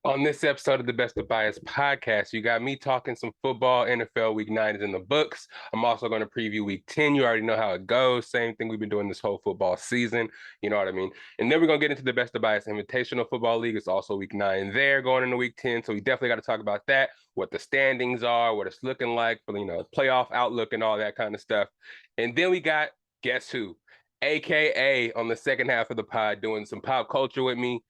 On this episode of the Best of Bias podcast, you got me talking some football. NFL Week 9 is in the books. I'm also going to preview Week 10. You already know how it goes. Same thing we've been doing this whole football season. You know what I mean? And then we're going to get into the Best of Bias Invitational Football League. It's also Week 9 there going into Week 10. So we definitely got to talk about that, what the standings are, what it's looking like for, playoff outlook and all that kind of stuff. And then we got guess who? AKA on the second half of the pod doing some pop culture with me,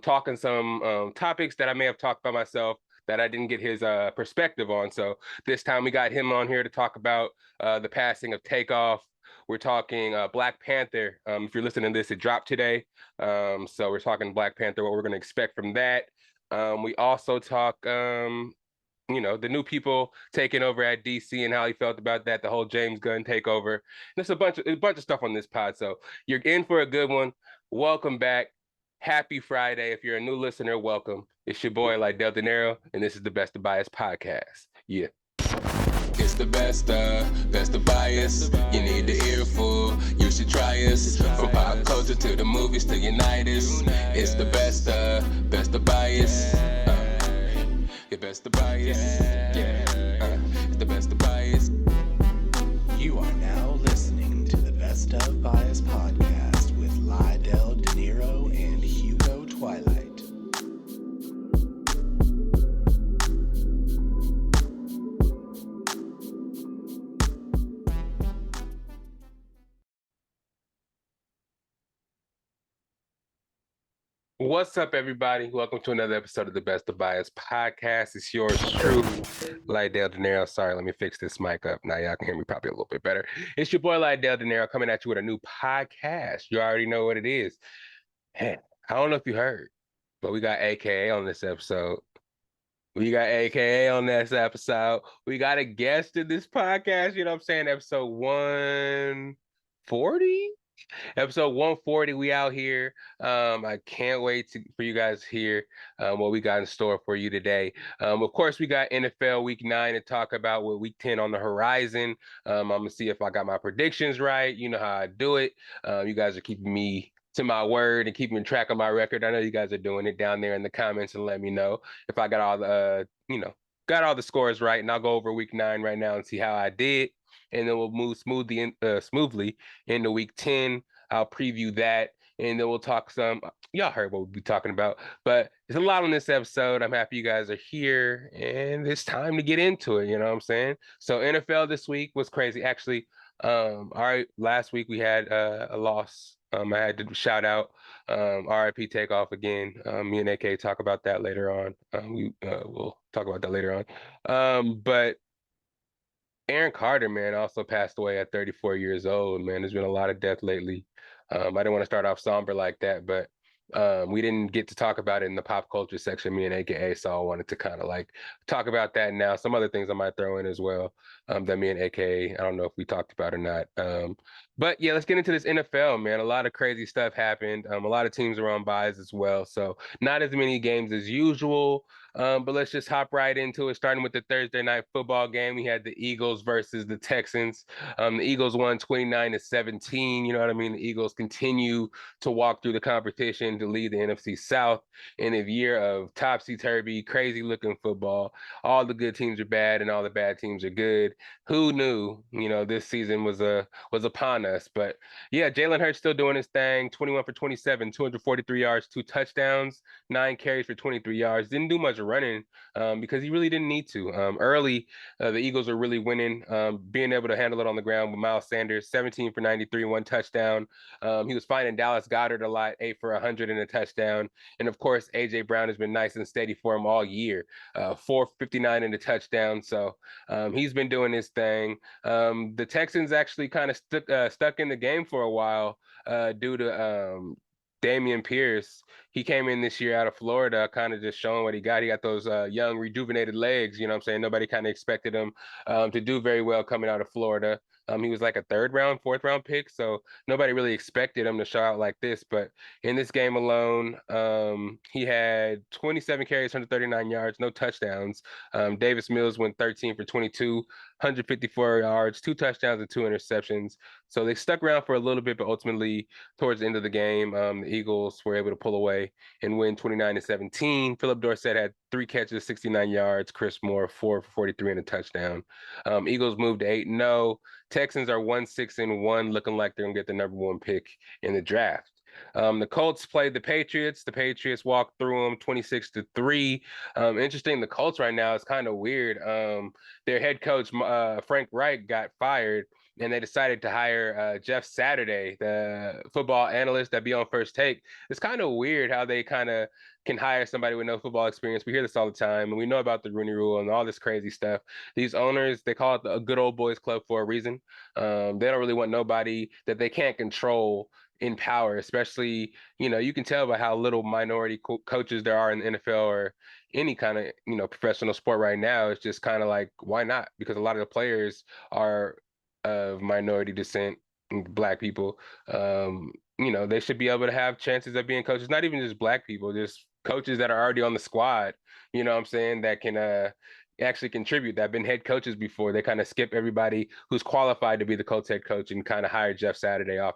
talking some topics that I may have talked by myself that I didn't get his perspective on. So this time we got him on here to talk about the passing of Takeoff. We're talking Black Panther. If you're listening to this, it dropped today. So we're talking Black Panther, what we're going to expect from that. We also talk the new people taking over at DC and how he felt about that, the whole James Gunn takeover. There's a bunch of stuff on this pod. So you're in for a good one. Welcome back. Happy Friday. If you're a new listener, welcome. It's your boy Lydell Dinero, and this is the Best of Bias podcast. Yeah. It's the best of bias. You need the earful, you should try us. From pop culture to the movies to unite us. It's the best of bias. The best of bias. Yeah. It's the best of bias. You are now listening to the Best of Bias podcast with Lydell Dinero and Hugo Twilight. What's up, everybody? Welcome to another episode of the Best of Bias podcast. It's yours truly, Lydell Dinero. Sorry, let me fix this mic up. Now y'all can hear me probably a little bit better. It's your boy Lydell Dinero coming at you with a new podcast. You already know what it is. Man, I don't know if you heard, but we got AKA on this episode. We got AKA on this episode. We got a guest in this podcast. You know what I'm saying? Episode 140? Episode 140, we out here. I can't wait for you guys to hear what we got in store for you today. Of course, we got NFL Week 9 to talk about with Week 10 on the horizon. I'm going to see if I got my predictions right. You know how I do it. You guys are keeping me to my word and keeping track of my record. I know you guys are doing it down there in the comments and let me know if I got all the scores right. And I'll go over Week 9 right now and see how I did. And then we'll move smoothly into Week 10. I'll preview that, and then we'll talk some. Y'all heard what we'll be talking about, but there's a lot on this episode. I'm happy you guys are here, and it's time to get into it. You know what I'm saying? So NFL this week was crazy. Actually, all right, last week we had a loss. I had to shout out RIP Takeoff again. Me and AK talk about that later on. We'll talk about that later on. But Aaron Carter, man, also passed away at 34 years old. Man, there's been a lot of death lately. I didn't want to start off somber like that, but we didn't get to talk about it in the pop culture section, me and AKA, so I wanted to kind of like talk about that now. Some other things I might throw in as well that me and AKA, I don't know if we talked about or not. But yeah, let's get into this NFL, man. A lot of crazy stuff happened. A lot of teams are on byes as well, so not as many games as usual. But let's just hop right into it, starting with the Thursday night football game. We had the Eagles versus the Texans. The Eagles won 29-17. You know what I mean? The Eagles continue to walk through the competition to lead the NFC South in a year of topsy-turvy, crazy-looking football. All the good teams are bad and all the bad teams are good. Who knew, this season was upon us. But yeah, Jalen Hurts still doing his thing. 21 for 27, 243 yards, 2 touchdowns, 9 carries for 23 yards. Didn't do much running because he really didn't need to. Early, the Eagles are really winning, being able to handle it on the ground with Miles Sanders, 17 for 93, 1 touchdown. He was finding Dallas Goedert a lot, 8 for 100 and a touchdown. And of course, A.J. Brown has been nice and steady for him all year, 459 and a touchdown. So he's been doing his thing. The Texans actually kind of stuck in the game for a while due to Dameon Pierce. He came in this year out of Florida, kind of just showing what he got. He got those young, rejuvenated legs. You know what I'm saying? Nobody kind of expected him to do very well coming out of Florida. He was like a third round, fourth round pick, so nobody really expected him to show out like this. But in this game alone, he had 27 carries, 139 yards, no touchdowns. Davis Mills went 13 for 22, 154 yards, two touchdowns and two interceptions. So they stuck around for a little bit, but ultimately, towards the end of the game, the Eagles were able to pull away and win 29-17. Philip Dorsett had three catches, 69 yards. Chris Moore, 4 for 43 and a touchdown. Eagles moved to 8-0. Texans are 1-6-1, looking like they're gonna get the number one pick in the draft. The Colts played the Patriots. The Patriots walked through them 26-3. Interesting, the Colts right now is kind of weird. Their head coach, Frank Reich, got fired, and they decided to hire Jeff Saturday, the football analyst that be on First Take. It's kind of weird how they kind of can hire somebody with no football experience. We hear this all the time, and we know about the Rooney Rule and all this crazy stuff. These owners, they call it a good old boys club for a reason. They don't really want nobody that they can't control in power, especially, you can tell by how little minority coaches there are in the NFL or any kind of, professional sport right now. It's just kind of like, why not? Because a lot of the players are of minority descent, black people. They should be able to have chances of being coaches, not even just black people, just coaches that are already on the squad, what I'm saying, that can actually contribute, that have been head coaches before. They kind of skip everybody who's qualified to be the Colts head coach and kind of hire Jeff Saturday off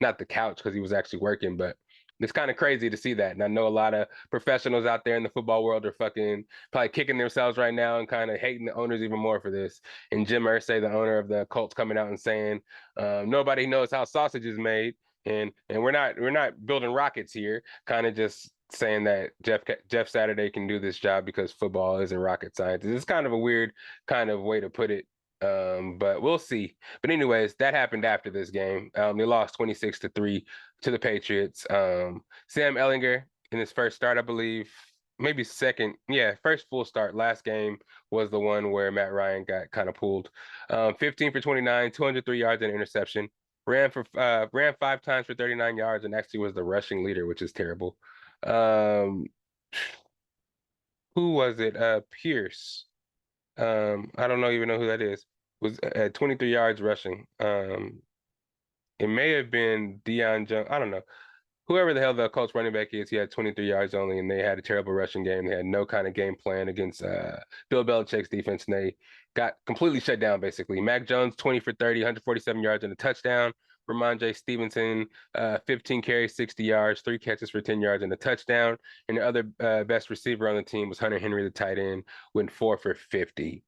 not the couch because he was actually working, but it's kind of crazy to see that. And I know a lot of professionals out there in the football world are fucking probably kicking themselves right now and kind of hating the owners even more for this. And Jim Irsay, the owner of the Colts, coming out and saying, nobody knows how sausage is made. And we're not building rockets here, kind of just saying that Jeff Saturday can do this job because football isn't rocket science. It's kind of a weird kind of way to put it. But we'll see. But anyways, that happened after this game. They lost 26-3 to the Patriots. Sam Ellinger in his first start, I believe, maybe second, yeah, first full start. Last game was the one where Matt Ryan got kind of pulled. 15 for 29, 203 yards and interception. Ran 5 times for 39 yards and actually was the rushing leader, which is terrible. Um, who was it? Pierce. I don't know even know who that is. Was at 23 yards rushing. It may have been Deion Jones. I don't know. Whoever the hell the Colts running back is, he had 23 yards only, and they had a terrible rushing game. They had no kind of game plan against Bill Belichick's defense, and they got completely shut down, basically. Mac Jones, 20 for 30, 147 yards and a touchdown. Ramondre Stevenson, 15 carries, 60 yards, three catches for 10 yards and a touchdown. And the other best receiver on the team was Hunter Henry, the tight end, went 4 for 50.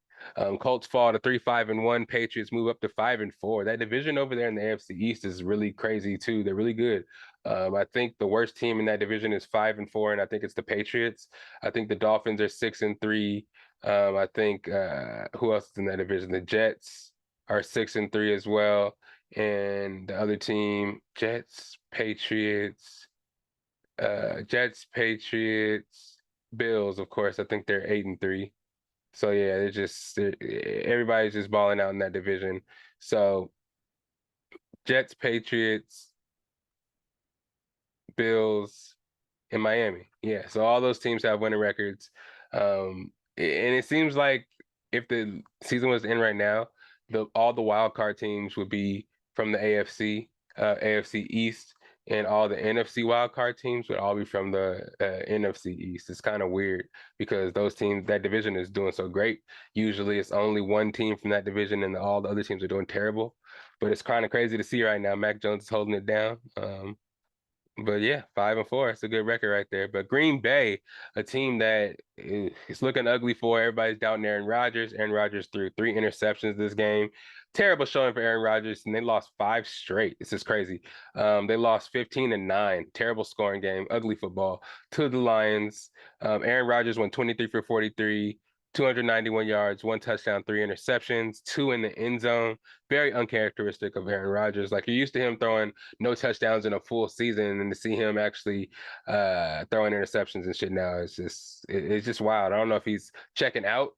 Colts fall to 3-5-1. Patriots move up to 5-4. That division over there in the AFC East is really crazy too. They're really good. I think the worst team in that division is 5-4, and I think it's the Patriots. I think the Dolphins are 6-3. I think who else is in that division? The Jets are 6-3 as well, and the other team, Jets, Patriots, Bills. Of course, I think they're 8-3. So yeah, everybody's just balling out in that division. So Jets, Patriots, Bills, in Miami. Yeah, so all those teams have winning records. And it seems like if the season was in right now, all the wild card teams would be from the AFC East, and all the NFC wild card teams would all be from the NFC East. It's kind of weird because that division is doing so great. Usually it's only one team from that division and all the other teams are doing terrible. But it's kind of crazy to see right now. Mac Jones is holding it down. But yeah, 5-4. It's a good record right there. But Green Bay, a team that is looking ugly for. Everybody's doubting Aaron Rodgers. Aaron Rodgers threw 3 interceptions this game. Terrible showing for Aaron Rodgers, and they lost 5 straight. This is crazy. They lost 15-9. Terrible scoring game. Ugly football to the Lions. Aaron Rodgers went 23 for 43. 291 yards, 1 touchdown, 3 interceptions, 2 in the end zone. Very uncharacteristic of Aaron Rodgers. Like, you're used to him throwing no touchdowns in a full season, and to see him actually throwing interceptions and shit now is it's just wild. I don't know if he's checking out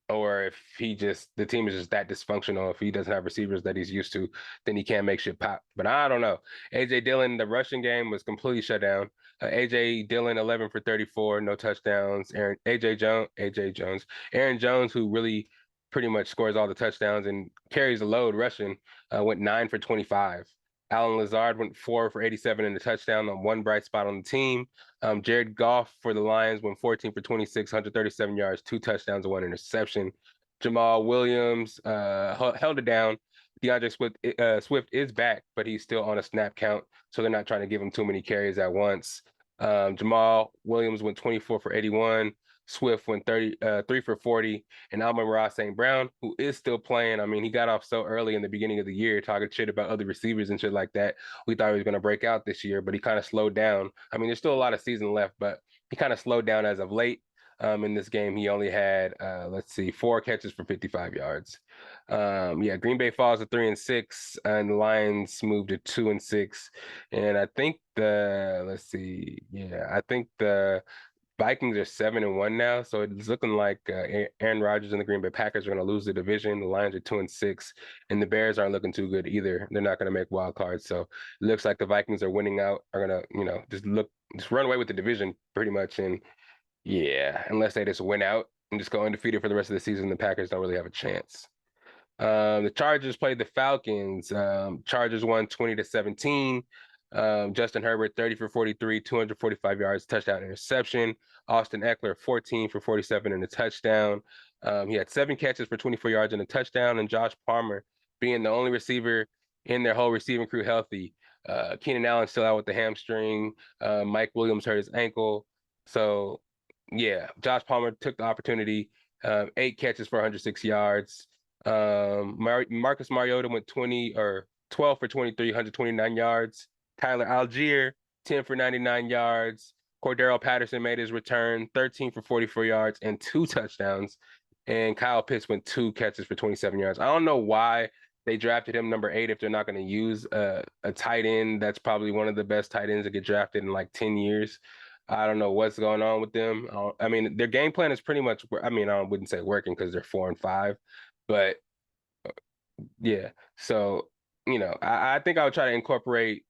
or if the team is just that dysfunctional. If he doesn't have receivers that he's used to, then he can't make shit pop. But I don't know. AJ Dillon, the rushing game was completely shut down. AJ Dillon, 11 for 34, no touchdowns. Aaron Jones, who really pretty much scores all the touchdowns and carries the load rushing. Went 9 for 25. Alan Lazard went 4 for 87 in the touchdown on one bright spot on the team. Jared Goff for the Lions went 14 for 26, 137 yards, two touchdowns, and one interception. Jamal Williams held it down. DeAndre Swift is back, but he's still on a snap count, so they're not trying to give him too many carries at once. Jamal Williams went 24 for 81. Swift went 3 for 40, and Amon-Ra St. Brown, who is still playing. I mean, he got off so early in the beginning of the year talking shit about other receivers and shit like that. We thought he was going to break out this year, but he kind of slowed down. I mean, there's still a lot of season left, but he kind of slowed down as of late. In this game, he only had, 4 catches for 55 yards. Yeah, Green Bay falls to 3-6, and the Lions moved to 2-6. And I think I think the Vikings are 7-1 now, so it's looking like Aaron Rodgers and the Green Bay Packers are going to lose the division. The Lions are 2-6, and the Bears aren't looking too good either. They're not going to make wild cards, so it looks like the Vikings are winning out. Are going to, just run away with the division pretty much. And yeah, unless they just win out and just go undefeated for the rest of the season, the Packers don't really have a chance. The Chargers played the Falcons. Chargers won 20-17. Justin Herbert, 30 for 43, 245 yards, touchdown, interception. Austin Eckler, 14 for 47 and a touchdown. He had 7 catches for 24 yards and a touchdown. And Josh Palmer, being the only receiver in their whole receiving crew healthy. Keenan Allen still out with the hamstring. Mike Williams hurt his ankle. So, yeah, Josh Palmer took the opportunity. 8 catches for 106 yards. Marcus Mariota went 12 for 23, 129 yards. Tyler Algier, 10 for 99 yards. Cordero Patterson made his return, 13 for 44 yards and 2 touchdowns. And Kyle Pitts went 2 catches for 27 yards. I don't know why they drafted him number 8 if they're not going to use a tight end. That's probably one of the best tight ends to get drafted in like 10 years. I don't know what's going on with them. I mean, their game plan is pretty much, I mean, I wouldn't say working because they're 4-5, but yeah. So, I think I would try to incorporate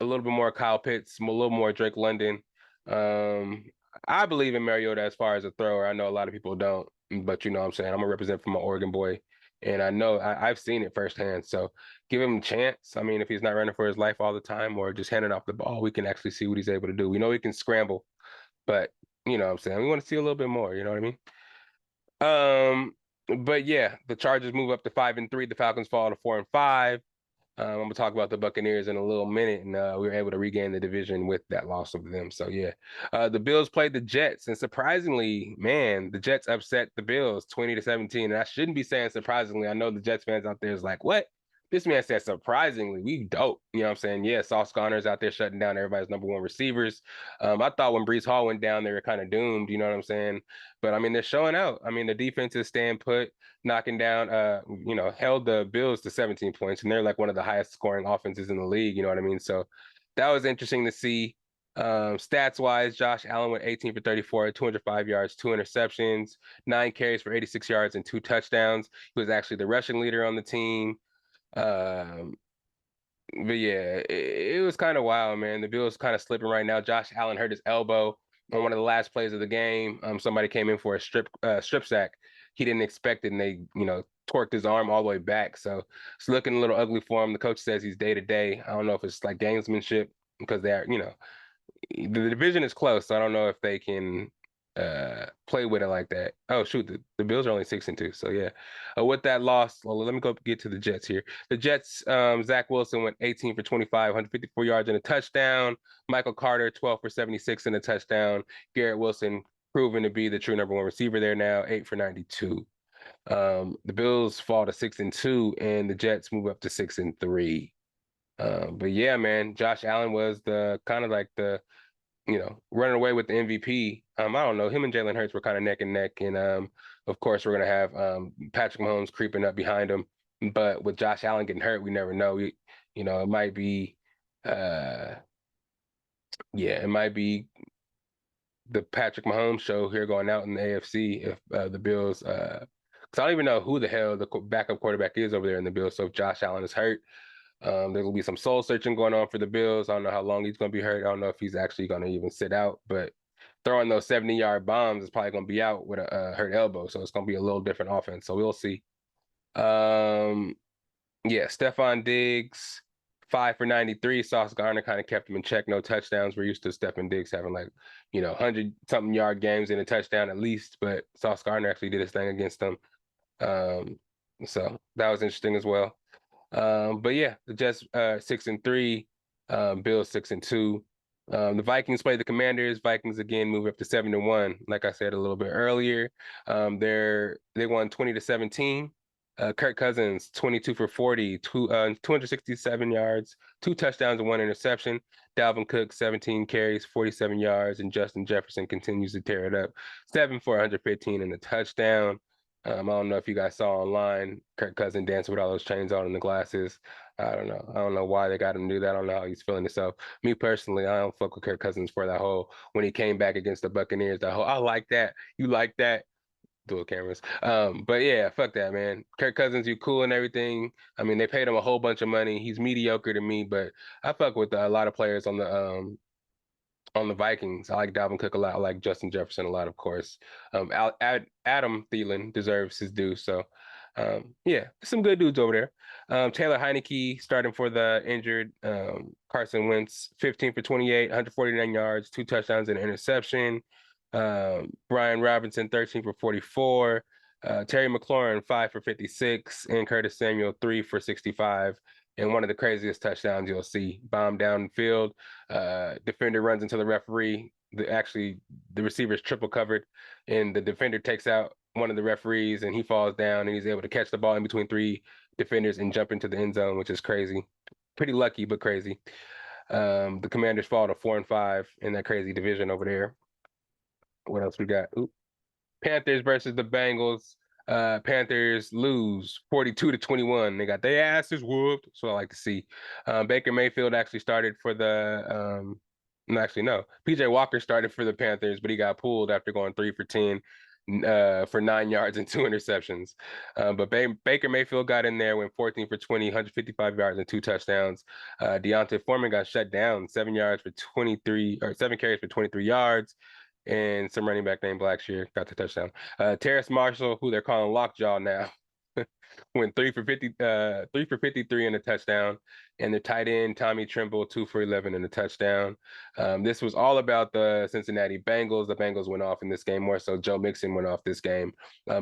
a little bit more Kyle Pitts, a little more Drake London. I believe in Mariota as far as a thrower. I know a lot of people don't, but you know what I'm saying? I'm going to represent for my Oregon boy. And I know I've seen it firsthand. So give him a chance. I mean, if he's not running for his life all the time or just handing off the ball, we can actually see what he's able to do. We know he can scramble, but you know what I'm saying? We want to see a little bit more. You know what I mean? But yeah, the Chargers move up to 5-3. The Falcons fall to 4-5. I'm gonna talk about the Buccaneers in a little minute, and we were able to regain the division with that loss of them. So yeah, the Bills played the Jets, and surprisingly, man, the Jets upset the Bills 20-17. And I shouldn't be saying surprisingly. I know the Jets fans out there is like, what? This man said surprisingly, we dope. You know what I'm saying? Yeah, Sauce Garner's out there shutting down everybody's number one receivers. I thought when Brees Hall went down, they were kind of doomed. You know what I'm saying? But I mean, they're showing out. I mean, the defense is staying put, knocking down, held the Bills to 17 points, and they're like one of the highest scoring offenses in the league. You know what I mean? So that was interesting to see. Stats wise, Josh Allen went 18 for 34, 205 yards, 2 interceptions, 9 carries for 86 yards, and 2 touchdowns. He was actually the rushing leader on the team. Um, but yeah, it was kind of wild, man. The Bills kind of slipping right now. Josh Allen hurt his elbow on one of the last plays of the game. Somebody came in for a strip sack. He didn't expect it, and they, torqued his arm all the way back. So it's looking a little ugly for him. The coach says he's day to day. I don't know if it's like gamesmanship because they're, the division is close. So I don't know if they can play with it like that. Oh shoot, the Bills are only 6-2. So yeah. With that loss, well, let me go get to the Jets here. The Jets, Zach Wilson went 18 for 25, 154 yards and a touchdown. Michael Carter, 12 for 76 and a touchdown. Garrett Wilson proven to be the true number 1 receiver there now, 8 for 92. The Bills fall to 6-2 and the Jets move up to 6-3. But yeah, man, Josh Allen was the kind of like the running away with the MVP. I don't know. Him and Jalen Hurts were kind of neck and neck. And of course, we're going to have Patrick Mahomes creeping up behind him. But with Josh Allen getting hurt, we never know. It might be, it might be the Patrick Mahomes show here going out in the AFC if the Bills, because I don't even know who the hell the backup quarterback is over there in the Bills. So if Josh Allen is hurt, there will be some soul searching going on for the Bills. I don't know how long he's going to be hurt. I don't know if he's actually going to even sit out, but throwing those 70-yard bombs is probably going to be out with a hurt elbow. So it's going to be a little different offense. So we'll see. Um, yeah, Stephon Diggs, 5 for 93. Sauce Gardner kind of kept him in check. No touchdowns. We're used to Stephon Diggs having 100-something yard games and a touchdown at least. But Sauce Gardner actually did his thing against them. Um, so that was interesting as well. But yeah, the Jets 6-3, Bills 6-2. The Vikings play the Commanders. Vikings again move up to 7-1. Like I said a little bit earlier, they won 20-17. Kirk Cousins 22 for 40, 267 yards, 2 touchdowns and 1 interception. Dalvin Cook 17 carries, 47 yards, and Justin Jefferson continues to tear it up, 7 for 115 and a touchdown. I don't know if you guys saw online Kirk Cousins dancing with all those chains on and the glasses. I don't know. I don't know why they got him to do that. I don't know how he's feeling himself. Me personally, I don't fuck with Kirk Cousins for that whole when he came back against the Buccaneers. That whole I like that. You like that. Dual cameras. But yeah, fuck that, man. Kirk Cousins, you cool and everything. I mean, they paid him a whole bunch of money. He's mediocre to me, but I fuck with a lot of players on the Vikings. I like Dalvin Cook a lot. I like Justin Jefferson a lot, of course. Adam Thielen deserves his due. So, yeah, some good dudes over there. Taylor Heineke starting for the injured Carson Wentz, 15 for 28, 149 yards, 2 touchdowns and an interception. Brian Robinson, 13 for 44. Terry McLaurin, 5 for 56, and Curtis Samuel, 3 for 65. And one of the craziest touchdowns you'll see, bomb downfield. Defender runs into the referee. The receiver's triple covered, and the defender takes out one of the referees, and he falls down, and he's able to catch the ball in between 3 defenders and jump into the end zone, which is crazy. Pretty lucky, but crazy. The Commanders fall to 4-5 in that crazy division over there. What else we got? Panthers versus the Bengals. Panthers lose 42-21. They got their asses whooped. So I like to see. Baker Mayfield actually started for the no, actually no. PJ Walker started for the Panthers, but he got pulled after going 3 for 10 for 9 yards and 2 interceptions. But Baker Mayfield got in there, went 14 for 20, 155 yards and 2 touchdowns. Deontay Foreman got shut down, 7 carries for 23 yards. And some running back named Blackshear got the touchdown. Terrace Marshall, who they're calling Lockjaw now, went 3 for 53 and a touchdown. And the tight end, Tommy Tremble, 2 for 11 and a touchdown. This was all about the Cincinnati Bengals. The Bengals went off in this game more so. Joe Mixon went off this game.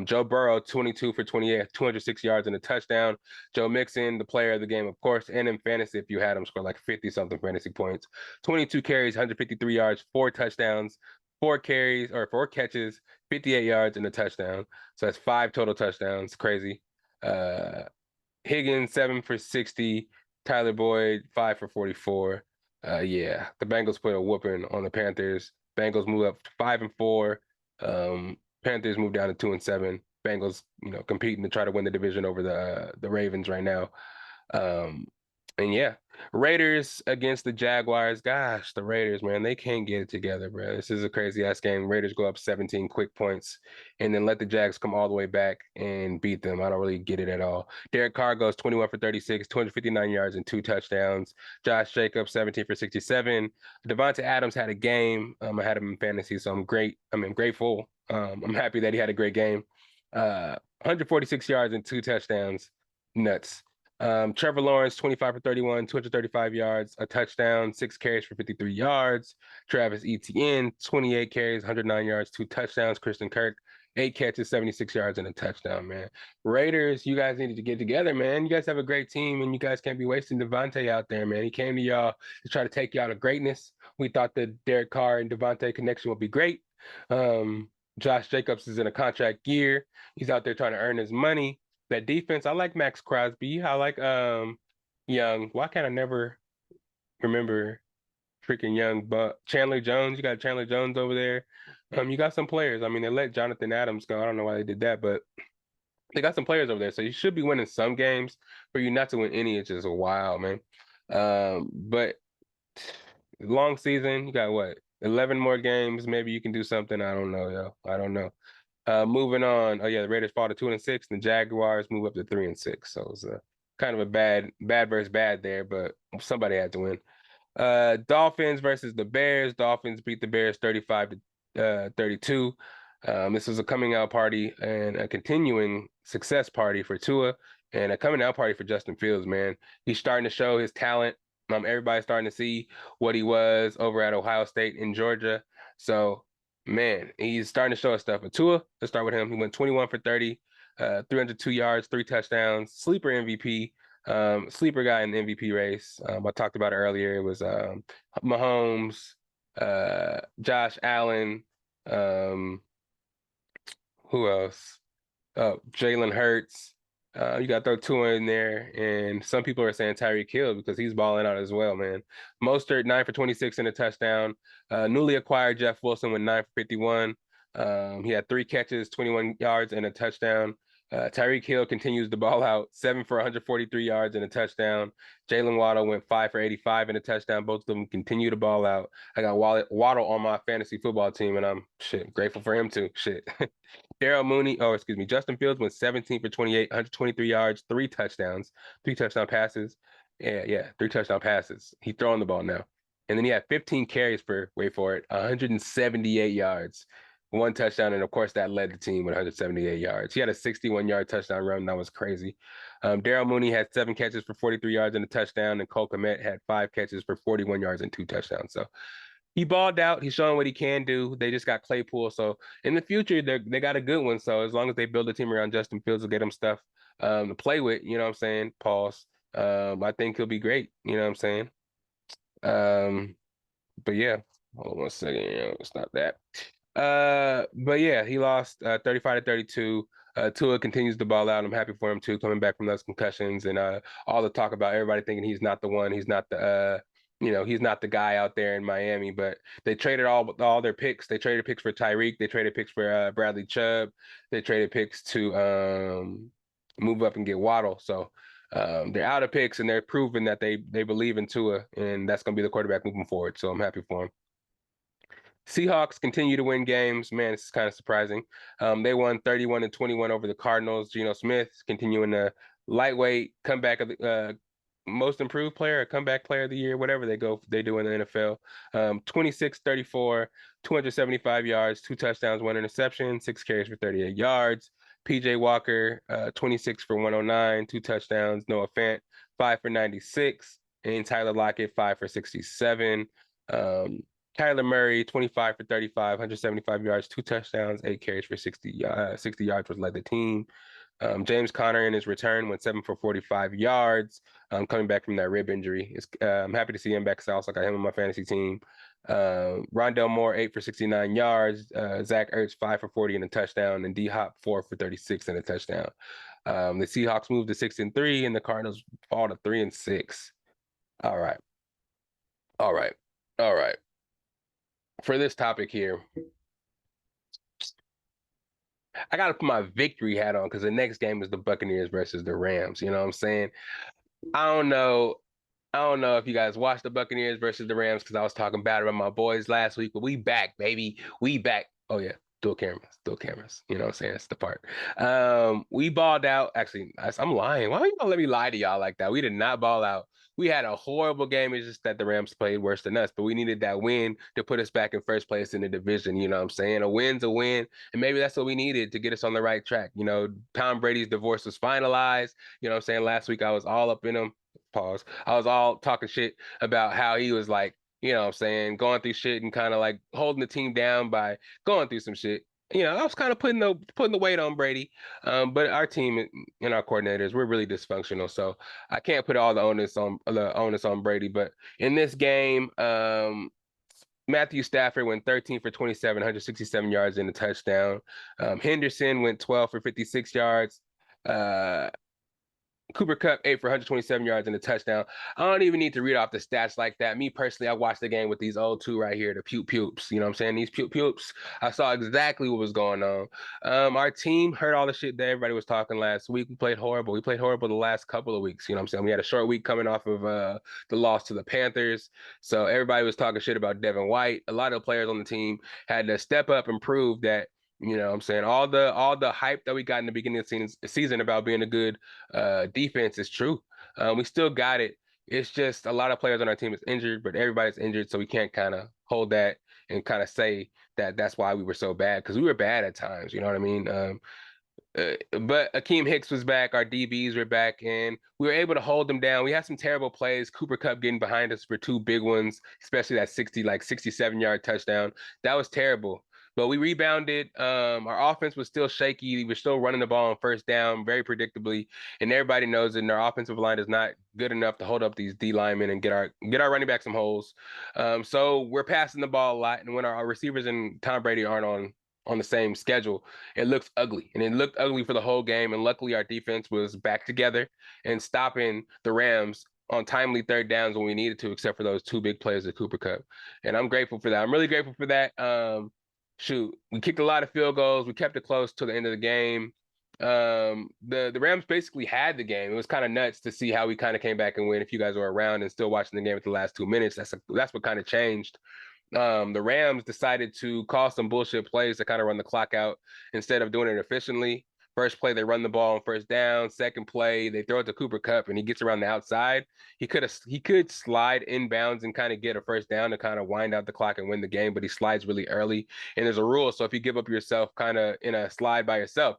Joe Burrow, 22 for 28, 206 yards and a touchdown. Joe Mixon, the player of the game, of course, and in fantasy, if you had him, scored like 50-something fantasy points. 22 carries, 153 yards, 4 touchdowns. 4 catches, 58 yards, and a touchdown. So that's 5 total touchdowns. Crazy. Higgins, 7 for 60. Tyler Boyd, 5 for 44. Yeah, the Bengals put a whooping on the Panthers. Bengals move up to 5-4. Panthers move down to 2-7. Bengals, competing to try to win the division over the Ravens right now. And yeah, Raiders against the Jaguars. Gosh, the Raiders, man, they can't get it together, bro. This is a crazy ass game. Raiders go up 17 quick points and then let the Jags come all the way back and beat them. I don't really get it at all. Derek Carr goes 21 for 36, 259 yards and 2 touchdowns. Josh Jacobs, 17 for 67. Devonta Adams had a game. I had him in fantasy, so I'm grateful. I'm happy that he had a great game. 146 yards and 2 touchdowns. Nuts. Trevor Lawrence, 25 for 31, 235 yards, a touchdown, 6 carries for 53 yards. Travis Etienne, 28 carries, 109 yards, 2 touchdowns. Christian Kirk, 8 catches, 76 yards, and a touchdown, man. Raiders, you guys needed to get together, man. You guys have a great team, and you guys can't be wasting Devontae out there, man. He came to y'all to try to take y'all to greatness. We thought the Derek Carr and Devontae connection would be great. Josh Jacobs is in a contract year. He's out there trying to earn his money. That defense, I like Max Crosby. I like Young. Why can't I never remember freaking Young? But Chandler Jones, you got Chandler Jones over there. You got some players. I mean, they let Jonathan Adams go. I don't know why they did that, but they got some players over there. So you should be winning some games. For you not to win any, it's just wild, man. But long season, you got what? 11 more games. Maybe you can do something. I don't know, yo. I don't know. Moving on. Oh yeah, the Raiders fall to 2-6, and the Jaguars move up to 3-6. So it's a kind of a bad versus bad there, but somebody had to win. Dolphins versus the Bears. Dolphins beat the Bears 35 32. This was a coming out party and a continuing success party for Tua and a coming out party for Justin Fields, man. He's starting to show his talent. Everybody's starting to see what he was over at Ohio State and Georgia. So, man, he's starting to show us stuff. But Tua, let's start with him. He went 21 for 30, 302 yards, 3 touchdowns, sleeper MVP, sleeper guy in the MVP race. I talked about it earlier. It was Mahomes, Josh Allen, um, who else? Oh, Jalen Hurts. You got to throw two in there, and some people are saying Tyreek Hill because he's balling out as well, man. Mostert 9 for 26 and a touchdown. Newly acquired Jeff Wilson went 9 for 51. He had 3 catches, 21 yards, and a touchdown. Tyreek Hill continues to ball out, 7 for 143 yards and a touchdown. Jalen Waddle went 5 for 85 and a touchdown. Both of them continue to ball out. I got Waddle on my fantasy football team, and I'm grateful for him too. Justin Fields went 17 for 28, 123 yards, 3 touchdowns, 3 touchdown passes. Yeah, 3 touchdown passes. He's throwing the ball now. And then he had 15 carries for, wait for it, 178 yards, 1 touchdown. And of course, that led the team with 178 yards. He had a 61-yard touchdown run. That was crazy. Darrell Mooney had 7 catches for 43 yards and a touchdown. And Cole Kmet had 5 catches for 41 yards and 2 touchdowns. So he balled out. He's showing what he can do. They just got Claypool. So in the future, they got a good one. So as long as they build a team around Justin Fields to get him stuff to play with, you know what I'm saying? Pause. I think he'll be great. You know what I'm saying? But yeah, hold on 1 second. It's not that. But yeah, he lost 35-32. Tua continues to ball out. I'm happy for him too, coming back from those concussions and all the talk about everybody thinking he's not the one. He's not the he's not the guy out there in Miami. But they traded all their picks. They traded picks for Tyreek. They traded picks for Bradley Chubb. They traded picks to move up and get Waddle. So they're out of picks and they're proving that they believe in Tua and that's going to be the quarterback moving forward. So I'm happy for him. Seahawks continue to win games. Man, this is kind of surprising. They won 31-21 over the Cardinals. Geno Smith continuing the lightweight comeback of the most improved player, comeback player of the year, whatever they do in the NFL. 26-34, 275 yards, 2 touchdowns, 1 interception, 6 carries for 38 yards. PJ Walker, 26 for 109, 2 touchdowns. Noah Fant, 5 for 96. And Tyler Lockett, 5 for 67. Kyler Murray, 25 for 35, 175 yards, 2 touchdowns, 8 carries for 60 yards, was led the team. James Conner in his return went 7 for 45 yards, coming back from that rib injury. I'm happy to see him back because I also got him on my fantasy team. Rondell Moore, 8 for 69 yards. Zach Ertz, 5 for 40 and a touchdown. And D-Hop, 4 for 36 and a touchdown. The Seahawks moved to 6-3, and the Cardinals fall to 3-6. All right. For this topic here, I got to put my victory hat on because the next game is the Buccaneers versus the Rams. You know what I'm saying? I don't know if you guys watched the Buccaneers versus the Rams because I was talking bad about my boys last week, but we back, baby. We back. Oh, yeah. Dual cameras. You know what I'm saying? That's the part. We balled out. Actually, I'm lying. Why are you gonna let me lie to y'all like that? We did not ball out. We had a horrible game. It's just that the Rams played worse than us, but we needed that win to put us back in first place in the division. You know what I'm saying? A win's a win, and maybe that's what we needed to get us on the right track. You know, Tom Brady's divorce was finalized. You know what I'm saying? Last week I was all up in him. Pause. I was all talking shit about how he was like, you know what I'm saying, going through shit and kind of like holding the team down by going through some shit. You know, I was kind of putting the weight on Brady, but our team and our coordinators, we're really dysfunctional. So I can't put all the onus on Brady. But in this game, Matthew Stafford went 13 for 27, 167 yards and a touchdown. Henderson went 12 for 56 yards. Cooper Kupp, 8 for 127 yards and a touchdown. I don't even need to read off the stats like that. Me personally, I watched the game with these old two right here, the Pupes. You know what I'm saying? These Pupes. I saw exactly what was going on. Our team heard all the shit that everybody was talking last week. We played horrible. We played horrible the last couple of weeks. You know what I'm saying? We had a short week coming off of the loss to the Panthers. So everybody was talking shit about Devin White. A lot of players on the team had to step up and prove that, you know what I'm saying, all the hype that we got in the beginning of the season about being a good defense is true. We still got it. It's just a lot of players on our team is injured, but everybody's injured, so we can't kind of hold that and kind of say that that's why we were so bad, because we were bad at times. You know what I mean? But Akeem Hicks was back. Our DBs were back, and we were able to hold them down. We had some terrible plays. Cooper Kupp getting behind us for two big ones, especially that 67-yard touchdown. That was terrible. But we rebounded. Our offense was still shaky. We were still running the ball on first down very predictably, and everybody knows that our offensive line is not good enough to hold up these D linemen and get our running back some holes. So we're passing the ball a lot, and when our receivers and Tom Brady aren't on the same schedule, it looks ugly. And it looked ugly for the whole game. And luckily, our defense was back together and stopping the Rams on timely third downs when we needed to, except for those two big plays of Cooper Kupp. And I'm grateful for that. I'm really grateful for that. Shoot, we kicked a lot of field goals. We kept it close to the end of the game. The Rams basically had the game. It was kind of nuts to see how we kind of came back and win. If you guys were around and still watching the game at the last 2 minutes, that's what kind of changed. The Rams decided to call some bullshit plays to kind of run the clock out instead of doing it efficiently. First play, they run the ball on first down. Second play, they throw it to Cooper Kupp, and he gets around the outside. He could slide inbounds and kind of get a first down to kind of wind out the clock and win the game, but he slides really early. And there's a rule, so if you give up yourself kind of in a slide by yourself,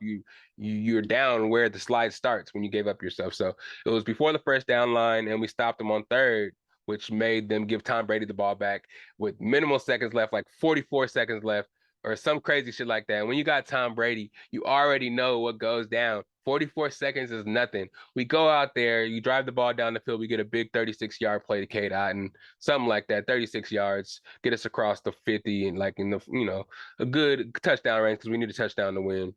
you're down where the slide starts when you gave up yourself. So it was before the first down line, and we stopped them on third, which made them give Tom Brady the ball back with minimal seconds left, like 44 seconds left, or some crazy shit like that. And when you got Tom Brady, you already know what goes down. 44 seconds is nothing. We go out there, you drive the ball down the field, we get a big 36-yard play to Cade Otton, something like that, 36 yards, get us across the 50 and like in the, a good touchdown range because we need a touchdown to win.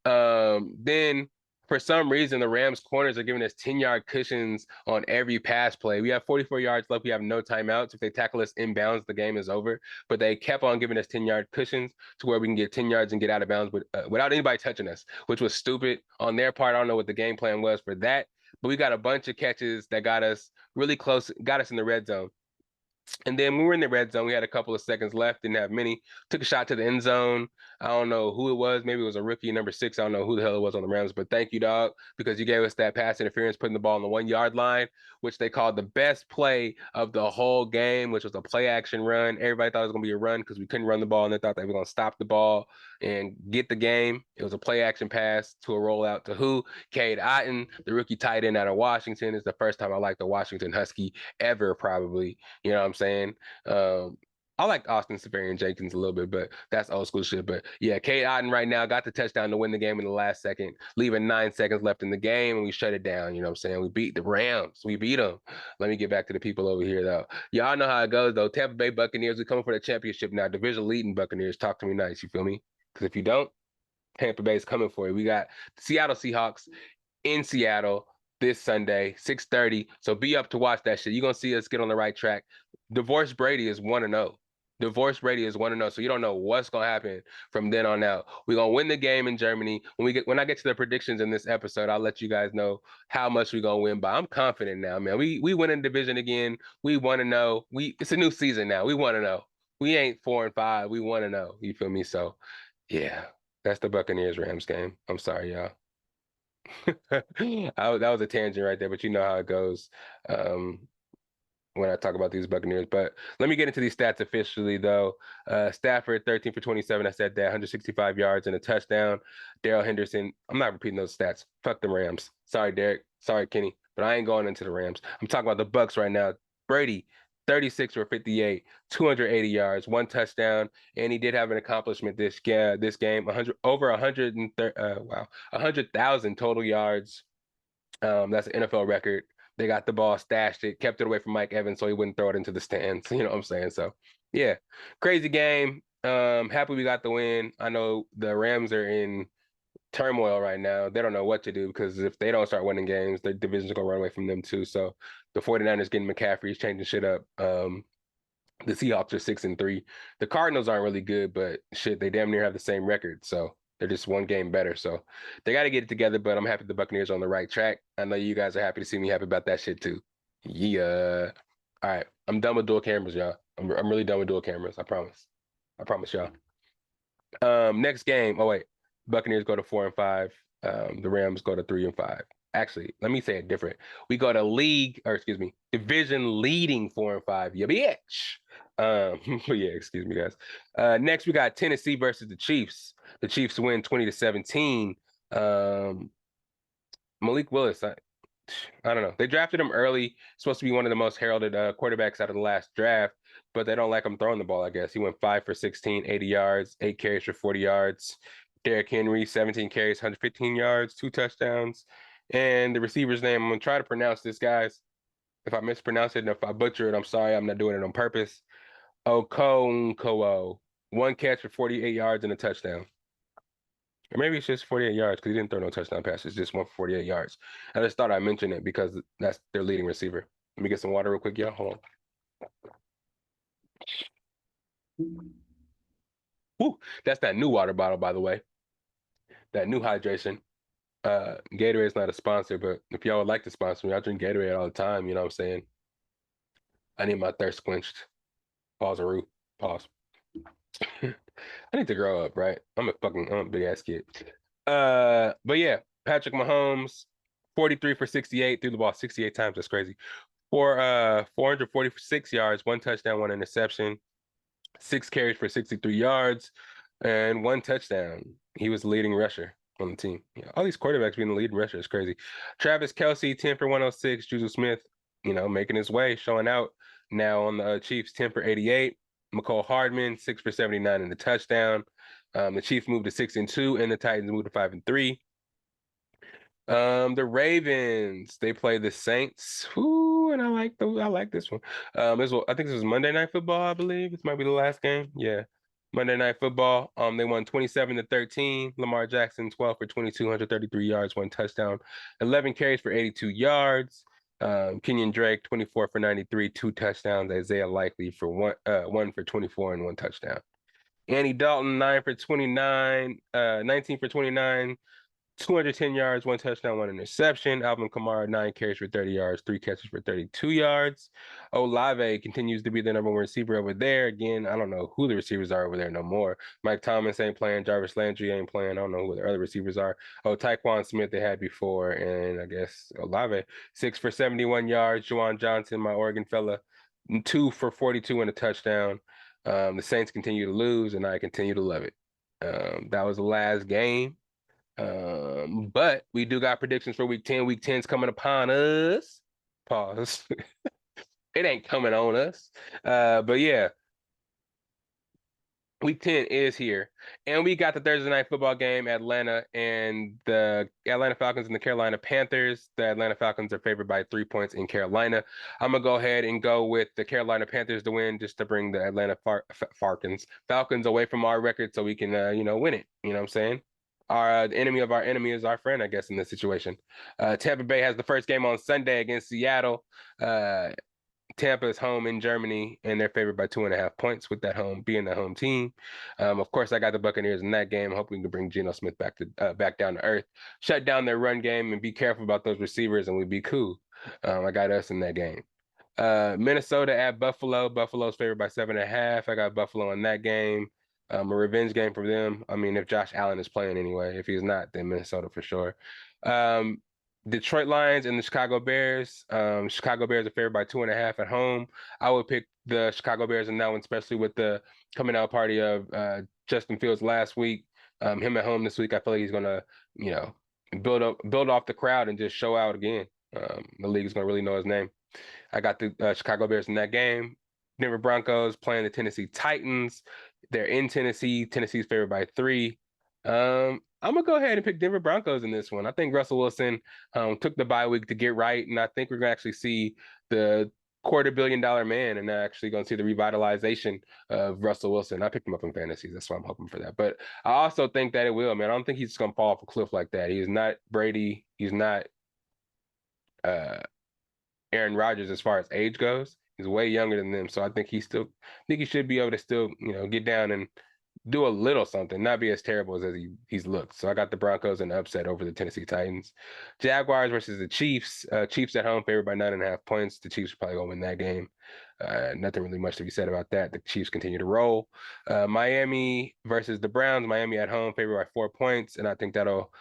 Then for some reason, the Rams corners are giving us 10-yard cushions on every pass play. We have 44 yards left. We have no timeouts. If they tackle us inbounds, the game is over. But they kept on giving us 10-yard cushions to where we can get 10 yards and get out of bounds without anybody touching us, which was stupid on their part. I don't know what the game plan was for that. But we got a bunch of catches that got us really close, got us in the red zone. And then when we were in the red zone, we had a couple of seconds left, didn't have many. Took a shot to the end zone. I don't know who it was. Maybe it was a rookie, number 6. I don't know who the hell it was on the Rams, but thank you, dog, because you gave us that pass interference, putting the ball on the 1-yard line, which they called the best play of the whole game, which was a play action run. Everybody thought it was going to be a run because we couldn't run the ball, and they thought they were going to stop the ball and get the game. It was a play action pass to a rollout to who? Cade Otton, the rookie tight end out of Washington. It's the first time I liked the Washington Husky ever, probably. You know what I'm saying? I like Austin Seferian-Jenkins a little bit, but that's old school shit. But yeah, Cade Otton right now got the touchdown to win the game in the last second, leaving 9 seconds left in the game, and we shut it down. You know what I'm saying? We beat the Rams. We beat them. Let me get back to the people over here, though. Y'all know how it goes, though. Tampa Bay Buccaneers, we coming for the championship now. Division leading Buccaneers. Talk to me nice, you feel me? Because if you don't, Tampa Bay is coming for you. We got the Seattle Seahawks in Seattle this Sunday, 6:30. So be up to watch that shit. You're going to see us get on the right track. Divorce Brady is 1-0. Divorce Brady is 1-0. So you don't know what's going to happen from then on out. We're going to win the game in Germany. When I get to the predictions in this episode, I'll let you guys know how much we're going to win by. I'm confident now, man. We win in division again. We 1-0. It's a new season now. We 1-0. We ain't 4-5. We 1-0. You feel me? So yeah, that's the Buccaneers Rams game. I'm sorry, y'all. That was a tangent right there, but you know how it goes when I talk about these Buccaneers. But let me get into these stats officially, though. Stafford, 13 for 27. I said that, 165 yards and a touchdown. Darrell Henderson, I'm not repeating those stats. Fuck the Rams. Sorry, Derek. Sorry, Kenny. But I ain't going into the Rams. I'm talking about the Bucs right now. Brady, 36 for 58, 280 yards, 1 touchdown, and he did have an accomplishment this game, over 100,000 total yards. That's an NFL record. They got the ball, stashed it, kept it away from Mike Evans so he wouldn't throw it into the stands. You know what I'm saying? So, yeah, crazy game. Happy we got the win. I know the Rams are in turmoil right now. They don't know what to do because if they don't start winning games, their division's going to run away from them too. So the 49ers getting McCaffrey is changing shit up. The Seahawks are 6-3. The Cardinals aren't really good, but shit, they damn near have the same record. So they're just one game better. So they got to get it together, but I'm happy the Buccaneers are on the right track. I know you guys are happy to see me happy about that shit too. Yeah. All right. I'm done with dual cameras, y'all. I'm really done with dual cameras. I promise. I promise y'all. Next game. Oh, wait. Buccaneers go to 4-5. The Rams go to 3-5. Actually, let me say it different. We go to division leading 4-5. Yeah, bitch. But yeah, excuse me, guys. Next we got Tennessee versus the Chiefs. The Chiefs win 20-17. Um, Malik Willis, I don't know. They drafted him early. Supposed to be one of the most heralded quarterbacks out of the last draft, but they don't like him throwing the ball, I guess. He went 5 for 16, 80 yards, 8 carries for 40 yards. Derrick Henry, 17 carries, 115 yards, 2 touchdowns. And the receiver's name, I'm going to try to pronounce this, guys. If I mispronounce it and if I butcher it, I'm sorry. I'm not doing it on purpose. Okonkwo, 1 catch for 48 yards and a touchdown. Or maybe it's just 48 yards because he didn't throw no touchdown passes, just 1 for 48 yards. I just thought I'd mention it because that's their leading receiver. Let me get some water real quick, y'all. Hold on. Woo, that's that new water bottle, by the way. That new hydration. Gatorade's not a sponsor, but if y'all would like to sponsor me, I drink Gatorade all the time. You know what I'm saying? I need my thirst quenched. Pause, Aru. Pause. I need to grow up, right? I'm a big ass kid. But yeah, Patrick Mahomes, 43 for 68, threw the ball 68 times. That's crazy. 446 yards, 1 touchdown, 1 interception, 6 carries for 63 yards, and 1 touchdown. He was the leading rusher on the team. Yeah, all these quarterbacks being the leading rusher is crazy. Travis Kelce, 10 for 106. Juju Smith, making his way, showing out now on the Chiefs, 10 for 88. McCole Hardman, 6 for 79 in the touchdown. The Chiefs moved to 6-2, and the Titans moved to 5-3. The Ravens, they play the Saints. Ooh, and I like this one. I think this was Monday Night Football, I believe. This might be the last game. Yeah. Monday Night Football. They won 27-13. Lamar Jackson, 12 for 22, 133 yards, 1 touchdown, 11 carries for 82 yards. Kenyon Drake, 24 for 93, 2 touchdowns. Isaiah Likely for 1 for 24 and 1 touchdown. Andy Dalton, 19 for 29, 210 yards, 1 touchdown, 1 interception. Alvin Kamara, 9 carries for 30 yards, 3 catches for 32 yards. Olave continues to be the #1 receiver over there. Again, I don't know who the receivers are over there no more. Mike Thomas ain't playing. Jarvis Landry ain't playing. I don't know who the other receivers are. Oh, Tyquan Smith they had before, and I guess Olave, 6 for 71 yards. Juwan Johnson, my Oregon fella, 2 for 42 and a touchdown. The Saints continue to lose, and I continue to love it. That was the last game. But we do got predictions for week 10. Week 10's coming upon us. Pause. It ain't coming on us. But yeah, week 10 is here. And we got the Thursday night football game, Atlanta and the Atlanta Falcons and the Carolina Panthers. The Atlanta Falcons are favored by 3 points in Carolina. I'm gonna go ahead and go with the Carolina Panthers to win, just to bring the Atlanta Falcons away from our record so we can win it. You know what I'm saying? The enemy of our enemy is our friend, I guess, in this situation. Tampa Bay has the first game on Sunday against Seattle. Tampa is home in Germany, and they're favored by 2.5 points with that being the home team. Of course, I got the Buccaneers in that game. Hoping we can bring Geno Smith back down to earth, shut down their run game, and be careful about those receivers, and we'd be cool. I got us in that game. Minnesota at Buffalo. Buffalo's favored by 7.5. I got Buffalo in that game. A revenge game for them. I mean, if Josh Allen is playing anyway. If he's not, then Minnesota for sure. Detroit Lions and the Chicago Bears. Chicago Bears are favored by 2.5 at home. I would pick the Chicago Bears in that one, especially with the coming out party of Justin Fields last week. Him at home this week, I feel like he's gonna, build off the crowd and just show out again. The league is gonna really know his name. I got the Chicago Bears in that game. Denver Broncos playing the Tennessee Titans. They're in Tennessee. Tennessee's favored by 3. I'm gonna go ahead and pick Denver Broncos in this one. I think Russell Wilson took the bye week to get right, and I think we're gonna actually see the $250 million man, and actually gonna see the revitalization of Russell Wilson. I picked him up in fantasy. That's why I'm hoping for that. But I also think that it will, man. I don't think he's gonna fall off a cliff like that. He's not Brady. He's not Aaron Rodgers as far as age goes. He's way younger than them, so I think he should be able to still, get down and do a little something, not be as terrible as he's looked. So I got the Broncos in the upset over the Tennessee Titans. Jaguars versus the Chiefs. Chiefs at home favored by 9.5 points. The Chiefs are probably gonna win that game. Nothing really much to be said about that. The Chiefs continue to roll. Miami versus the Browns. Miami at home favored by 4 points, and I think that'll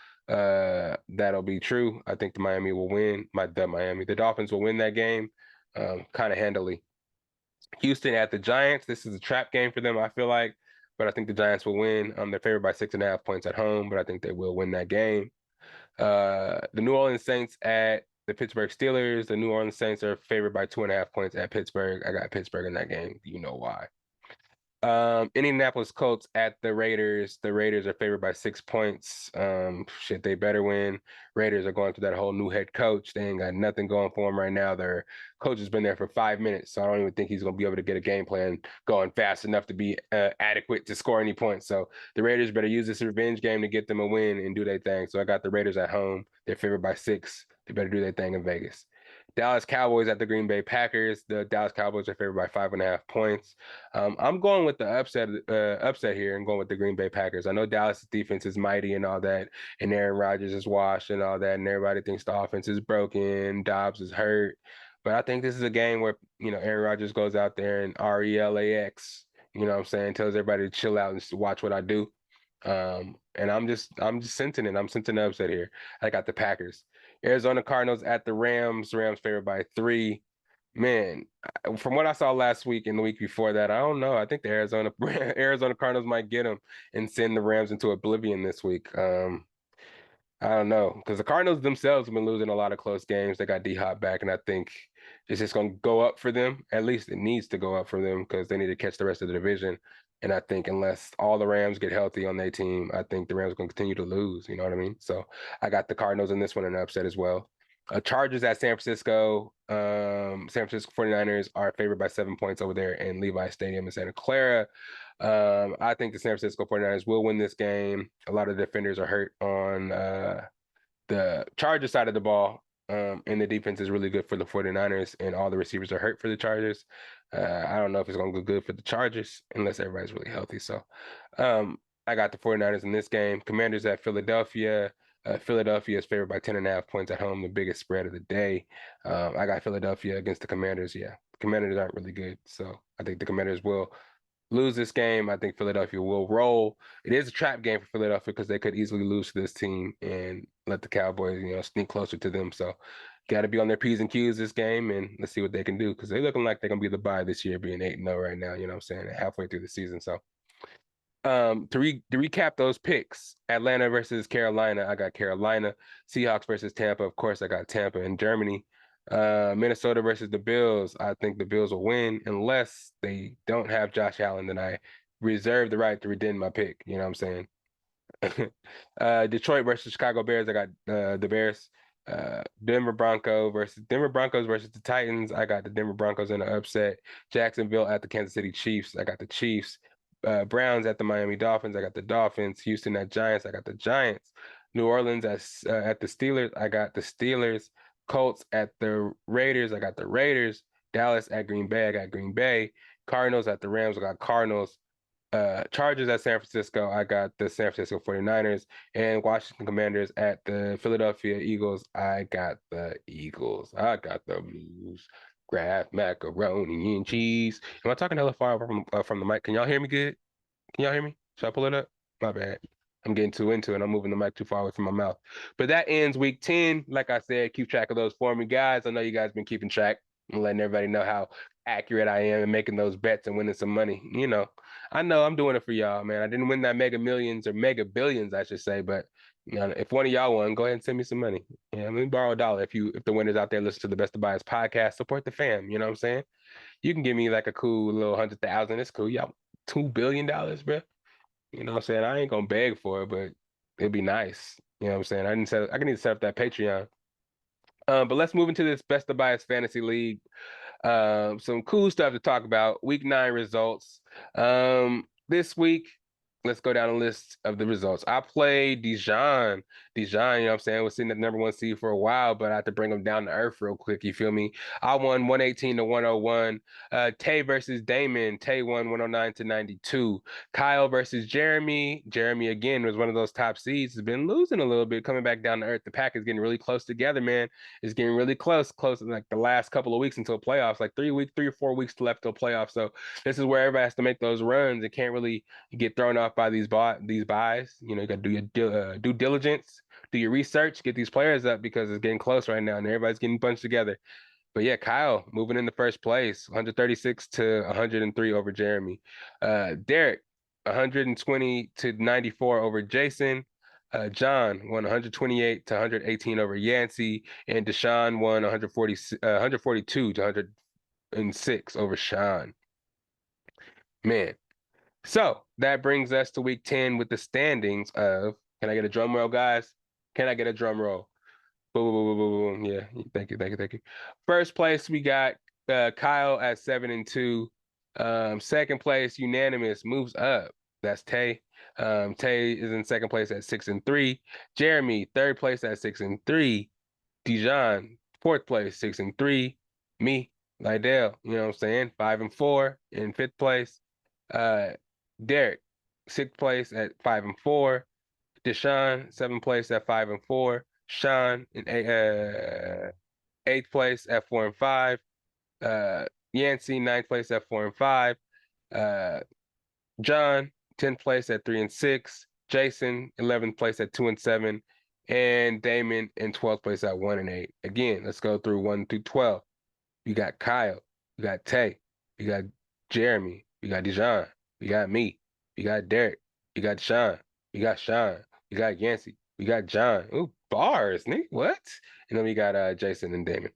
that'll be true. I think the Miami will win. The Dolphins will win that game, kind of handily. Houston at the Giants. This is a trap game for them, I feel like, but I think the Giants will win. They're favored by 6.5 points at home, but I think they will win that game. The New Orleans Saints at the Pittsburgh Steelers. The New Orleans Saints are favored by 2.5 points at Pittsburgh. I got Pittsburgh in that game. You know why. Indianapolis Colts at the Raiders. The Raiders are favored by 6 points. Shit, they better win. Raiders are going through that whole new head coach. They ain't got nothing going for them right now. Their coach has been there for 5 minutes, so I don't even think he's gonna be able to get a game plan going fast enough to be adequate to score any points. So the Raiders better use this revenge game to get them a win and do their thing. So I got the Raiders at home. They're favored by 6. They better do their thing in Vegas. Dallas Cowboys at the Green Bay Packers. The Dallas Cowboys are favored by 5.5 points. I'm going with the upset here and going with the Green Bay Packers. I know Dallas' defense is mighty and all that, and Aaron Rodgers is washed and all that, and everybody thinks the offense is broken, Dobbs is hurt. But I think this is a game where, Aaron Rodgers goes out there and RELAX, you know what I'm saying, tells everybody to chill out and watch what I do. And I'm just sensing it. I'm sensing the upset here. I got the Packers. Arizona Cardinals at the Rams. Rams favored by 3. Man, from what I saw last week and the week before that, I don't know. I think the Arizona Cardinals might get them and send the Rams into oblivion this week. I don't know, because the Cardinals themselves have been losing a lot of close games. They got D-Hop back, and I think it's just going to go up for them. At least it needs to go up for them because they need to catch the rest of the division. And I think unless all the Rams get healthy on their team, I think the Rams are going to continue to lose. You know what I mean? So I got the Cardinals in this one in an upset as well. Chargers at San Francisco. San Francisco 49ers are favored by 7 points over there in Levi Stadium in Santa Clara. I think the San Francisco 49ers will win this game. A lot of defenders are hurt on the Chargers side of the ball, and the defense is really good for the 49ers, and all the receivers are hurt for the Chargers. I don't know if it's going to go good for the Chargers unless everybody's really healthy. So I got the 49ers in this game. Commanders at Philadelphia. Philadelphia is favored by 10.5 points at home, the biggest spread of the day. I got Philadelphia against the Commanders. Yeah, the Commanders aren't really good, so I think the Commanders will lose this game. I think Philadelphia will roll. It is a trap game for Philadelphia because they could easily lose to this team and let the Cowboys, sneak closer to them. So got to be on their P's and Q's this game, and let's see what they can do because they're looking like they're going to be the bye this year, being 8-0 right now, you know what I'm saying, halfway through the season. So to recap those picks, Atlanta versus Carolina, I got Carolina. Seahawks versus Tampa, of course, I got Tampa in Germany. Minnesota versus the Bills, I think the Bills will win unless they don't have Josh Allen. Then I reserve the right to redeem my pick. You know what I'm saying? Detroit versus Chicago Bears, I got the Bears. Denver Broncos versus the Titans, I got the Denver Broncos in an upset. Jacksonville at the Kansas City Chiefs, I got the Chiefs. Browns at the Miami Dolphins, I got the Dolphins. Houston at Giants, I got the Giants. New Orleans at the Steelers, I got the Steelers. Colts at the Raiders, I got the Raiders. Dallas at Green Bay, I got Green Bay. Cardinals at the Rams, I got Cardinals. Chargers at San Francisco, I got the San Francisco 49ers. And Washington Commanders at the Philadelphia Eagles, I got the Eagles. I got the Blues. Kraft macaroni and cheese. Am I talking hella far from the mic? Can y'all hear me good? Can y'all hear me? Should I pull it up? My bad. I'm getting too into it. I'm moving the mic too far away from my mouth. But that ends week 10. Like I said, keep track of those for me, guys. I know you guys been keeping track and letting everybody know how accurate I am and making those bets and winning some money. I know I'm doing it for y'all, man. I didn't win that mega millions or mega billions, I should say, but if one of y'all won, go ahead and send me some money. Yeah, let me borrow a dollar. If the winners out there listen to the Best of Bias podcast, support the fam. You know what I'm saying? You can give me like a cool little 100,000. It's cool. Y'all $2 billion, bro. You know what I'm saying? I ain't gonna beg for it, but it'd be nice. You know what I'm saying? I can need to set up that Patreon. But let's move into this Best of Bias Fantasy League. Some cool stuff to talk about. Week 9 results. This week, let's go down a list of the results. I played Dijon. Dijon, you know what I'm saying, was sitting at number 1 seed for a while, but I had to bring him down to earth real quick. You feel me? I won 118 to 101. Tay versus Damon. Tay won 109 to 92. Kyle versus Jeremy. Jeremy, again, was one of those top seeds. Has been losing a little bit, coming back down to earth. The pack is getting really close together, man. It's getting really close in like the last couple of weeks until playoffs, like 3 or 4 weeks left till playoffs. So this is where everybody has to make those runs. It can't really get thrown off by these buys. You got to do your due diligence, do your research, get these players up because it's getting close right now and everybody's getting bunched together. But yeah, Kyle moving into first place, 136 to 103 over Jeremy. Derek, 120 to 94 over Jason. John won 128 to 118 over Yancey, and Deshaun won 142 to 106 over Sean. Man, so that brings us to week 10 with the standings of, can I get a drum roll, guys? Can I get a drum roll? Boom, boom, boom, boom, boom. Yeah, thank you, thank you, thank you. First place, we got Kyle at 7-2. Second place, unanimous, moves up. That's Tay. Tay is in second place at 6-3. Jeremy, third place at 6-3. Dijon, fourth place, 6-3. Me, Lydell, you know what I'm saying? 5-4 in fifth place. Uh, Derek, sixth place at 5-4. Deshaun, seventh place at 5-4. Sean in eighth place at 4-5. Yancey, ninth place at 4-5. Uh, John, 10th place at 3-6. Jason, 11th place at 2-7. And Damon in 12th place at 1-8. Again, let's go through 1 through 12. You got Kyle, you got Tay, you got Jeremy, you got Dijon, you got me, you got Derek, you got Sean, you got Sean, you got Yancey, you got John. Ooh, bars, Nick. What? And then we got Jason and Damon.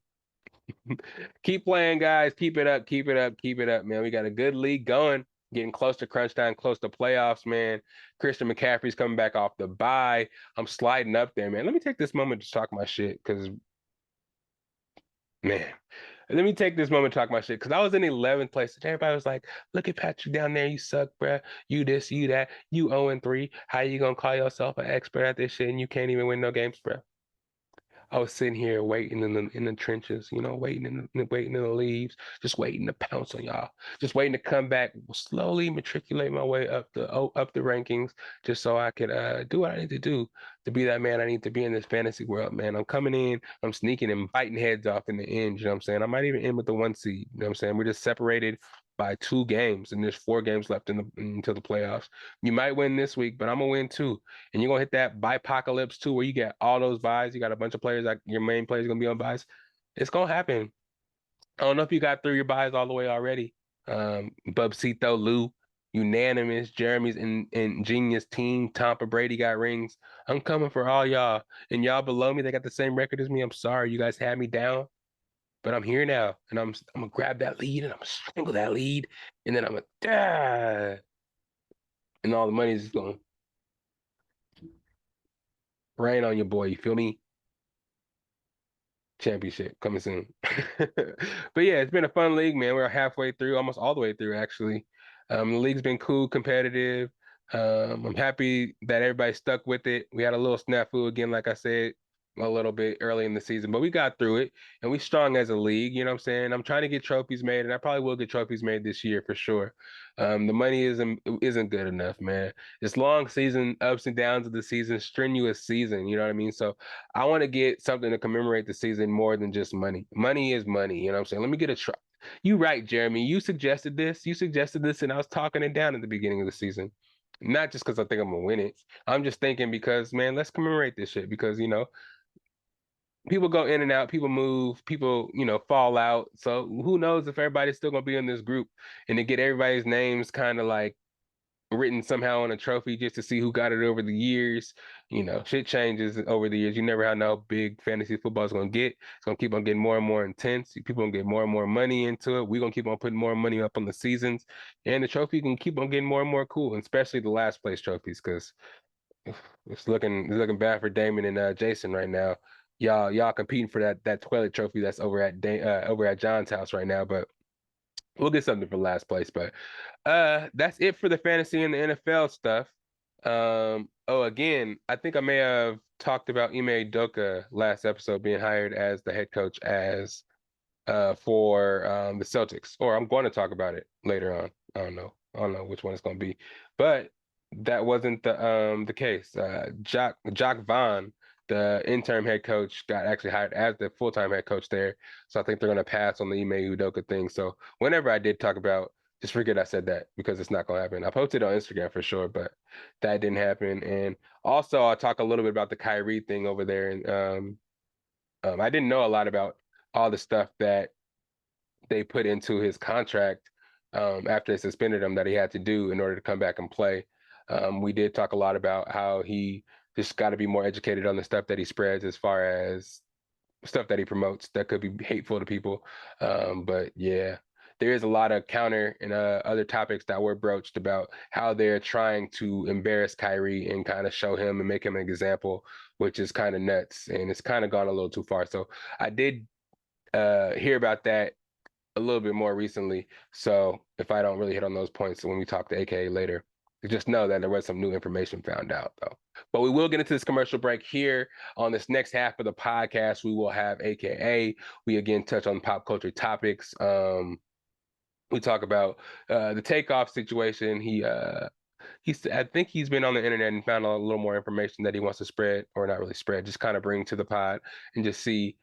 Keep playing, guys. Keep it up, keep it up, keep it up, man. We got a good league going. Getting close to crunch time, close to playoffs, man. Christian McCaffrey's coming back off the bye. I'm sliding up there, man. Let me take this moment to talk my shit, because, man, let me take this moment to talk my shit, because I was in 11th place. And everybody was like, look at Patrick down there. You suck, bruh. You this, you that. You 0-3. How you going to call yourself an expert at this shit and you can't even win no games, bruh? I was sitting here waiting in the trenches, you know, waiting in the leaves, just waiting to pounce on y'all, just waiting to come back, slowly matriculate my way up the rankings, just so I could do what I need to do to be that man I need to be in this fantasy world, man. I'm coming in, I'm sneaking and biting heads off in the end, you know what I'm saying? I might even end with the 1 seed, you know what I'm saying? We're just separated by 2 games, and there's 4 games left until the playoffs. You might win this week, but I'm gonna win too. And you're gonna hit that bipocalypse too, where you get all those buys. You got a bunch of players, like your main players gonna be on buys. It's gonna happen. I don't know if you got through your buys all the way already. Bubsito, Lou, unanimous, Jeremy's ingenious team, Tampa, Brady got rings. I'm coming for all y'all. And y'all below me, they got the same record as me. I'm sorry, you guys had me down, but I'm here now, and I'm gonna grab that lead and I'm gonna strangle that lead, and then I'm gonna and all the money is just gonna rain on your boy. You feel me? Championship coming soon. But yeah, it's been a fun league, man. We're halfway through, almost all the way through, actually. The league's been cool, competitive. I'm happy that everybody stuck with it. We had a little snafu again, like I said, a little bit early in the season, but we got through it, and we strong as a league. You know what I'm saying? I'm trying to get trophies made, and I probably will get trophies made this year for sure. The money isn't good enough, man. This long season, ups and downs of the season, strenuous season. You know what I mean? So I want to get something to commemorate the season more than just money. Money is money. You know what I'm saying? Let me get a try. You right, Jeremy. You suggested this. You suggested this, and I was talking it down at the beginning of the season. Not just because I think I'm gonna win it. I'm just thinking because, man, let's commemorate this shit, because people go in and out, people move, people, fall out. So who knows if everybody's still gonna be in this group, and to get everybody's names kind of like written somehow on a trophy just to see who got it over the years. Shit changes over the years. You never know how big fantasy football is gonna get. It's gonna keep on getting more and more intense. People gonna get more and more money into it. We're gonna keep on putting more money up on the seasons, and the trophy can keep on getting more and more cool, and especially the last place trophies, because it's looking bad for Damon and Jason right now. Y'all competing for that toilet trophy that's over at John's house right now, but we'll get something for last place. But that's it for the fantasy and the NFL stuff. Oh, again, I think I may have talked about Ime Doka last episode being hired as the head coach for the Celtics, or I'm going to talk about it later on. I don't know. I don't know which one it's going to be, but that wasn't the case. Jock Vaughn, the interim head coach, got actually hired as the full-time head coach there. So I think they're going to pass on the Ime Udoka thing. So whenever I did talk about Just forget I said that because it's not gonna happen. I posted on Instagram for sure, but that didn't happen. And also, I'll talk a little bit about the Kyrie thing over there. And I didn't know a lot about all the stuff that they put into his contract after they suspended him that he had to do in order to come back and play. We did talk a lot about how he just got to be more educated on the stuff that he spreads as far as stuff that he promotes that could be hateful to people. But yeah, there is a lot of counter and other topics that were broached about how they're trying to embarrass Kyrie and kind of show him and make him an example, which is kind of nuts and it's kind of gone a little too far. So I did hear about that a little bit more recently. So if I don't really hit on those points when we talk to AKA later, just know that there was some new information found out though. But we will get into this commercial break here on this next half of the podcast. We will have AKA. We again touch on pop culture topics. We talk about the takeoff situation. I think he's been on the internet and found a little more information that he wants to spread, or not really spread, just kind of bring to the pod and just see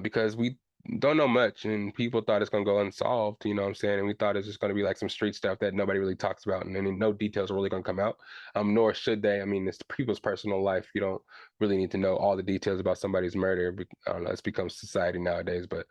because we don't know much and people thought it's gonna go unsolved, you know what I'm saying? And we thought it's just gonna be like some street stuff that nobody really talks about and then no details are really gonna come out. Nor should they. I mean, it's people's personal life. You don't really need to know all the details about somebody's murder. I don't know, it's become society nowadays. But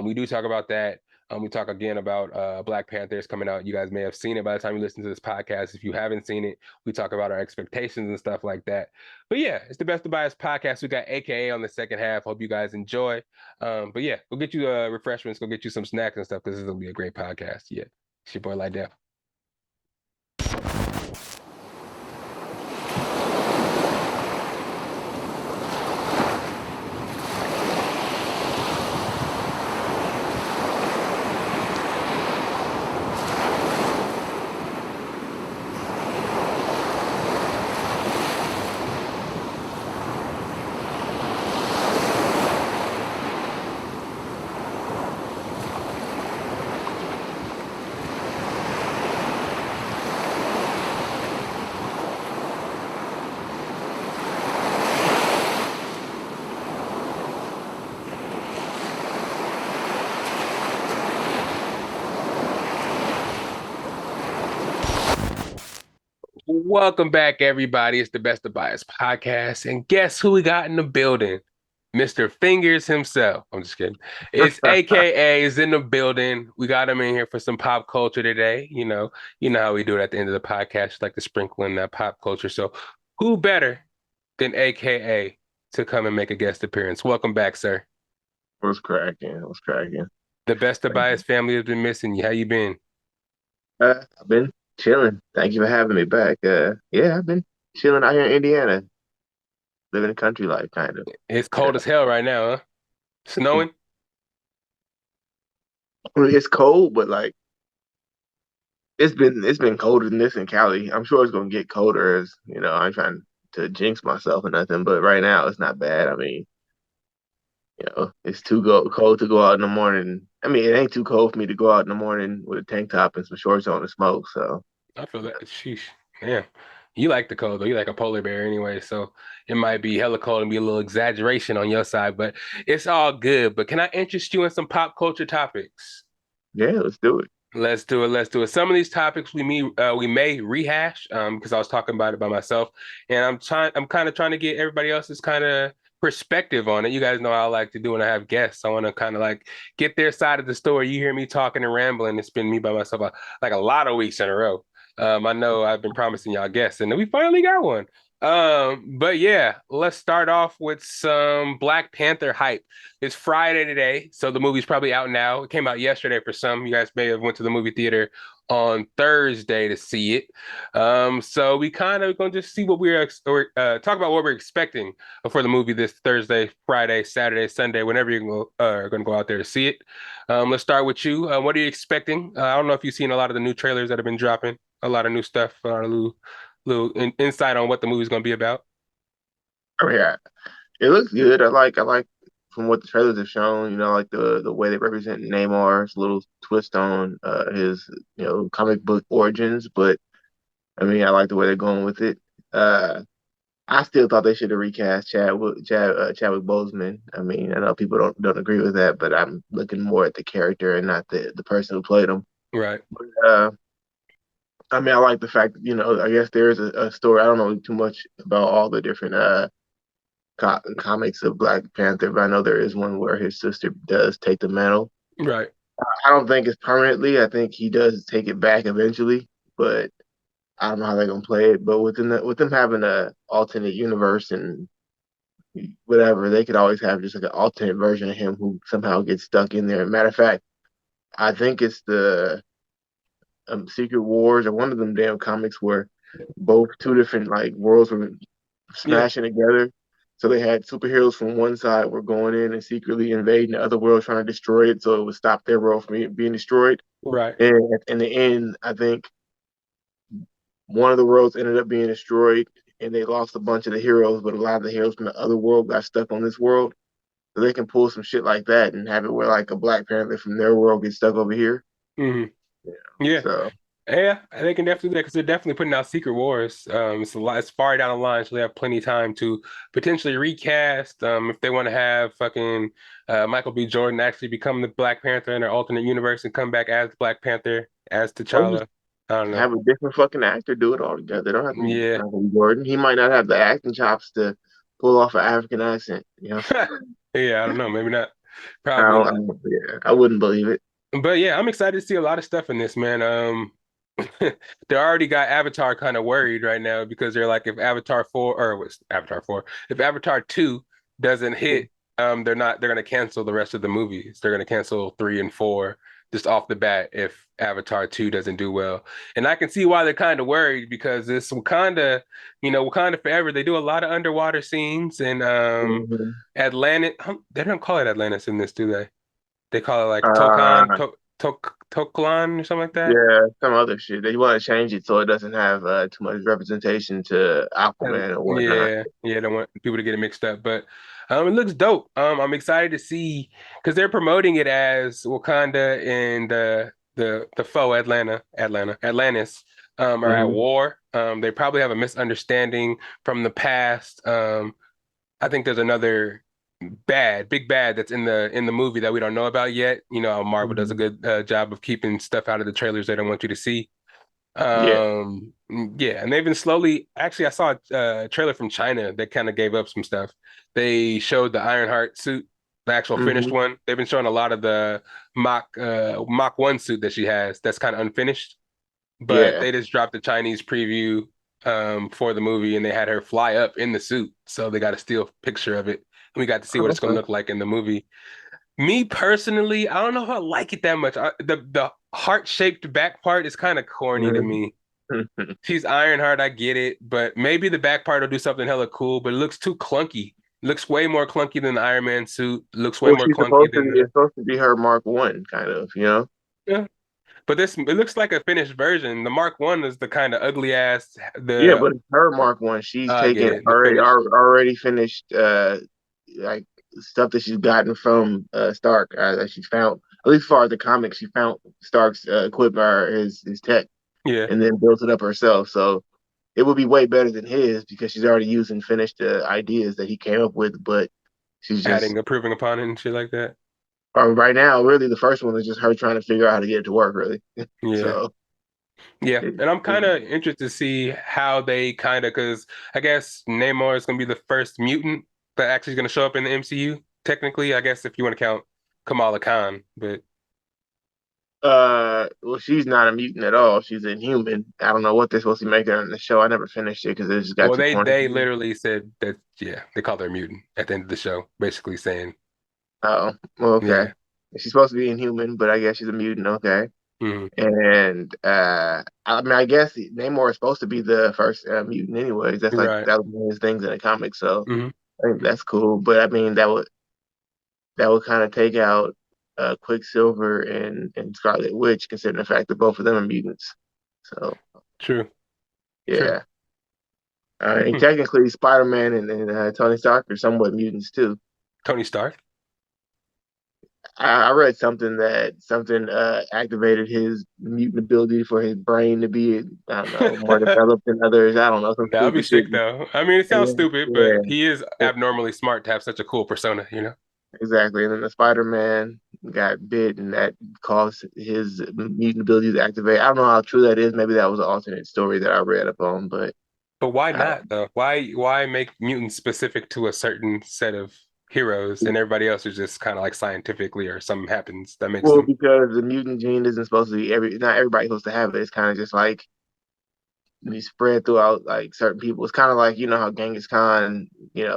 we do talk about that. We talk again about Black Panthers coming out. You guys may have seen it by the time you listen to this podcast. If you haven't seen it, we talk about our expectations and stuff like that. But yeah, it's the Best of Bias podcast. We got AKA on the second half. Hope you guys enjoy. But yeah, go get you refreshments, go get you some snacks and stuff because this is gonna be a great podcast. Yeah, it's your boy Lydell. Welcome back, everybody. It's the Best of Bias podcast. And guess who we got in the building? Mr. Fingers himself. I'm just kidding. It's AKA is in the building. We got him in here for some pop culture today. You know how we do it at the end of the podcast, like to sprinkle in that pop culture. So who better than AKA to come and make a guest appearance? Welcome back, sir. What's cracking? What's cracking? The Best of Thank Bias you. family has been missing you. How you been? I've been chilling. Thank you for having me back. Yeah, I've been chilling out here in Indiana, living a country life, kind of. It's You cold as hell right now, huh? know, Snowing? it's cold, but like it's been colder than this in Cali. I'm sure it's gonna get colder. As you know, I'm trying to jinx myself or nothing, but right now it's not bad. I mean, it's cold to go out in the morning. I mean, it ain't too cold for me to go out in the morning with a tank top and some shorts on and smoke. So. I feel that. Sheesh. Yeah. You like the cold though. You like a polar bear anyway, so it might be hella cold and be a little exaggeration on your side, but it's all good. But can I interest you in some pop culture topics? Yeah, let's do it. Let's do it. Let's do it. Some of these topics we may rehash because I was talking about it by myself, and I'm kind of trying to get everybody else's kind of perspective on it. You guys know how I like to do when I have guests. I want to kind of like get their side of the story. You hear me talking and rambling. It's been me by myself like a lot of weeks in a row. I know I've been promising y'all guests, and we finally got one. But yeah, let's start off with some Black Panther hype. It's Friday today, so the movie's probably out now. It came out yesterday for some. You guys may have went to the movie theater on Thursday to see it. So we kind of gonna just see what or talk about what we're expecting for the movie this Thursday, Friday, Saturday, Sunday, whenever you're gonna go out there to see it. Let's start with you. What are you expecting? I don't know if you've seen a lot of the new trailers that have been dropping, a lot of new stuff, a little insight on what the movie's gonna be about. I mean, it looks good. I like from what the trailers have shown, like the way they represent Neymar's little twist on his, comic book origins. But I mean, I like the way they're going with it. Uh, I still thought they should have recast Chadwick Boseman. I mean, I know people don't agree with that, but I'm looking more at the character and not the person who played him. Right. Uh, I mean, I like the fact that, I guess there's a story. I don't know too much about all the different comics of Black Panther, but I know there is one where his sister does take the mantle. Right. I don't think it's permanently. I think he does take it back eventually, but I don't know how they're gonna play it. But with them having a alternate universe and whatever, they could always have just like an alternate version of him who somehow gets stuck in there. Matter of fact, I think it's the Secret Wars or one of them damn comics where both two different like worlds were Yeah. smashing together. So they had superheroes from one side were going in and secretly invading the other world, trying to destroy it, so it would stop their world from being destroyed. Right. And in the end, I think one of the worlds ended up being destroyed, and they lost a bunch of the heroes, but a lot of the heroes from the other world got stuck on this world. So they can pull some shit like that and have it where like a Black Panther from their world gets stuck over here. Hmm. Yeah. Yeah. So Yeah, they can definitely do that because they're definitely putting out Secret Wars. It's a lot, it's far down the line, so they have plenty of time to potentially recast. If they want to have fucking Michael B. Jordan actually become the Black Panther in their alternate universe and come back as the Black Panther, as or just T'Challa. I don't know. have a different fucking actor do it all together. They don't have to be Yeah. Michael B. Jordan. He might not have the acting chops to pull off an African accent. Yeah, I don't know. Maybe not. I Probably don't, I not. don't yeah, I wouldn't believe it. But yeah, I'm excited to see a lot of stuff in this, man. They already got Avatar kind of worried right now because they're like, if Avatar 4 or what's Avatar 4, if Avatar 2 doesn't hit, they're gonna cancel the rest of the movies. They're gonna cancel 3 and 4 just off the bat if Avatar 2 doesn't do well. And I can see why they're kind of worried because this Wakanda, Wakanda Forever, they do a lot of underwater scenes and Mhm. Atlantis, they don't call it Atlantis in this, do they? They call it like Uh, Toklan or something like that. yeah, some other shit. They want to change it so it doesn't have too much representation to Aquaman or whatnot. Yeah, don't want people to get it mixed up, but it looks dope. I'm excited to see because they're promoting it as Wakanda and the foe Atlantis are at Hmm. war. They probably have a misunderstanding from the past. I think there's another big bad that's in the movie that we don't know about yet. You know how Marvel does a Hmm. good job of keeping stuff out of the trailers they don't want you to see. Yeah. Yeah, and they've been slowly. Actually, I saw a trailer from China that kind of gave up some stuff. They showed the Ironheart suit, the actual finished Hmm. one. They've been showing a lot of the Mach 1 suit that she has that's kind of unfinished, but Yeah. they just dropped the Chinese preview for the movie and they had her fly up in the suit. So they got a still picture of it. And we got to see what Oh, it's going to okay. look like in the movie. Me personally, I don't know if I like it that much. The heart-shaped back part is kind of corny to Mhm. me. She's Ironheart, I get it, but maybe the back part will do something hella cool, but it looks too clunky. It looks way more clunky than the Iron Man suit. It looks way Well, more clunky than it's the supposed to be her Mark One, kind of. yeah. But this it looks like a finished version. The Mark One is the kind of ugly ass Yeah, the but it's her Mark One. She's I get taken it, the finished. already finished like stuff that she's gotten from Stark that she's found. At least as far as the comics, she found Stark's equipment or his tech Yeah, and then built it up herself. So it would be way better than his because she's already used and finished the ideas that he came up with. But she's just adding, improving upon it and shit like that. right now, really, the first one is just her trying to figure out how to get it to work. Really, Yeah. so Yeah, it, and I'm it, kind of interested to see how they kind of because I guess Namor is going to be the first mutant that actually is going to show up in the MCU. Technically, I guess if you want to count Kamala Khan, but well, she's not a mutant at all. She's a human. I don't know what they're supposed to make her in the show. I never finished it because it just got well, too corny they for me. literally said that yeah, they called her a mutant at the end of the show, basically saying Oh, well, okay. yeah, She's supposed to be inhuman, but I guess she's a mutant. Okay. hmm And I mean, I guess Namor is supposed to be the first mutant, anyways. That's like right, that was one of his things in the comics. So hmm I think that's cool. But I mean, that would kind of take out Quicksilver and Scarlet Witch, considering the fact that both of them are mutants. So true, true. yeah, and Hmm. technically Spider-Man and Tony Stark are somewhat mutants too. Tony Stark. I read something that something activated his mutant ability for his brain to be, I don't know, more developed than others. I don't know, some That'd be stupid shit. sick though. I mean, it And sounds then, stupid, but yeah, he is yeah, abnormally smart to have such a cool persona, you know? exactly. And then the Spider-Man. got bit, and that caused his mutant ability to activate. I don't know how true that is. Maybe that was an alternate story that I read up on, but But why I, not though? Why make mutants specific to a certain set of heroes and everybody else is just kind of like scientifically or something happens that makes well, them because the mutant gene isn't supposed to be not everybody's supposed to have it. It's kind of just like be spread throughout like certain people. It's kind of like how Genghis Khan,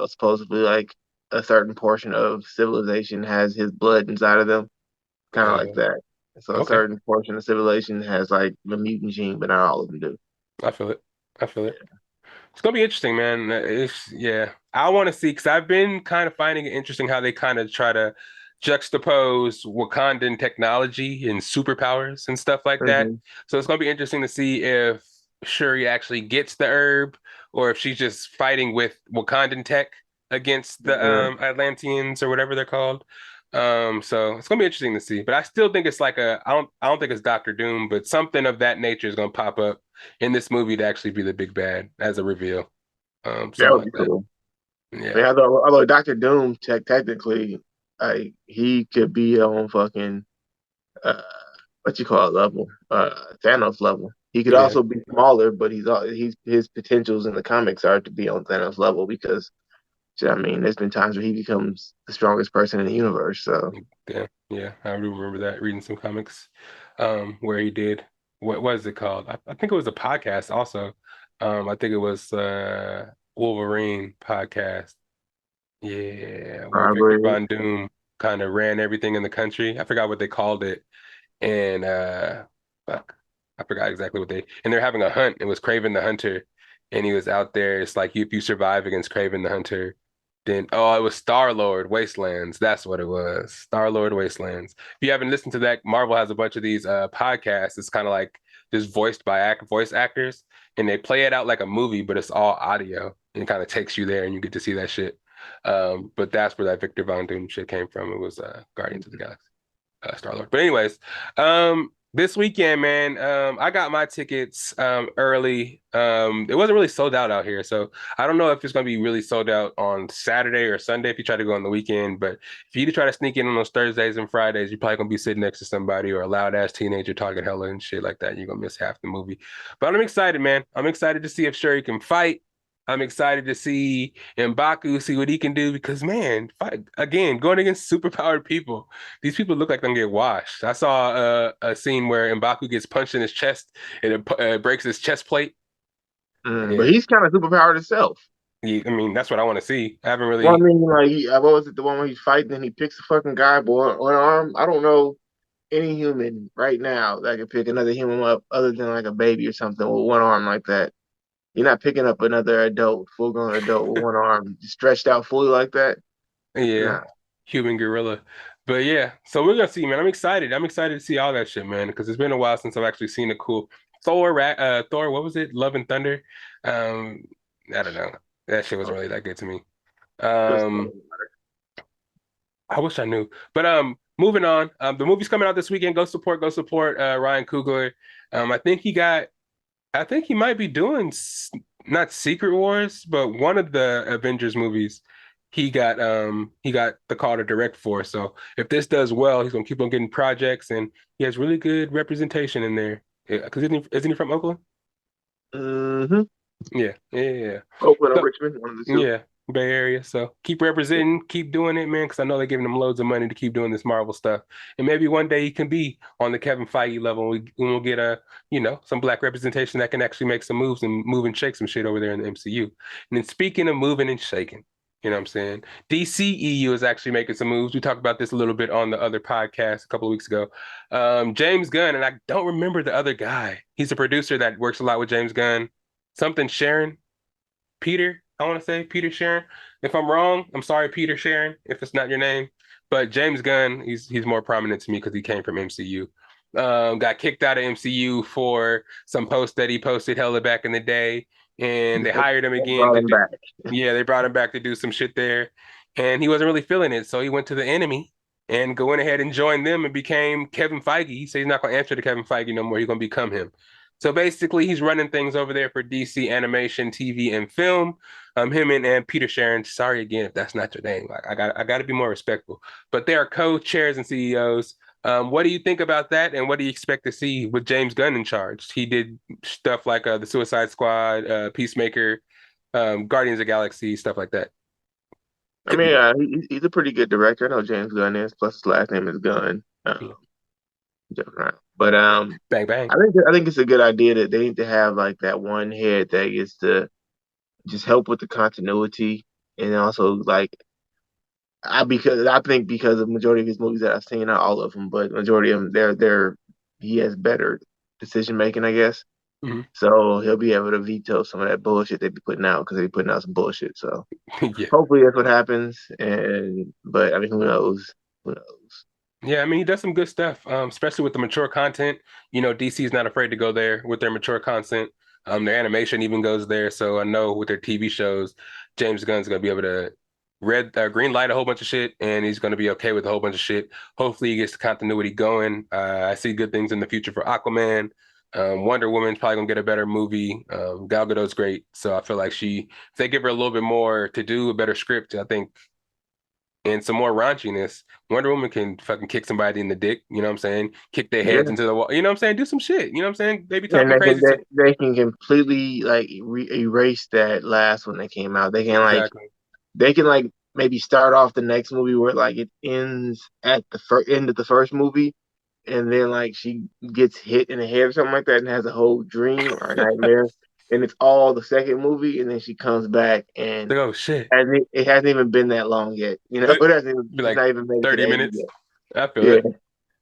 supposedly like a certain portion of civilization has his blood inside of them, kind of like uh that. So a okay. certain portion of civilization has like the mutant gene, but not all of them do. I feel it. I feel it. It's gonna be interesting, man. Yeah. I want to see because I've been kind of finding it interesting how they kind of try to juxtapose Wakandan technology and superpowers and stuff like that. Hmm. So it's gonna be interesting to see if Shuri actually gets the herb or if she's just fighting with Wakandan tech against the Yeah. Atlanteans or whatever they're called. So it's gonna be interesting to see. But I still think it's like I don't think it's Doctor Doom, but something of that nature is gonna pop up in this movie to actually be the big bad as a reveal. That Something would like be that. cool. I Yeah. mean, although Doctor Doom technically, like he could be on fucking uh, what you call it level, Thanos level. He could Yeah. also be smaller, but he's his potentials in the comics are to be on Thanos level because I mean, there's been times where he becomes the strongest person in the universe. So Yeah. Yeah. I do remember that reading some comics where he did what is it called? I think it was a podcast also. I think it was Wolverine podcast. Yeah, where Victor probably, Von Doom kind of ran everything in the country. I forgot what they called it. And fuck, I forgot exactly what they and they're having a hunt. It was Craven the Hunter, and he was out there. It's like if you survive against Craven the Hunter, then it was Star-Lord Wastelands. That's what it was. Star-Lord Wastelands. If you haven't listened to that, Marvel has a bunch of these podcasts. It's kind of like just voiced by voice actors, and they play it out like a movie, but it's all audio, and it kind of takes you there, and you get to see that shit. But that's where that Victor Von Doom shit came from. It was Guardians of the Galaxy. Star-Lord. But anyways, this weekend, man, I got my tickets early. It wasn't really sold out here, so I don't know if it's gonna be really sold out on Saturday or Sunday if you try to go on the weekend. But if you try to sneak in on those Thursdays and Fridays, you're probably gonna be sitting next to somebody or a loud ass teenager talking hella and shit like that. And you're gonna miss half the movie. But I'm excited, man. I'm excited to see if Shuri can fight. I'm excited to see M'Baku, see what he can do because man, fight again, going against superpowered people. These people look like they're gonna get washed. I saw a scene where M'Baku gets punched in his chest and it breaks his chest plate. but And he's kind of superpowered himself. I mean, that's what I want to see. I haven't Well, I really, mean, like, what was it? The one where he's fighting and he picks a fucking guy, boy, one arm. I don't know any human right now that could pick another human up other than like a baby or something with one arm like that. You're not picking up another adult, full grown adult with one arm stretched out fully like that. yeah, Nah. human gorilla. But yeah, so we're gonna see, man. I'm excited. I'm excited to see all that shit, man, because it's been a while since I've actually seen a cool Thor, what was it? Love and Thunder. Um, I don't know. That shit wasn't really that good to me. Just Um, I wish I knew. But moving on. The movie's coming out this weekend. Go support Ryan Coogler. I think I think he might be doing not Secret Wars, but one of the Avengers movies. He got the call to direct for. So if this does well, he's gonna keep on getting projects, and he has really good representation in there. Yeah, because isn't he from Oakland? mm-hmm. Yeah, yeah, yeah. Yeah. Oakland or So Richmond, one of the two. yeah, Bay Area. So keep representing, keep doing it, man, because I know they're giving him loads of money to keep doing this Marvel stuff. And maybe one day he can be on the Kevin Feige level. We'll get some black representation that can actually make some moves and move and shake some shit over there in the MCU. And then speaking of moving and shaking, you know what I'm saying? DCEU is actually making some moves. We talked about this a little bit on the other podcast a couple of weeks ago. James Gunn, and I don't remember the other guy. He's a producer that works a lot with James Gunn. Something Sharon. Peter, I want to say Peter Sharon. If I'm wrong, I'm sorry, Peter Sharon, if it's not your name. But James Gunn, he's more prominent to me because he came from MCU. Got kicked out of MCU for some post that he posted hella back in the day, and they hired him They again brought to him do. back. Yeah, they brought him back to do some shit there, and he wasn't really feeling it, so he went to the enemy and going ahead and joined them and became Kevin Feige. He said he's not going to answer to Kevin Feige no more. He's going to become him. So basically, he's running things over there for DC Animation, TV, and film. Him and Peter Sharon. Sorry again if that's not your name. Like I got to be more respectful. But they are co-chairs and CEOs. What do you think about that? And what do you expect to see with James Gunn in charge? He did stuff like the Suicide Squad, Peacemaker, Guardians of the Galaxy, stuff like that. I mean, he's a pretty good director. I know James Gunn is. Plus, his last name is Gunn. Joking around. But Bang bang. I think it's a good idea that they need to have like that one head that gets to just help with the continuity, and also like I think because of the majority of his movies that I've seen, not all of them, but majority of them, they're he has better decision making, I guess. Mhm. So he'll be able to veto some of that bullshit they be putting out because they be putting out some bullshit. So Yeah. hopefully that's what happens. And but I mean, who knows? Who knows? Yeah, I mean, he does some good stuff, especially with the mature content. DC is not afraid to go there with their mature content. Their animation even goes there. So I know with their TV shows, James Gunn's gonna be able to green light a whole bunch of shit, and he's gonna be okay with a whole bunch of shit. Hopefully, he gets the continuity going. I see good things in the future for Aquaman. Wonder Woman's probably gonna get a better movie. Gal Gadot's great, so I feel like if they give her a little bit more to do, a better script, I think and some more raunchiness, Wonder Woman can fucking kick somebody in the dick, you know what I'm saying? Kick their heads Yeah. into the wall, you know what I'm saying? Do some shit, you know what I'm saying? They be And talking crazy. they can completely like erase that last one that came out. Exactly. They can like maybe start off the next movie where like it ends at the end of the first movie, and then like she gets hit in the head or something like that and has a whole dream or a nightmare, and it's all the second movie, and then she comes back and Like, oh shit. it hasn't even been that long yet. You know, It it hasn't even, be it's like not even made it to 30 the end minutes. yet. I feel Yeah, it.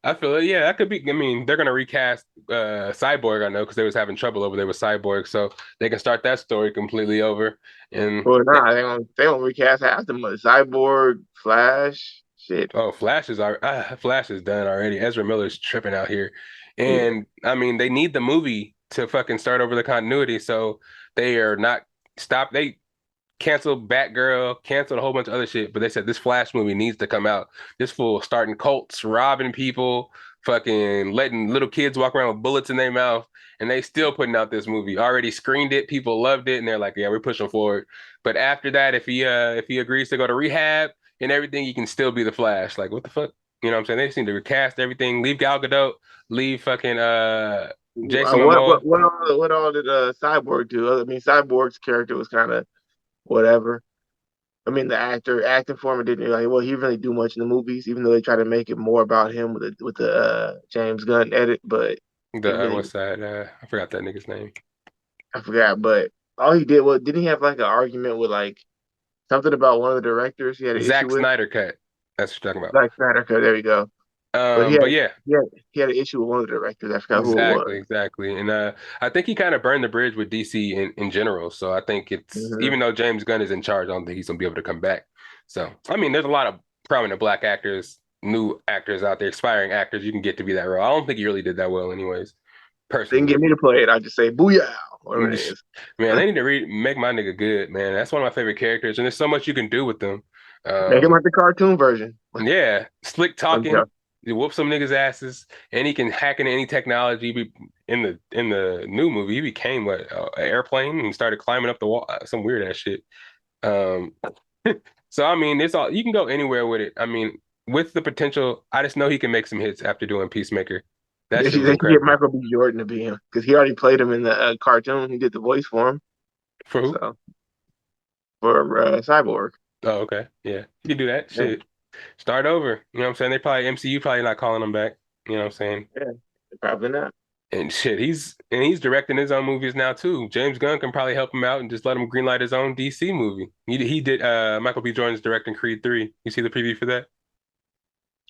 I feel it. Yeah, that could be. I mean, they're gonna recast Cyborg, I know, because they was having trouble over there with Cyborg, so they can start that story completely over. And well, nah, they don't recast half the money. Cyborg, Flash, shit. oh, Flash is done already. Ezra Miller's tripping out here. Yeah, And I mean, they need the movie to fucking start over the continuity, so they are not stop. They canceled Batgirl, canceled a whole bunch of other shit, but they said this Flash movie needs to come out. This fool starting cults, robbing people, fucking letting little kids walk around with bullets in their mouth, and they still putting out this movie. Already screened it, people loved it, and they're like, yeah, we're pushing forward. But after that, if he agrees to go to rehab and everything, he can still be the Flash. Like, what the fuck? You know what I'm saying? They just need to recast everything, leave Gal Gadot, leave fucking Jason Momoa. what all did Cyborg do? I mean, Cyborg's character was kind of whatever. I mean, the actor acting for him didn't like. Well, he didn't really do much in the movies, even though they try to make it more about him with the James Gunn edit. But it The really, what's that? I forgot that nigga's name. I forgot. But all he did was, didn't he have like an argument with like something about one of the directors he had an issue Zack with? Snyder cut. That's what you're talking about. Like Snyder Cut. There you go. But But yeah, he had an issue with one of the directors. I forgot who it exactly, was. exactly. And I think he kind of burned the bridge with DC in general. So I think it's Hmm. even though James Gunn is in charge, I don't think he's gonna be able to come back. So I mean, there's a lot of prominent black actors, new actors out there, aspiring actors you can get to be that role. I don't think he really did that well, anyways, They can get personally. me to play it. I just say booyah, whatever I'm it just- is. Man, they need to make my nigga good, man. That's one of my favorite characters, and there's so much you can do with them. Make him Um, like the cartoon version. Yeah, slick I'm talking, joking. you whoop some niggas' asses, and he can hack into any technology. In the new movie, he became an airplane and started climbing up the wall, some weird ass shit. Um, so I mean, it's all you can go anywhere with it. I mean, with the potential, I just know he can make some hits after doing Peacemaker. That shit was They should get incredible. Michael B. Jordan to be him because he already played him in the cartoon. He did the voice for him. For who? So for Cyborg, Oh, okay, yeah, you can do that yeah, shit. Start over. You know what I'm saying? They probably MCU probably not calling him back. You know what I'm saying? yeah, probably not. And shit, he's directing his own movies now too. James Gunn can probably help him out and just let him greenlight his own DC movie. He did Michael B. Jordan's directing Creed 3. You see the preview for that?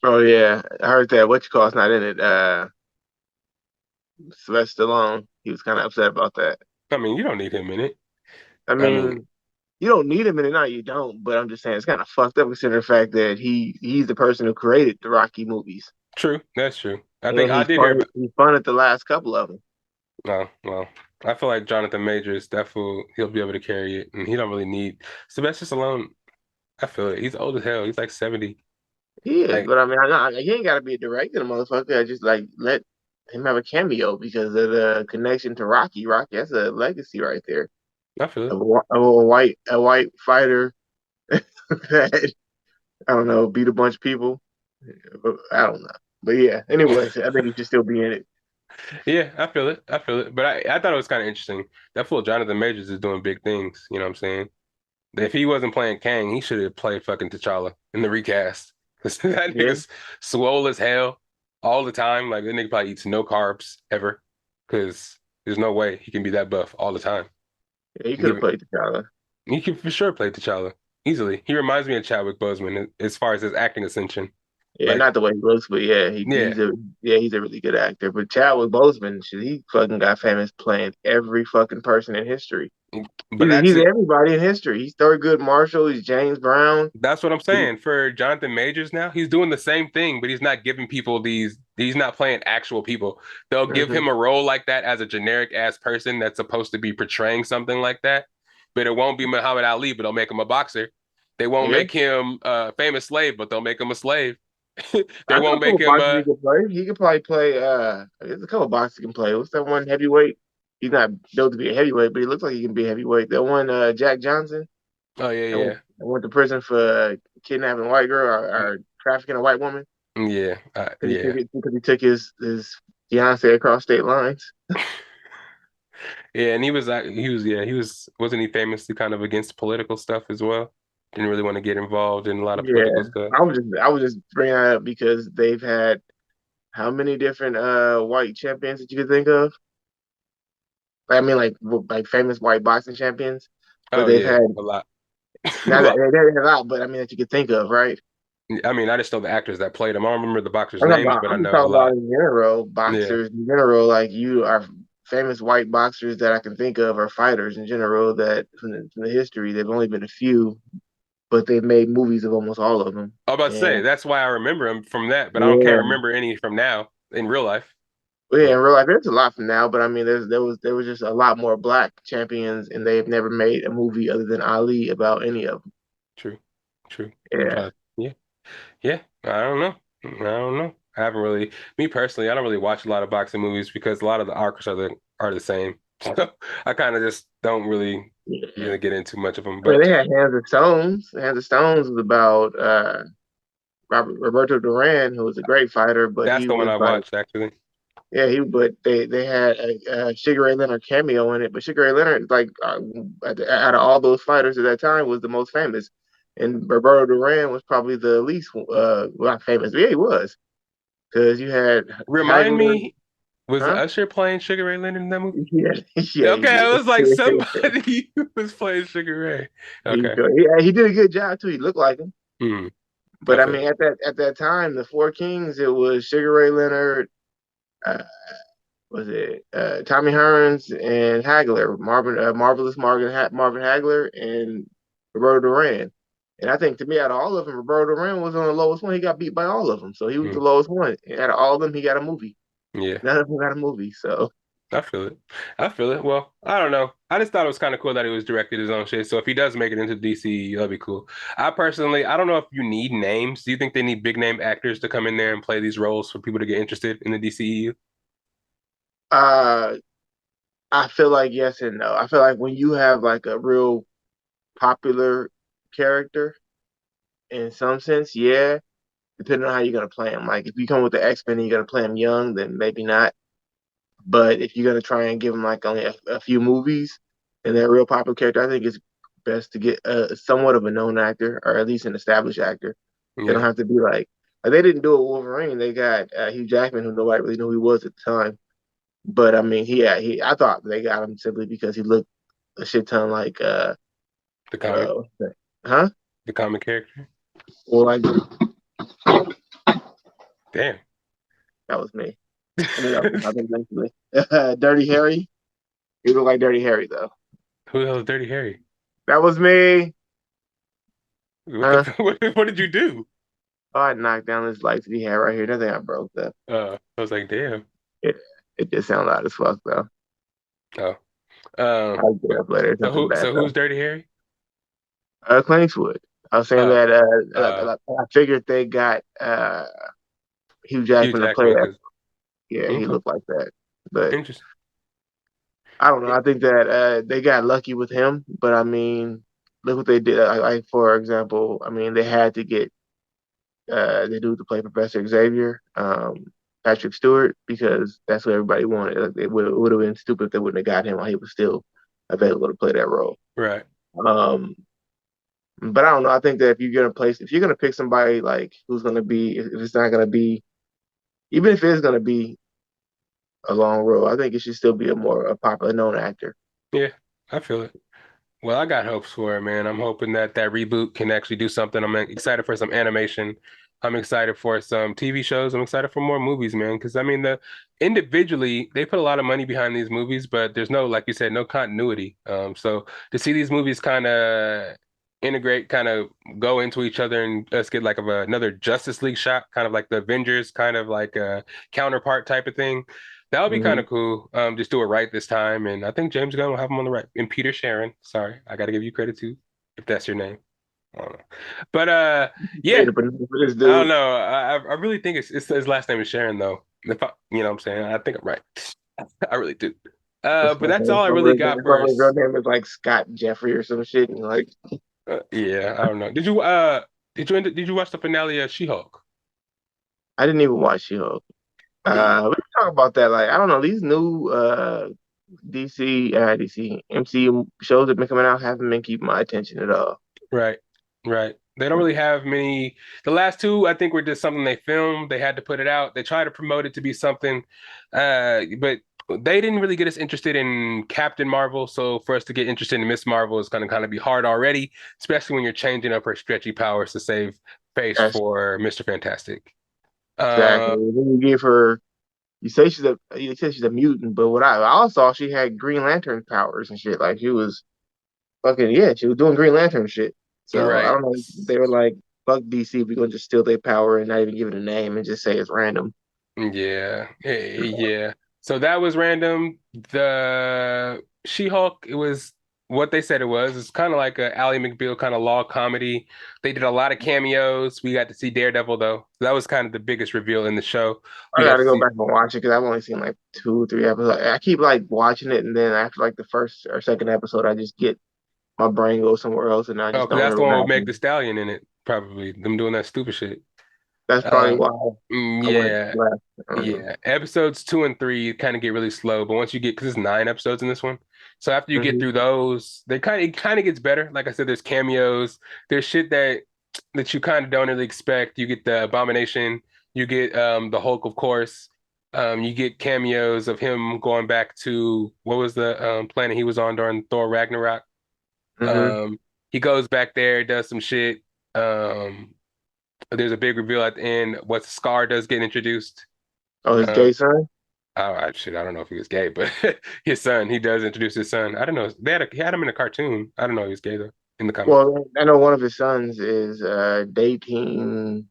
Oh yeah, I heard that. What you call it's not in it. Sylvester Stallone. He was kind of upset about that. I mean, you don't need him in it. I I mean, mean, you don't need him in it, now you don't. But I'm just saying it's kind of fucked up considering the fact that he's the person who created the Rocky movies, true, that's true. I think and I did hear about he funded the last couple of them. no, well, I feel like Jonathan Majors, that fool, he'll be able to carry it. And he don't really need Sylvester Stallone. I feel it. He's old as hell. He's like 70. He is, Like, but I mean, he ain't got to be a director, the motherfucker. I just like let. him have a cameo because of the connection to Rocky. Rocky, that's a legacy right there. I feel it. A white fighter that I don't know beat a bunch of people. I don't know, but yeah. Anyways, I think he should still be in it. Yeah, I feel it. I feel it. But I thought it was kind of interesting. That fool Jonathan Majors is doing big things. You know what I'm saying? If he wasn't playing Kang, he should have played fucking T'Challa in the recast. Because that Yeah, nigga's swole as hell all the time. Like that nigga probably eats no carbs ever. Because there's no way he can be that buff all the time. yeah, he could Give have it, played T'Challa. he can for sure play T'Challa easily. He reminds me of Chadwick Boseman as far as his acting ascension. Yeah, Like, not the way he looks, but yeah, yeah, he's a really good actor. But Chadwick Boseman, shit, he fucking got famous playing every fucking person in history. but He's everybody in history. He's Thurgood Marshall. He's James Brown. that's what I'm saying. For Jonathan Majors now, he's doing the same thing, but he's not giving people these, he's not playing actual people. They'll give Hmm. him a role like that as a generic ass person that's supposed to be portraying something like that. But it won't be Muhammad Ali, but they'll make him a boxer. They won't Yeah, make him a famous slave, but they'll make him a slave. They I know won't a make couple him boxers he could play. He could probably play. There's a couple boxers he can play. What's that one heavyweight? He's not built to be a heavyweight, but he looks like he can be a heavyweight. That one, Jack Johnson, oh that went to prison for kidnapping a white girl or trafficking a white woman. yeah, yeah. Because he took his fiance across state lines. Yeah, and he was wasn't he famously kind of against political stuff as well? Didn't really want to get involved in a lot of Yeah, political stuff. I was just bringing that up because they've had how many different white champions that you could think of? I mean, like famous white boxing champions, but Oh they've yeah, had a lot. A not that lot. they have a lot, but I mean that you could think of, right? I mean, I just know the actors that played them. I don't remember the boxers' I'm talking names, about but I I'm just know a talking about lot. in general, Yeah, boxers in general. Like you are famous white boxers that I can think of, or fighters in general that from the history. They've only been a few, but they've made movies of almost all of them. I was about to say And that's why I remember them from that, but I don't can't yeah, remember any from now in real life. well, yeah, in But real life, there's a lot from now, but I mean, there was just a lot more black champions, and they've never made a movie other than Ali about any of them. true, true. Yeah, Yeah, yeah. I don't know. I don't know. I haven't really, me personally, I don't really watch a lot of boxing movies because a lot of the arcs are the same. So I kind of just don't really, yeah. really get into much of them. I mean, But they had Hands of Stones. Hands of Stones was about Roberto Duran, who was a great fighter, but that's he the one was I like, watched actually. yeah, but they had a Sugar Ray Leonard cameo in it, but Sugar Ray Leonard, like out of all those fighters at that time, was the most famous, and Roberto Duran was probably the least not famous. But yeah, he was because you had Remind Hagler, me, was huh? Usher playing Sugar Ray Leonard in that movie? Yeah, yeah, he Okay, I did. was like somebody was playing Sugar Ray. He, Okay. he did a good job too. He looked like him. Hmm. I But I feel mean, it. at that time, the Four Kings, it was Sugar Ray Leonard, uh, was it Tommy Hearns and Hagler, Marvelous Marvin Hagler, and Roberto Duran. And I think to me, out of all of them, Roberto Duran was on the lowest one. He got beat by all of them, so he was Hmm. the lowest one. And out of all of them, he got a movie. Yeah. None of them got a movie. So I feel it. I feel it. Well, I don't know. I just thought it was kind of cool that he was directed his own shit. So if he does make it into DC, that'll be cool. I personally, I don't know if you need names. Do you think they need big name actors to come in there and play these roles for people to get interested in the DCEU? uh, I feel like yes and no. I feel like when you have like a real popular character, in some sense, yeah, depending on how you're gonna play him. Like if you come with the X-Men and you're gonna play him young, then maybe not. But if you're gonna try and give him like only a few movies and they're a real popular character, I think it's best to get somewhat of a known actor or at least an established actor. They don't Yeah, have to be like they didn't do it with Wolverine. They got Hugh Jackman, who nobody really knew who he was at the time. But I mean, I thought they got him simply because he looked a shit ton like the comic, what's that? Huh? the comic character. Or like Damn. that was me. I mean, that was nothing eventually. Dirty Harry. He looked like Dirty Harry though. Who the hell is Dirty Harry? That was me. What the Huh? what did you do? Oh, I knocked down this light that he had right here. Nothing I broke though. I was like, damn. It, it just sounded loud as fuck though. Oh. I'll get But up later. It's nothing bad so though. who's Dirty Harry? Clint Eastwood. I was saying Oh, that uh I figured they got Hugh Hugh Jackman to play Jackman that. because Yeah, he Okay. looked like that. But Interesting. I don't know. I think that they got lucky with him. But I mean, look what they did. Like for example, I mean, they had to get the dude to play Professor Xavier, Patrick Stewart, because that's what everybody wanted. Like, it would have been stupid if they wouldn't have got him while he was still available to play that role. Right. Um, but I don't know. I think that if you're gonna pick somebody like who's gonna be, if it's not gonna be, even if it is gonna be a long role, I think it should still be a popular known actor. Yeah, I feel it. Well, I got hopes for it, man. I'm hoping that that reboot can actually do something. I'm excited for some animation. I'm excited for some TV shows. I'm excited for more movies, man. Because I mean, the individually they put a lot of money behind these movies, but there's no, like you said, no continuity. So to see these movies kind of integrate, kind of go into each other, and us get like another Justice League shot, kind of like the Avengers, kind of like a counterpart type of thing. That would be kind Hmm. of cool. Just do it right this time, and I think James Gunn will have him on the right. And Peter Sharon, sorry, I got to give you credit too, if that's your name. I don't know, but yeah, Made up a name for this I don't dude. know. I really think it's his last name is Sharon though. You know what I'm saying? I think I'm right. I really do. But that's all I really got Probably his real first. name is like Scott Jeffrey or some shit. And like, Yeah, I don't know. Did you watch the finale of She-Hulk? I didn't even watch She-Hulk. We can talk about that. Like, I don't know, these new DC MCU shows that have been coming out haven't been keeping my attention at all. Right, right. They don't really have many. The last two, I think, were just something they filmed. They had to put it out. They tried to promote it to be something, but they didn't really get us interested in Captain Marvel. So for us to get interested in Miss Marvel is going to kind of be hard already, especially when you're changing up her stretchy powers to save face That's for Mr. Fantastic. exactly. Uh, Then you say she's a mutant, but what I also saw, she had Green Lantern powers and shit. Like she was fucking yeah, she was doing Green Lantern shit. So I right. don't know. They were like, fuck DC, we're gonna just steal their power and not even give it a name and just say it's random. Yeah, yeah. So that was random. The She-Hulk, it was what they said it was. It's kind of like a Ally McBeal kind of law comedy. They did a lot of cameos. We got to see Daredevil though. So that was kind of the biggest reveal in the show. We I got gotta to go see. back and watch it because I've only seen like 2 or 3 episodes. I keep like watching it, and then after like the first or second episode, I just get my brain goes somewhere else, and I Oh, just because don't that's the remember one what with Meg happened. the Stallion in it. Probably them doing that stupid shit. That's probably Um, why I went yeah. left. I don't know. Yeah, episodes 2 and 3 kind of get really slow, but once you get, because it's 9 episodes in this one, so after you get Hmm. through those, it kind of gets better. Like I said, there's cameos, there's shit that you kind of don't really expect. You get the Abomination, you get the Hulk, of course, you get cameos of him going back to what was the planet he was on during Thor Ragnarok. Hmm. Um, he goes back there, does some shit. Um, there's a big reveal at the end. What Scar does get introduced. Oh, his Um, gay son. shit, I don't know if he was gay, but his son, he does introduce his son. I don't know. He had him in a cartoon. I don't know if he was gay though in the comics. Well, I know one of his sons is dating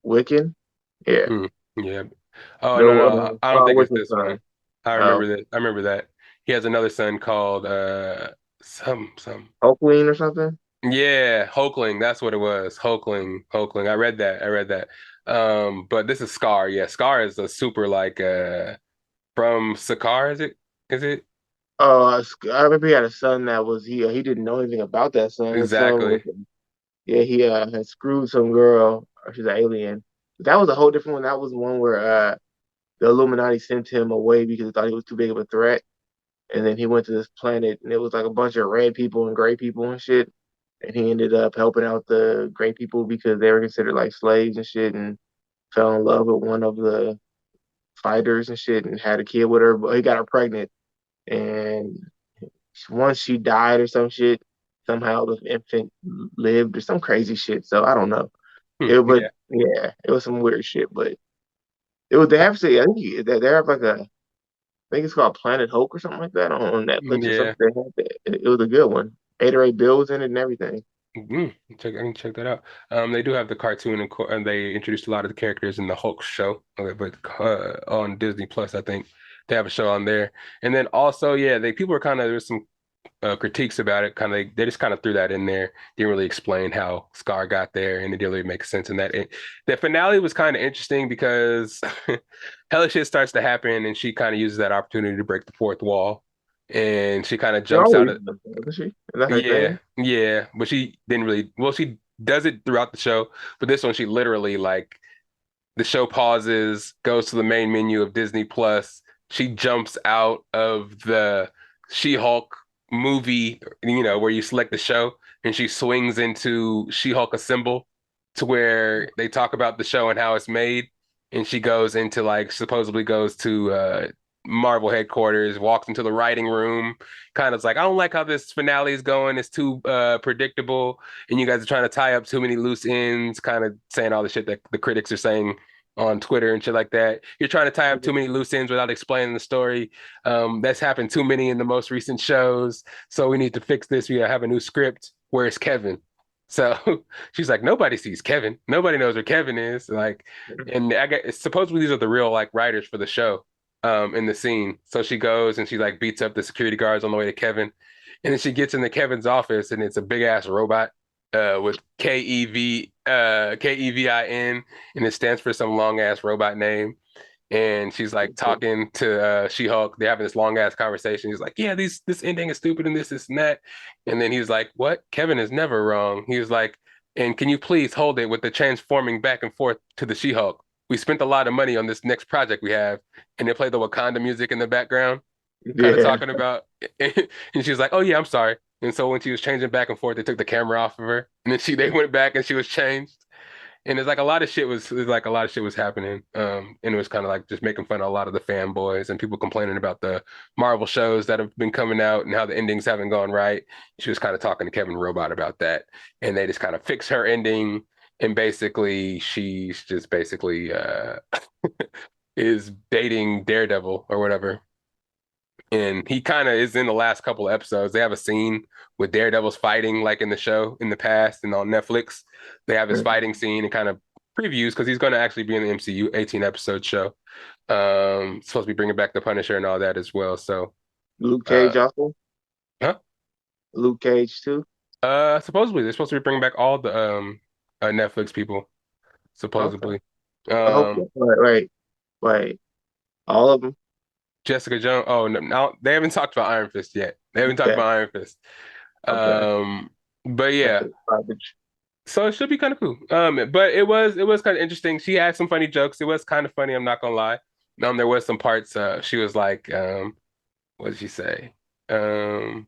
Wiccan. Yeah, Hmm. Yeah. Oh the no, no, I don't think it's Wiccan's this one. son. I Oh, remember that. I remember that. He has another son called some. Hulkling or something. Yeah, Hulkling. That's what it was. Hulkling. Hulkling. I read that. I read that. But this is Scar. Yeah, Scar is a super like from Sakaar. Is it? Is it Oh, I remember he had a son that was he didn't know anything about that son. His son was exactly? yeah he had screwed some girl or she's an alien. That was a whole different one. That was one where the Illuminati sent him away because they thought he was too big of a threat. And then he went to this planet and it was like a bunch of red people and gray people and shit. And he ended up helping out the gray people because they were considered like slaves and shit and fell in love with one of the fighters and shit and had a kid with her, but he got her pregnant. And once she died or some shit, somehow the infant lived or some crazy shit. So I don't know. Hmm, But yeah. yeah, it was some weird shit. But it was they have to say I think they have like I think it's called Planet Hulk or something like that on Netflix or Yeah. something. They had that. It was a good one. Ray Bill was in it and everything. I can check that out. They do have the cartoon and they introduced a lot of the characters in the Hulk show. Okay, but on Disney Plus, I think they have a show on there. And then also, yeah, people are kind of there's some. critiques about it. Kind of they just kind of threw that in there. Didn't really explain how Scar got there, and it didn't really make sense in that. The finale was kind of interesting because hella shit starts to happen, and she kind of uses that opportunity to break the fourth wall, and she kind of She jumps out always of does that, doesn't she? Is that her yeah, thing? yeah, but she didn't really. Well, she does it throughout the show, but this one she literally like the show pauses, goes to the main menu of Disney Plus. She jumps out of the She-Hulk movie, where you select the show, and she swings into She-Hulk Assemble to where they talk about the show and how it's made. And she goes into like supposedly goes to Marvel headquarters, walks into the writing room, kind of is like, I don't like how this finale is going. It's too predictable, and you guys are trying to tie up too many loose ends, kind of saying all the shit that the critics are saying on Twitter and shit like that. You're trying to tie up too many loose ends without explaining the story. That's happened too many in the most recent shows. So we need to fix this. We gotta have a new script. Where's Kevin? So she's like, nobody sees Kevin. Nobody knows where Kevin is. Like, and I get supposedly these are the real like writers for the show, in the scene. So she goes and she like beats up the security guards on the way to Kevin. And then she gets into Kevin's office and it's a big ass robot with Kevin, and it stands for some long ass robot name. And she's like talking to She-Hulk. They're having this long ass conversation. He's like, "Yeah, this ending is stupid and this and that." And then he's like, "What? Kevin is never wrong." He was like, "And can you please hold it with the transforming back and forth to the She-Hulk? We spent a lot of money on this next project we have." And they play the Wakanda music in the background, kind of Yeah. talking about. And she was like, "Oh yeah, I'm sorry." And so when she was changing back and forth, they took the camera off of her, and then they went back and she was changed. And it's like a lot of shit was it was like a lot of shit was happening. And it was kind of like just making fun of a lot of the fanboys and people complaining about the Marvel shows that have been coming out and how the endings haven't gone right. She was kind of talking to Kevin Robot about that, and they just kind of fix her ending. And basically, she's just basically is dating Daredevil or whatever. And he kind of is in the last couple of episodes. They have a scene with Daredevil's fighting, like in the show in the past and on Netflix. They have his fighting scene and kind of previews because he's going to actually be in the MCU 18 episode show. Supposed to be bringing back the Punisher and all that as well. So, Luke uh, Cage also. huh? Luke Cage too. Supposedly they're supposed to be bringing back all the Netflix people. Okay. Supposedly, I hope um, so. Wait. All of them. Jessica Jones. Oh no, they haven't talked about Iron Fist yet. They haven't talked Okay. about Iron Fist. Okay. But That's yeah. it. Garbage. So it should be kind of cool. But it was kind of interesting. She had some funny jokes. It was kind of funny, I'm not gonna lie. There was some parts she was like, what did she say? Um,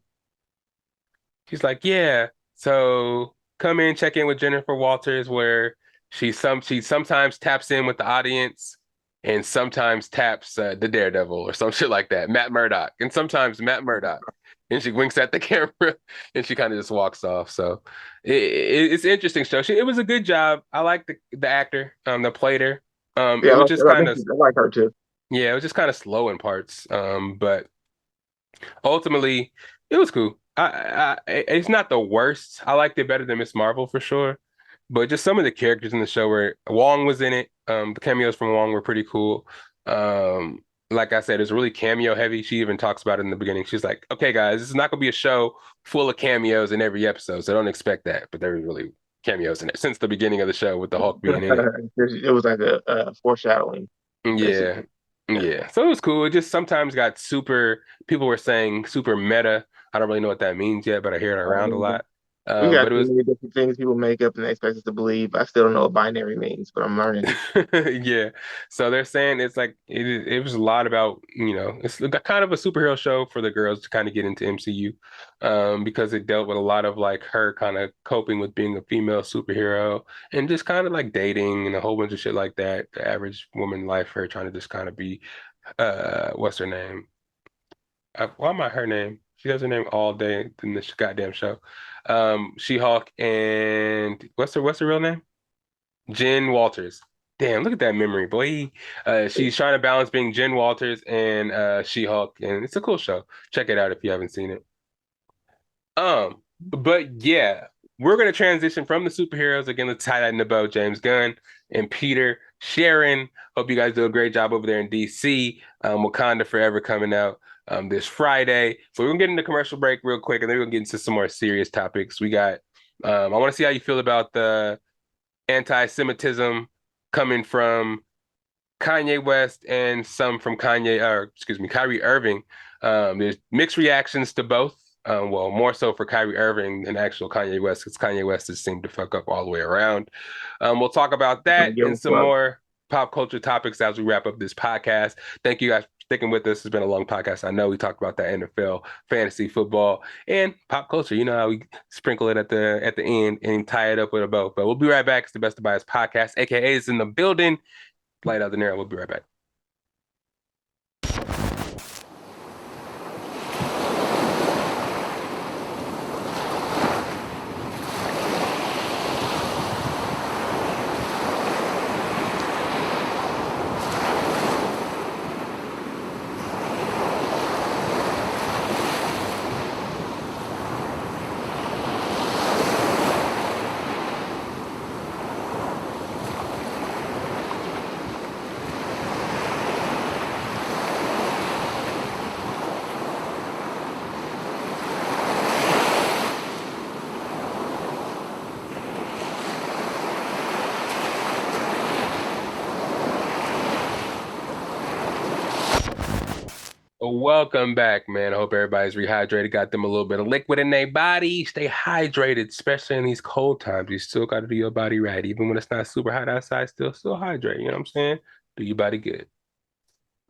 she's like, yeah, so come in, check in with Jennifer Walters, where she sometimes taps in with the audience and sometimes taps the Daredevil or some shit like that, Matt Murdock, and sometimes Matt Murdock. And she winks at the camera and she kind of just walks off. So it's an interesting show. It was a good job. I like the actor that played her. It Yeah, was just kind of I like her too. yeah, it was just kind of slow in parts. But ultimately, it was cool. It's not the worst. I liked it better than Miss Marvel for sure. But just some of the characters in the show where Wong was in it. The cameos from Wong were pretty cool. Like I said, it's really cameo heavy. She even talks about it in the beginning. She's like, "Okay, guys, this is not gonna be a show full of cameos in every episode, so don't expect that." But there was really cameos in it since the beginning of the show with the Hulk being in it. It was like a foreshadowing, Yeah. basically. Yeah. Yeah. So it was cool. It just sometimes got super, people were saying super meta. I don't really know what that means yet, but I hear it around a Um, lot. we But got it too was many different things people make up and they expect us to believe. I still don't know what binary means, but I'm learning. yeah. So they're saying it's like it was a lot about, it's kind of a superhero show for the girls to kind of get into MCU, because it dealt with a lot of like her kind of coping with being a female superhero and just kind of like dating and a whole bunch of shit like that. The average woman life, her trying to just kind of be what's her name? Why am I her name? She has her name all day in this goddamn show. She-Hulk and what's her real name? Jen Walters. Damn, look at that memory, boy. She's trying to balance being Jen Walters and She-Hulk, and it's a cool show. Check it out if you haven't seen it. But yeah, we're gonna transition from the superheroes again. Let's tie that in the bow. James Gunn and Peter Sharon. Hope you guys do a great job over there in DC. Wakanda Forever coming out. this Friday. So we're gonna get into commercial break real quick, and then we're gonna get into some more serious topics. We got. I want to see how you feel about the anti-Semitism coming from Kanye West and some from Kyrie Irving. There's mixed reactions to both. Well, more so for Kyrie Irving than actual Kanye West, because Kanye West has seemed to fuck up all the way around. We'll talk about that Don't give and a some fuck. more pop culture topics as we wrap up this podcast. Thank you guys for sticking with us. It's been a long podcast. I know we talked about that NFL, fantasy football, and pop culture. You know how we sprinkle it at the end and tie it up with a bow. But we'll be right back. It's the Best of Bias podcast, aka is in the building. Lydell Dinero. We'll be right back. Welcome back, man. I hope everybody's rehydrated, got them a little bit of liquid in their body. Stay hydrated, especially in these cold times. You still got to do your body right, even when it's not super hot outside. Still hydrate. You know what I'm saying? Do your body good.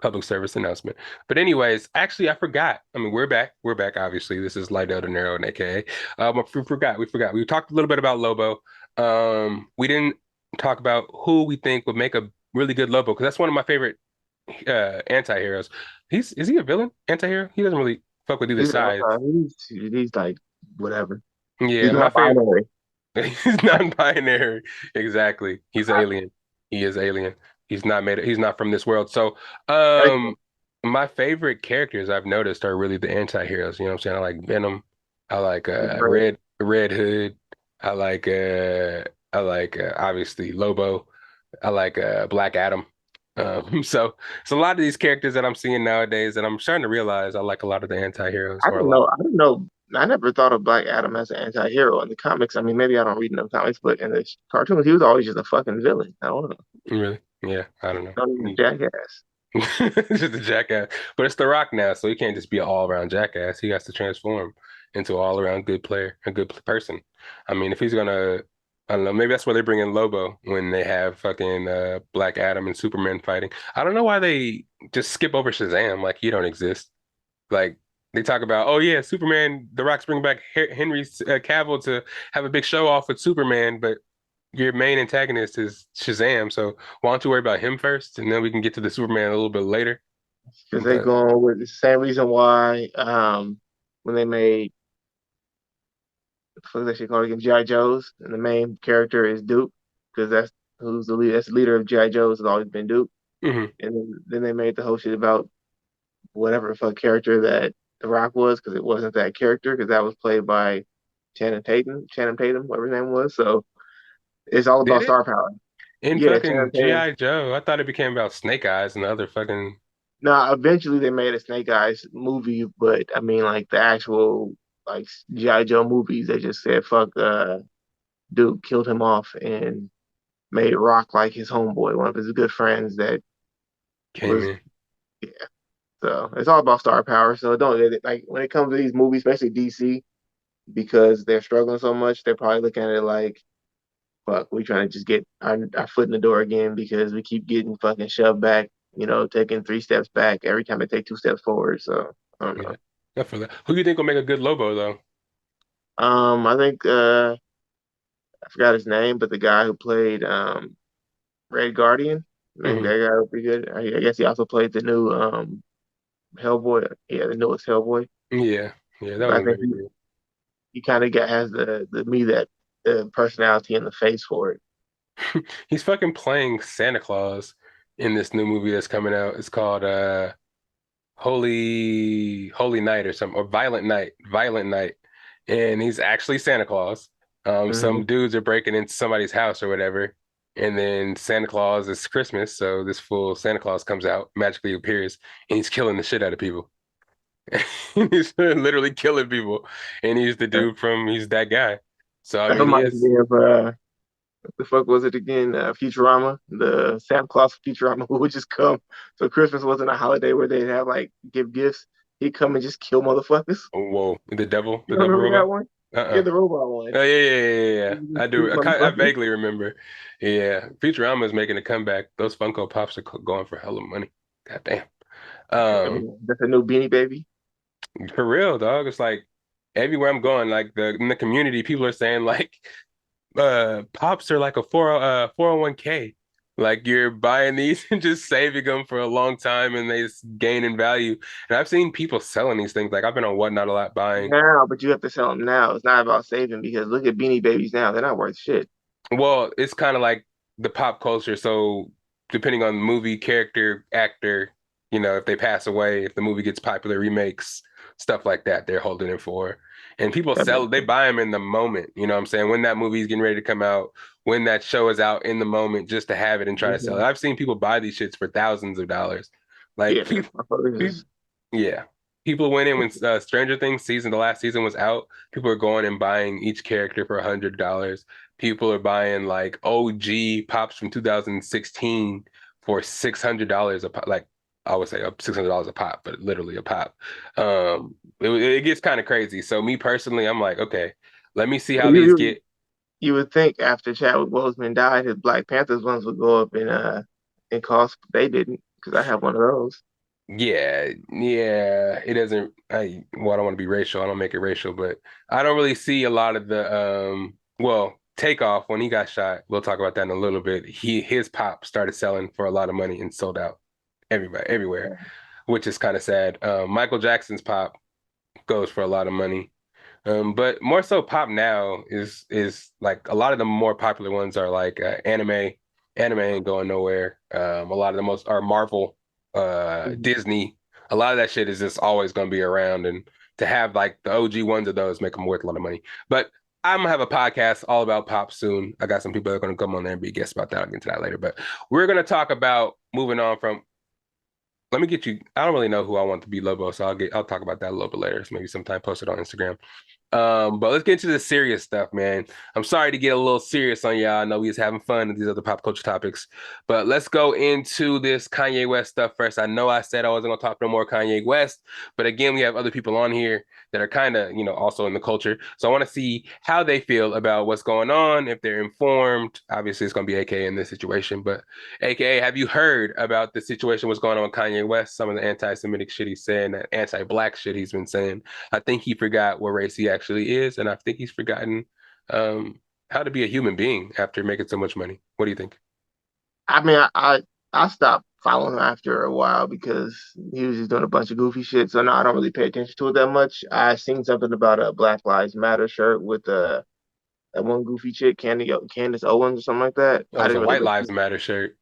Public service announcement. But anyways, actually, I forgot. I mean, we're back. We're back. Obviously, this is Lydell Dinero and AKA. We forgot. We forgot. We talked a little bit about Lobo. We didn't talk about who we think would make a really good Lobo because that's one of my favorite anti-heroes. Is he a villain? Anti-hero? He doesn't really fuck with either He's, side. he's like whatever. He's Yeah, my not favorite. binary. He's non-binary. Exactly. He's an alien. He is alien. He's not from this world. So, Like, my favorite characters I've noticed are really the anti-heroes. You know what I'm saying? I like Venom. I like Red Hood. I like obviously Lobo. I like Black Adam. So it's a lot of these characters that I'm seeing nowadays, and I'm starting to realize I like a lot of the anti-heroes I or a didn't lot. know. I didn't know. I never thought of Black Adam as an anti-hero in the comics. I mean, maybe I don't read enough comics, but in the cartoons, he was always just a fucking villain. I don't know. Really? Yeah, I don't know. Not even a jackass. Just a jackass. But it's The Rock now, so he can't just be an all-around jackass. He has to transform into an all-around good player, a good person. I mean, if he's gonna, I don't know, maybe that's why they bring in Lobo when they have fucking Black Adam and Superman fighting. I don't know why they just skip over Shazam like he don't exist. Like they talk about, oh yeah, Superman, The Rock's bringing back Henry Cavill to have a big show off with Superman, but your main antagonist is Shazam, so why don't you worry about him first, and then we can get to the Superman a little bit later. Because they But going with the same reason why when they made what that shit called again G.I. Joe's and the main character is Duke because that's who's the lead that's the leader of G.I. Joe's has always been Duke. mhm. And then they made the whole shit about whatever the fuck character that The Rock was because it wasn't that character because that was played by Channing Tatum, whatever his name was. So it's all about Did it star power. in Yeah, fucking Channing Tatum. G.I. Joe? I thought it became about Snake Eyes and the other fucking. Now, eventually they made a Snake Eyes movie, but I mean, like the actual like G.I. Joe movies, they just said fuck Duke, killed him off, and made Rock like his homeboy, one of his good friends that Came was in. yeah. So it's all about star power. So don't like when it comes to these movies, especially DC, because they're struggling so much, they're probably looking at it like, fuck, we trying to just get our foot in the door again because we keep getting fucking shoved back, taking 3 steps back every time they take 2 steps forward. So I don't know. Yeah, I feel that. Who do you think will make a good Lobo though? I think I forgot his name, but the guy who played Red Guardian, I think Hmm. that guy would be good. I guess he also played the new Hellboy. Yeah, the newest Hellboy. Yeah, yeah, that But I one think very he, good. he kind of got has the personality and the face for it. He's fucking playing Santa Claus in this new movie that's coming out. It's called Holy Night or something, or Violent Night, and he's actually Santa Claus. Hmm. Some dudes are breaking into somebody's house or whatever, and then Santa Claus is Christmas, so this fool Santa Claus comes out, magically appears, and he's killing the shit out of people. He's literally killing people, and he's the dude from he's that guy. So I That mean, he reminds is. me of what the fuck was it again? Futurama, the Santa Claus of Futurama who would just come. So Christmas wasn't a holiday where they'd have like give gifts. He'd come and just kill motherfuckers. Oh, whoa, You the devil remember that robot. one? Yeah, Uh-uh. the robot one. Oh yeah. He would I just do. shoot I motherfuckers. vaguely remember. Yeah, Futurama is making a comeback. Those Funko Pops are going for hella money. God damn. Um, That's a new Beanie Baby. for real, dog. It's like everywhere I'm going, like in the community, people are saying like pops are like a 401k. Like you're buying these and just saving them for a long time and they just gain in value. And I've seen people selling these things. Like I've been on Whatnot a lot buying. Now, but you have to sell them now. It's not about saving because look at Beanie Babies now. They're not worth shit. Well, it's kind of like the pop culture. So depending on the movie, character, actor, if they pass away, if the movie gets popular, remakes, stuff like that, they're holding it for. And people That sell, makes they sense. buy them in the moment. You know what I'm saying? When that movie's getting ready to come out, when that show is out in the moment, just to have it and try to sell it. Mhm. I've seen people buy these shits for thousands of dollars. Like Yeah, motherfuckers people, is yeah. People went in when Stranger Things the last season was out. People are going and buying each character for $100. People are buying like OG pops from 2016 for $600 a pop. Like I would say $600 a pop, but literally a pop. It gets kind of crazy. So me personally, I'm like, okay, let me see how well, these you get. you would think after Chadwick Boseman died, his Black Panthers ones would go up in cost. They didn't because I have one of those. Yeah. It doesn't. Well, I don't want to be racial. I don't make it racial, but I don't really see a lot of the. Well, Takeoff when he got shot. We'll talk about that in a little bit. His pop started selling for a lot of money and sold out everywhere, which is kind of sad. Michael Jackson's pop goes for a lot of money. But more so pop now is like a lot of the more popular ones are like anime. Anime ain't going nowhere. A lot of the most are Marvel, Mhm. Disney. A lot of that shit is just always going to be around, and to have like the OG ones of those make them worth a lot of money. But I'm gonna have a podcast all about pop soon. I got some people that are gonna come on there and be guests about that. I'll get into that later. But we're gonna talk about moving on from. Let me get you. I don't really know who I want to be Lobo, so I'll talk about that a little bit later. So maybe sometime post it on Instagram. But let's get into the serious stuff, man. I'm sorry to get a little serious on y'all. I know we was having fun with these other pop culture topics, but let's go into this Kanye West stuff first. I know I said I wasn't gonna talk no more Kanye West, but again, we have other people on here that are kind of, also in the culture. So I want to see how they feel about what's going on, if they're informed. Obviously, it's gonna be AKA in this situation, but AKA, have you heard about the situation, what's going on with Kanye West? Some of the anti-Semitic shit he's saying, that anti-black shit he's been saying. I think he forgot what race he actually is, and I think he's forgotten um, how to be a human being after making so much money. What do you think? I mean, I stopped following him after a while because he was just doing a bunch of goofy shit. So now I don't really pay attention to it that much. I seen something about a Black Lives Matter shirt with that one goofy chick, Candace Owens or something like that. Oh, I it's a didn't really White look. Lives Matter shirt.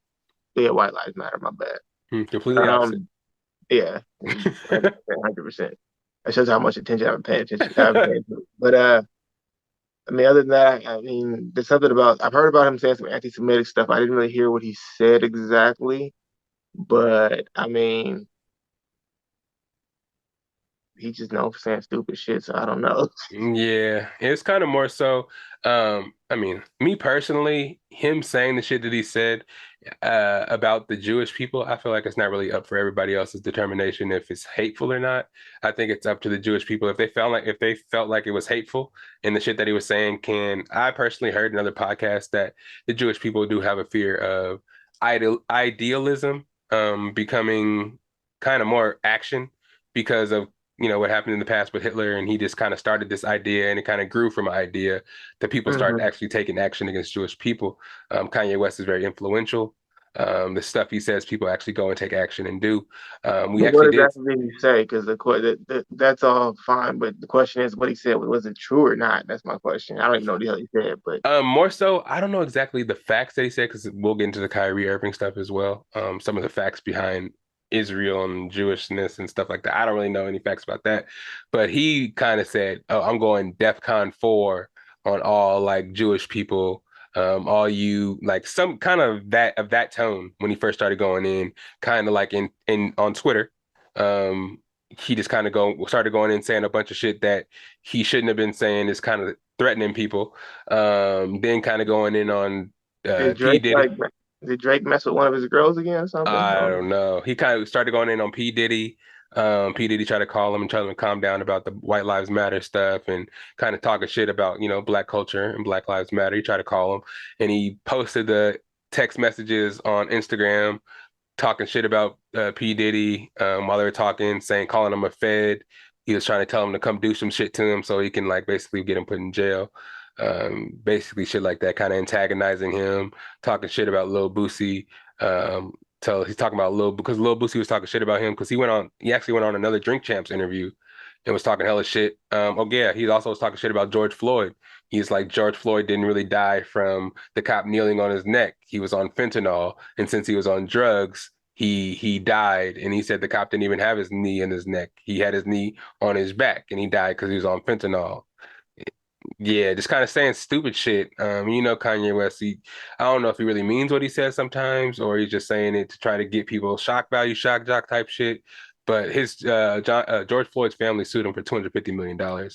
Yeah, White Lives Matter. My bad. Completely opposite. Um, yeah, 100%. That shows how much attention I've been paying attention. I've been paying to it. But I mean, other than that, I mean, there's something about I've heard about him saying some anti-Semitic stuff. I didn't really hear what he said exactly, but I mean, he's just known for saying stupid shit. So I don't know. Yeah, it's kind of more so. I mean, me personally, him saying the shit that he said about the Jewish people, I feel like it's not really up for everybody else's determination if it's hateful or not. I think it's up to the Jewish people if they felt like it was hateful and the shit that he was saying can. I personally heard in other podcasts that the Jewish people do have a fear of idealism becoming kind of more action because of what happened in the past with Hitler, and he just kind of started this idea, and it kind of grew from an idea that people started Mhm. actually taking action against Jewish people. Kanye West is very influential. The stuff he says, people actually go and take action and do. We But actually what did. exactly did he say? Because that's all fine, but the question is what he said. Was it true or not? That's my question. I don't even know what the hell he said, but More so, I don't know exactly the facts that he said because we'll get into the Kyrie Irving stuff as well. Some of the facts behind Israel and Jewishness and stuff like that. I don't really know any facts about that, but he kind of said, "Oh, I'm going DEFCON 4 on all like Jewish people, all you like some kind of that tone when he first started going in, kind of like in on Twitter." Um, he just kind of started going in saying a bunch of shit that he shouldn't have been saying, is kind of threatening people. Then kind of going in on Did P Drake Diddy. like did Drake mess with one of his girls again or something? I Or don't know. He kind of started going in on P Diddy. P Diddy tried to call him and tell him to calm down about the White Lives Matter stuff and kind of talking shit about, Black culture and Black Lives Matter. He tried to call him, and he posted the text messages on Instagram talking shit about P. Diddy while they were talking, saying, calling him a Fed. He was trying to tell him to come do some shit to him so he can like basically get him put in jail. Basically shit like that, kind of antagonizing him, talking shit about Lil Boosie. He's talking about because Lil Boosie was talking shit about him because he actually went on another Drink Champs interview and was talking hella shit. Oh yeah, he also was talking shit about George Floyd. He's like, George Floyd didn't really die from the cop kneeling on his neck. He was on fentanyl, and since he was on drugs, he died. And he said the cop didn't even have his knee in his neck. He had his knee on his back, and he died because he was on fentanyl. Yeah, just kind of saying stupid shit. Kanye West, I don't know if he really means what he says sometimes, or he's just saying it to try to get people shock value, shock jock type shit. But George Floyd's family sued him for $250 million. are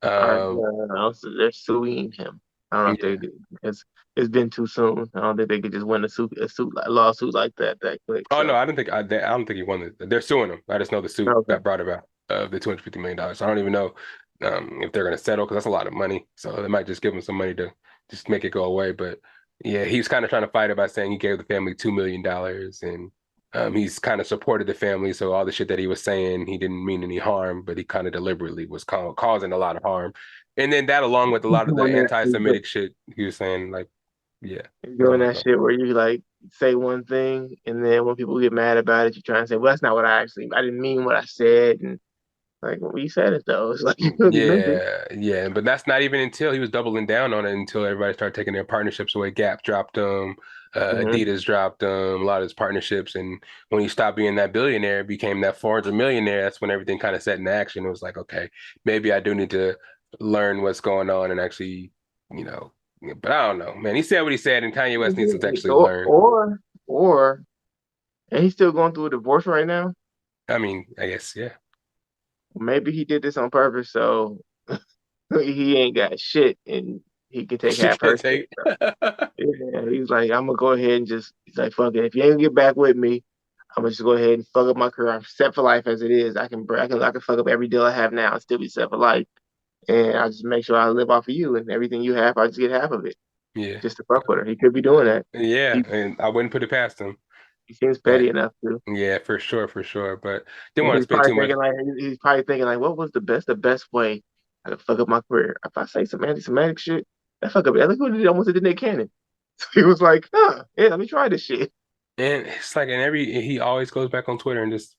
Um, they're suing him. I don't know if yeah. they it's been too soon. I don't think they could just win a lawsuit like that quick. Oh no, So I don't think he won it. They're suing him. I just know the suit okay. that brought about the $250 million. I don't even know if they're gonna settle because that's a lot of money. So they might just give him some money to just make it go away. But yeah, he's kind of trying to fight it by saying he gave the family $2 million, and he's kind of supported the family. So all the shit that he was saying, he didn't mean any harm, but he kind of deliberately was causing a lot of harm. And then that, along with a He's lot of the doing that. anti-Semitic shit he was saying, like, yeah, He's there's a doing lot that going. shit where you like say one thing and then when people get mad about it, you try and say, "Well, that's not what I didn't mean what I said." And like, well, you said it though. It's like you really meant it. Yeah, yeah, but that's not even until he was doubling down on it until everybody started taking their partnerships away. Gap dropped them, Hmm. Adidas dropped them, a lot of his partnerships, and when he stopped being that billionaire, became that 400 millionaire. That's when everything kind of set in action. It was like, okay, maybe I do need to learn what's going on and actually, you know. But I don't know, man. He said what he said, and Kanye West needs to actually Or learn. or or and he's still going through a divorce right now. I mean, I guess, yeah. Maybe he did this on purpose so he ain't got shit and he can take She half can her shit. take. So, yeah, he's like, I'm gonna go ahead and just he's like, fuck it. If you ain't gonna get back with me, I'm gonna just go ahead and fuck up my career. I'm set for life as it is. I can fuck up every deal I have now and still be set for life. And I just make sure I live off of you and everything you have, I just get half of it Yeah, just to fuck with her. He could be doing that. yeah, He and I wouldn't put it past him, he seems petty but. enough to. Yeah, for sure, for sure. But didn't And want to spend too much. he's probably thinking like, what was the best way I could fuck up my career? If I say some anti-Semitic shit, that fuck up. Look what he almost did Nick Cannon. So he was like, huh, yeah, let me try this shit. And it's like, and he always goes back on Twitter and just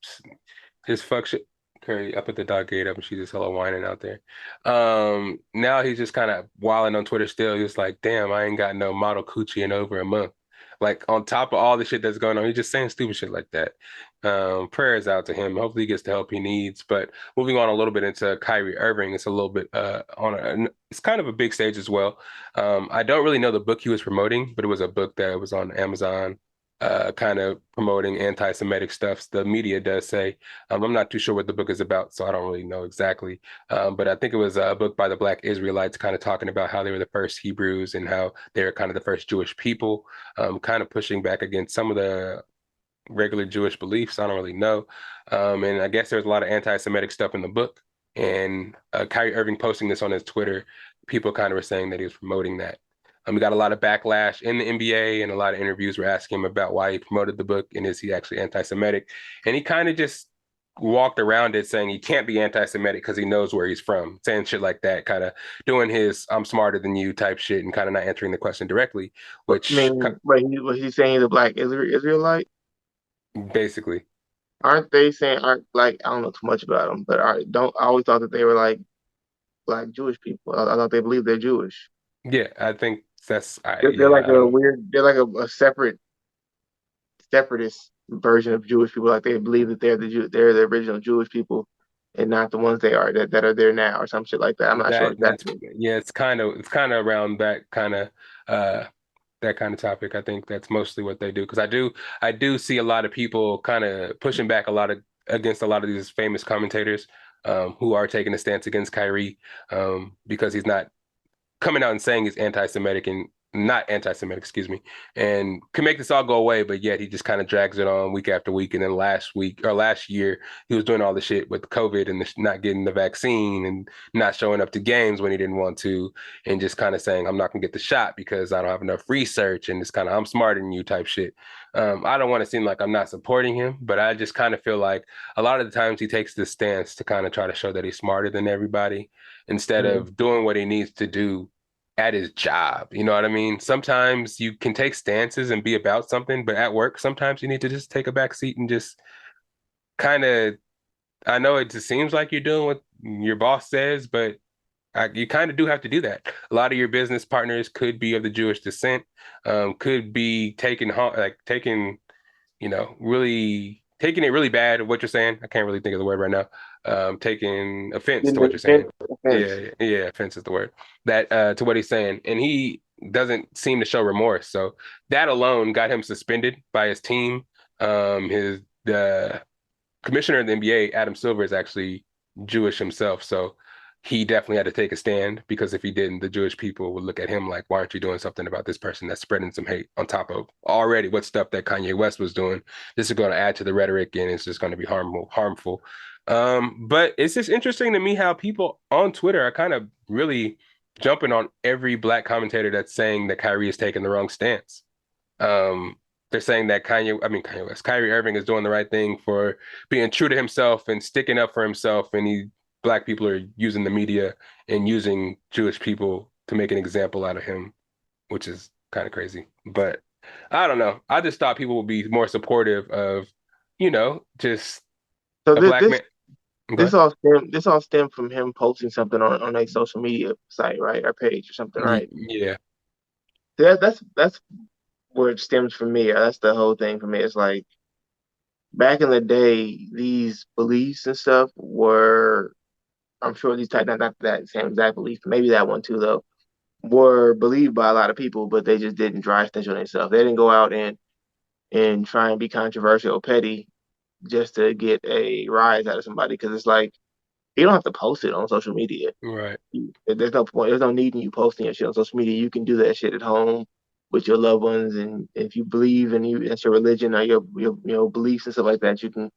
fuck shit. Curry, I put the dog gate up and she's just hella whining out there. Now he's just kind of wilding on Twitter still. He's like, damn, I ain't got no model coochie in over a month. Like on top of all the shit that's going on, he's just saying stupid shit like that. Prayers out to him. Hopefully he gets the help he needs. But moving on a little bit into Kyrie Irving, it's a little bit it's kind of a big stage as well. I don't really know the book he was promoting, but it was a book that was on Amazon, kind of promoting anti-Semitic stuff. The media does say. I'm not too sure what the book is about, so I don't really know exactly. But I think it was a book by the Black Israelites, kind of talking about how they were the first Hebrews and how they were kind of the first Jewish people, kind of pushing back against some of the regular Jewish beliefs. I don't really know. And I guess there's a lot of anti-Semitic stuff in the book. And Kyrie Irving posting this on his Twitter, people kind of were saying that he was promoting that. We got a lot of backlash in the NBA, and a lot of interviews were asking him about why he promoted the book and is he actually anti-Semitic. And he kind of just walked around it saying he can't be anti-Semitic because he knows where he's from, saying shit like that, kind of doing his "I'm smarter than you" type shit, and kind of not answering the question directly, I which mean, but he's saying he's a black Israelite. basically. Aren't they saying aren't like I don't know too much about them, but don't I always thought that they were like black Jewish people. I thought they believed they're Jewish. Yeah, I think that's They're yeah, like I don't they're like a separatist version of Jewish people. Like they believe that they're the original Jewish people and not the ones that are there now or some shit like that. I'm not sure that's exactly. yeah, it's kind of around uh that kind of topic. I think that's mostly what they do because I do see a lot of people kind of pushing back a lot of against a lot of these famous commentators who are taking a stance against Kyrie because he's not coming out and saying he's anti-Semitic and not anti-Semitic, excuse me, and can make this all go away, but yet he just kind of drags it on week after week. And then last week or last year, he was doing all the shit with COVID and not getting the vaccine and not showing up to games when he didn't want to, and just kind of saying, I'm not gonna get the shot because I don't have enough research, and it's kind of I'm smarter than you type shit. I don't want to seem like I'm not supporting him, but I just kind of feel like a lot of the times he takes this stance to kind of try to show that he's smarter than everybody instead Mhm. of doing what he needs to do at his job. You know what I mean? Sometimes you can take stances and be about something, but at work, sometimes you need to just take a back seat and just kind of, I know it just seems like you're doing what your boss says, but you kind of do have to do that. A lot of your business partners could be of the Jewish descent, could be taking really taking it really bad of what you're saying. I can't really think of the word right now. Taking offense to Getting what you're offense, saying. offense. Yeah, offense is the word. That to what he's saying. And he doesn't seem to show remorse. So that alone got him suspended by his team. His the commissioner of the NBA, Adam Silver, is actually Jewish himself. So he definitely had to take a stand because if he didn't, the Jewish people would look at him like, why aren't you doing something about this person that's spreading some hate on top of already what stuff that Kanye West was doing? This is going to add to the rhetoric and it's just going to be harmful. But it's just interesting to me how people on Twitter are kind of really jumping on every black commentator that's saying that Kyrie is taking the wrong stance. Um, they're saying that Kanye West, Kyrie Irving is doing the right thing for being true to himself and sticking up for himself. And black people are using the media and using Jewish people to make an example out of him, which is kind of crazy. But I don't know. I just thought people would be more supportive of, just So a this black this man. Go ahead. this all stemmed from him posting something on a social media site, right, or page or something, right? Yeah, That's where it stems from me. That's the whole thing for me. It's like back in the day, these beliefs and stuff were, I'm sure these type, not that same exact belief, maybe that one too though, were believed by a lot of people, but they just didn't dry stitch on themselves. They didn't go out and try and be controversial or petty just to get a rise out of somebody because it's like you don't have to post it on social media. right. There's no point. There's no need in you posting your shit on social media. You can do that shit at home with your loved ones, and if you believe and that's your religion or your beliefs and stuff like that, you can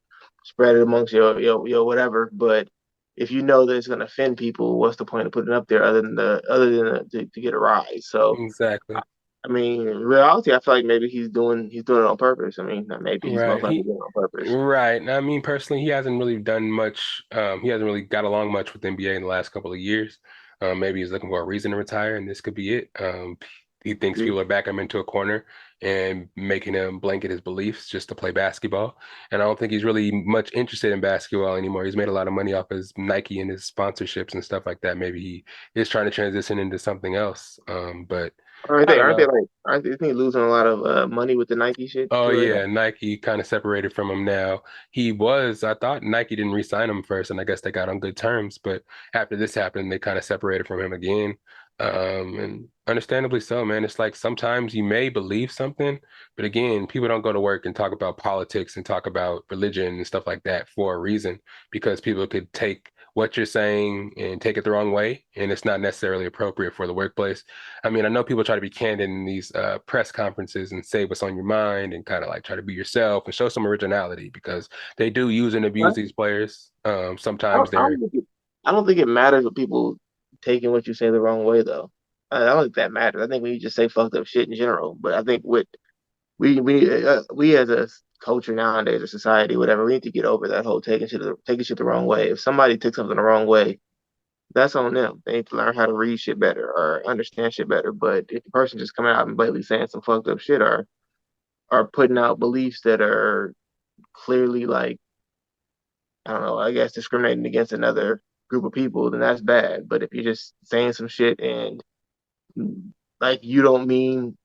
spread it amongst your whatever. But if you know that it's going to offend people, what's the point of putting it up there other than to get a rise? So Exactly. I mean, in reality, I feel like maybe he's doing it on purpose. I mean, not maybe he's most Right. likely doing it on purpose. Right. I mean, personally, he hasn't really done much. He hasn't really got along much with the NBA in the last couple of years. Maybe he's looking for a reason to retire, and this could be it. He thinks people are backing him into a corner and making him blanket his beliefs just to play basketball. And I don't think he's really much interested in basketball anymore. He's made a lot of money off his Nike and his sponsorships and stuff like that. Maybe he is trying to transition into something else. But Aren't I they? don't Aren't they know. like? Isn't he losing a lot of money with the Nike shit Oh to where yeah, Nike kind of separated from him now. I thought Nike didn't re-sign him first, and I guess they got on good terms. But after this happened, they kind of separated from him again. And understandably so, man. It's like sometimes you may believe something, but again, people don't go to work and talk about politics and talk about religion and stuff like that for a reason, because people could take what you're saying and take it the wrong way, and it's not necessarily appropriate for the workplace. I mean, I know people try to be candid in these press conferences and say what's on your mind and kind of like try to be yourself and show some originality because they do use and abuse these players. I Sometimes don't, I they're don't think it, I don't think it matters with people taking what you say the wrong way though. I don't think that matters. I think we just say fucked up shit in general. But I think with we as a culture nowadays or society, whatever, we need to get over that whole taking shit the wrong way. If somebody took something the wrong way, that's on them. They need to learn how to read shit better or understand shit better. But if the person just coming out and blatantly saying some fucked up shit or putting out beliefs that are clearly like I don't know, I guess discriminating against another group of people, then that's bad. But if you're just saying some shit and like you don't mean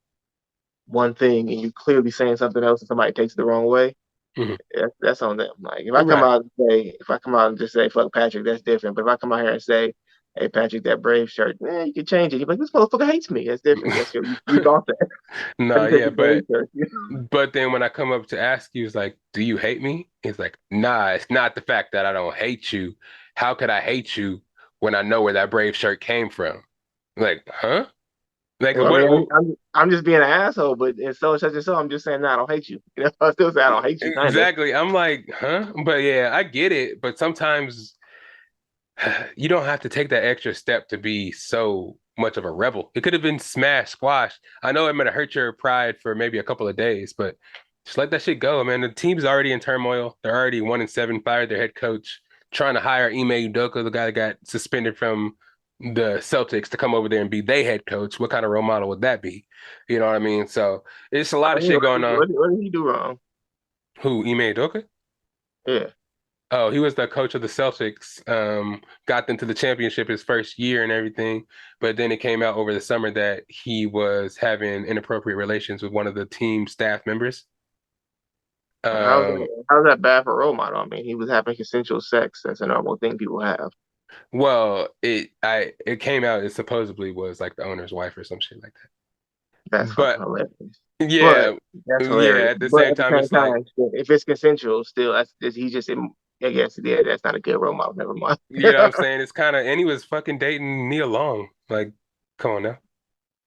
one thing and you're clearly saying something else and somebody takes it the wrong way, Mhm. that's on them. Like Right. if I come out and just say fuck Patrick, that's different. But if I come out here and say, hey Patrick, that Brave shirt, man, you can change it. You're like, this motherfucker hates me. That's different. Yes, you thought that. No, Patrick take yeah, the Brave but shirt. then when I come up to ask you, it's like, do you hate me? It's like, nah, it's not the fact that I don't hate you. How could I hate you when I know where that Brave shirt came from? Like, huh? Like, Well, I mean, what? I'm just being an asshole, but in so such and so, I'm just saying, no, I don't hate you. I still say I don't hate you, kind of. Exactly. I'm like, huh? But yeah, I get it. But sometimes you don't have to take that extra step to be so much of a rebel. It could have been smash squash. I know it might have hurt your pride for maybe a couple of days, but just let that shit go, man. The team's already in turmoil. They're already 1-7, fired their head coach, trying to hire Ime Udoka, the guy that got suspended from the Celtics, to come over there and be their head coach. What kind of role model would that be? You know what I mean? So it's a I lot of mean, shit going on. what did he do wrong? Who, Ime Udoka? Yeah. Oh, he was the coach of the Celtics. Got them to the championship his first year and everything, but then it came out over the summer that he was having inappropriate relations with one of the team staff members. Um, How's that bad for a role model? I mean, he was having consensual sex. That's a normal thing people have. well, it came out it supposedly was like the owner's wife or some shit like That's that. fucking But hilarious. But yeah, that's yeah. hilarious. At the But same at the time, same it's like, time, if it's consensual, still, he just. I guess yeah, that's not a good role model. Never mind. you know what I'm saying? It's kind of, and he was fucking dating Nia Long. Like, come on now.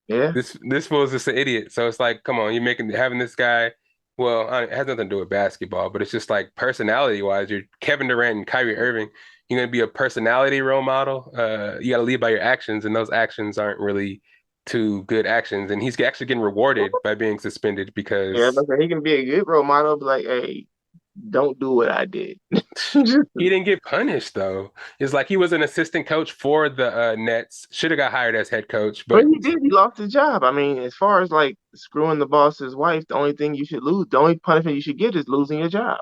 Yeah. This fool's just an idiot. So it's like, come on, you're making having this guy. Well, it has nothing to do with basketball, but it's just like personality wise, you're Kevin Durant and Kyrie Irving. You're gonna be a personality role model. You got to lead by your actions, and those actions aren't really too good actions. And he's actually getting rewarded by being suspended Yeah, because but he can be a good role model. Be like, hey, don't do what I did. he didn't get punished though. It's like he was an assistant coach for the Nets. Should have got hired as head coach, But but he did. He lost his job. I mean, as far as like screwing the boss's wife, the only thing you should lose, the only punishment you should get is losing your job.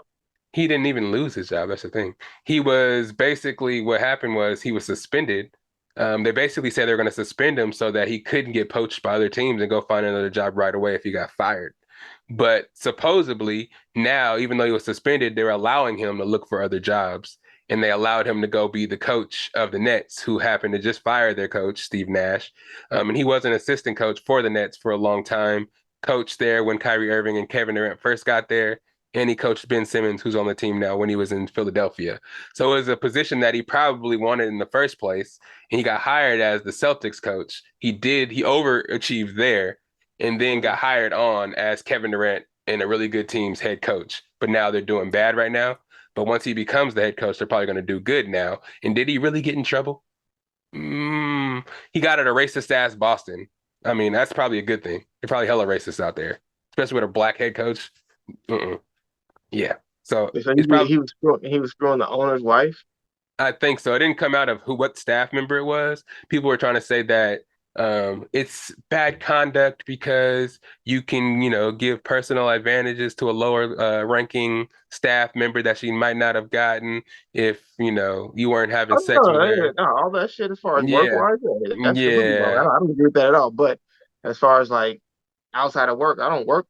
he didn't even lose his job. That's the thing. He was basically what happened was he was suspended. They basically said they're going to suspend him so that he couldn't get poached by other teams and go find another job right away if he got fired. But supposedly now, even though he was suspended, they're allowing him to look for other jobs. And they allowed him to go be the coach of the Nets, who happened to just fire their coach, Steve Nash. And he was an assistant coach for the Nets for a long time, coached there when Kyrie Irving and Kevin Durant first got there. And he coached Ben Simmons, who's on the team now, when he was in Philadelphia. So it was a position that he probably wanted in the first place. And he got hired as the Celtics coach. He overachieved there and then got Mhm. hired on as Kevin Durant and a really good team's head coach. But now they're doing bad right now. But once he becomes the head coach, they're probably going to do good now. And did he really get in trouble? He got at a racist ass Boston. I mean, that's probably a good thing. They're probably hella racist out there, especially with a black head coach. Mm-mm. Yeah. So So it's probably, he was screwing the owner's wife. I think so. It didn't come out of what staff member it was. People were trying to say that it's bad conduct because you can, give personal advantages to a lower ranking staff member that she might not have gotten if, you weren't having Oh sex with no, her. no, all that shit as far as work Yeah. wise, yeah, that's completely wrong. Yeah. I don't agree with that at all. But as far as like outside of work, I don't work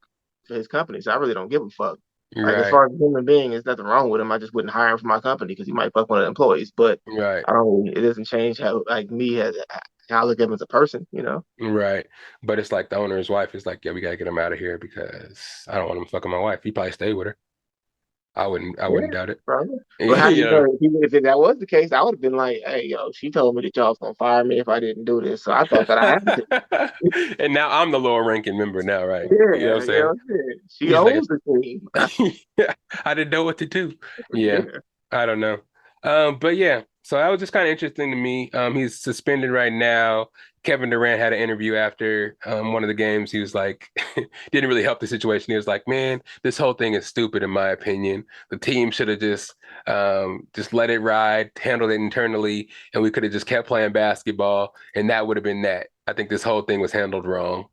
for his company, so I really don't give a fuck. Like as Right. far as a human being, there's nothing wrong with him. I just wouldn't hire him for my company because he might fuck one of the employees. But Right. I don't. It doesn't change how like me as how I look at him as a person. You know. Right. But it's like the owner's wife is like, yeah, we gotta get him out of here because I don't want him fucking my wife. He probably stayed with her. I Yeah, wouldn't doubt it. probably. But how do You you know. know if that was the case? I would have been like, "Hey, yo, she told me that y'all was gonna fire me if I didn't do this, so I thought that I had to." And now I'm the lower ranking member now, right? You know what Yeah, I'm saying? shit. She He's like, owns the team. I didn't know what to do. Yeah, Yeah. I don't know. But yeah, so that was just kind of interesting to me. He's suspended right now. Kevin Durant had an interview after one of the games. He was like, didn't really help the situation. He was like, man, this whole thing is stupid in my opinion. The team should have just let it ride, handled it internally, and we could have just kept playing basketball, and that would have been that. I think this whole thing was handled wrong.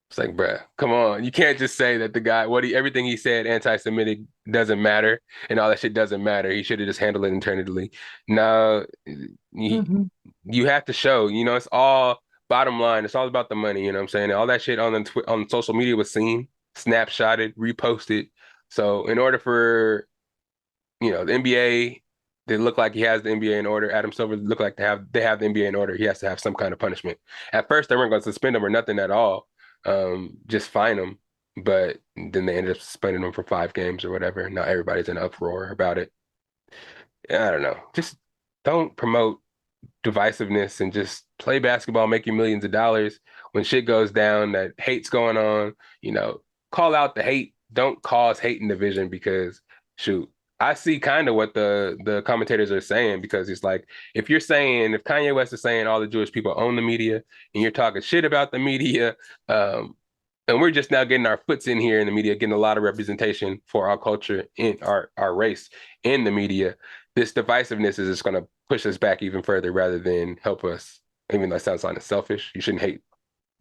It's like, bruh, come on. You can't just say that the guy, everything he said, anti-Semitic doesn't matter and all that shit doesn't matter. He should have just handled it internally. No, you, Mhm. you have to show, it's all bottom line. It's all about the money. You know what I'm saying? All that shit on social media was seen, snapshotted, reposted. So in order for, the NBA They look like he has the NBA in order. Adam Silver look like they have the NBA in order. He has to have some kind of punishment. At first, they weren't going to suspend him or nothing at all, just fine him. But then they ended up suspending him for 5 games or whatever. Now everybody's in uproar about it. I don't know. Just don't promote divisiveness and just play basketball, make you millions of dollars. When shit goes down, that hate's going on, you know, call out the hate. Don't cause hate in division because shoot, I see kind of what the commentators are saying because it's like if Kanye West is saying all the Jewish people own the media and you're talking shit about the media, um, and we're just now getting our foots in here in the media, getting a lot of representation for our culture in our race in the media. This divisiveness is just going to push us back even further rather than help us. Even though that sounds kind of selfish, you shouldn't hate.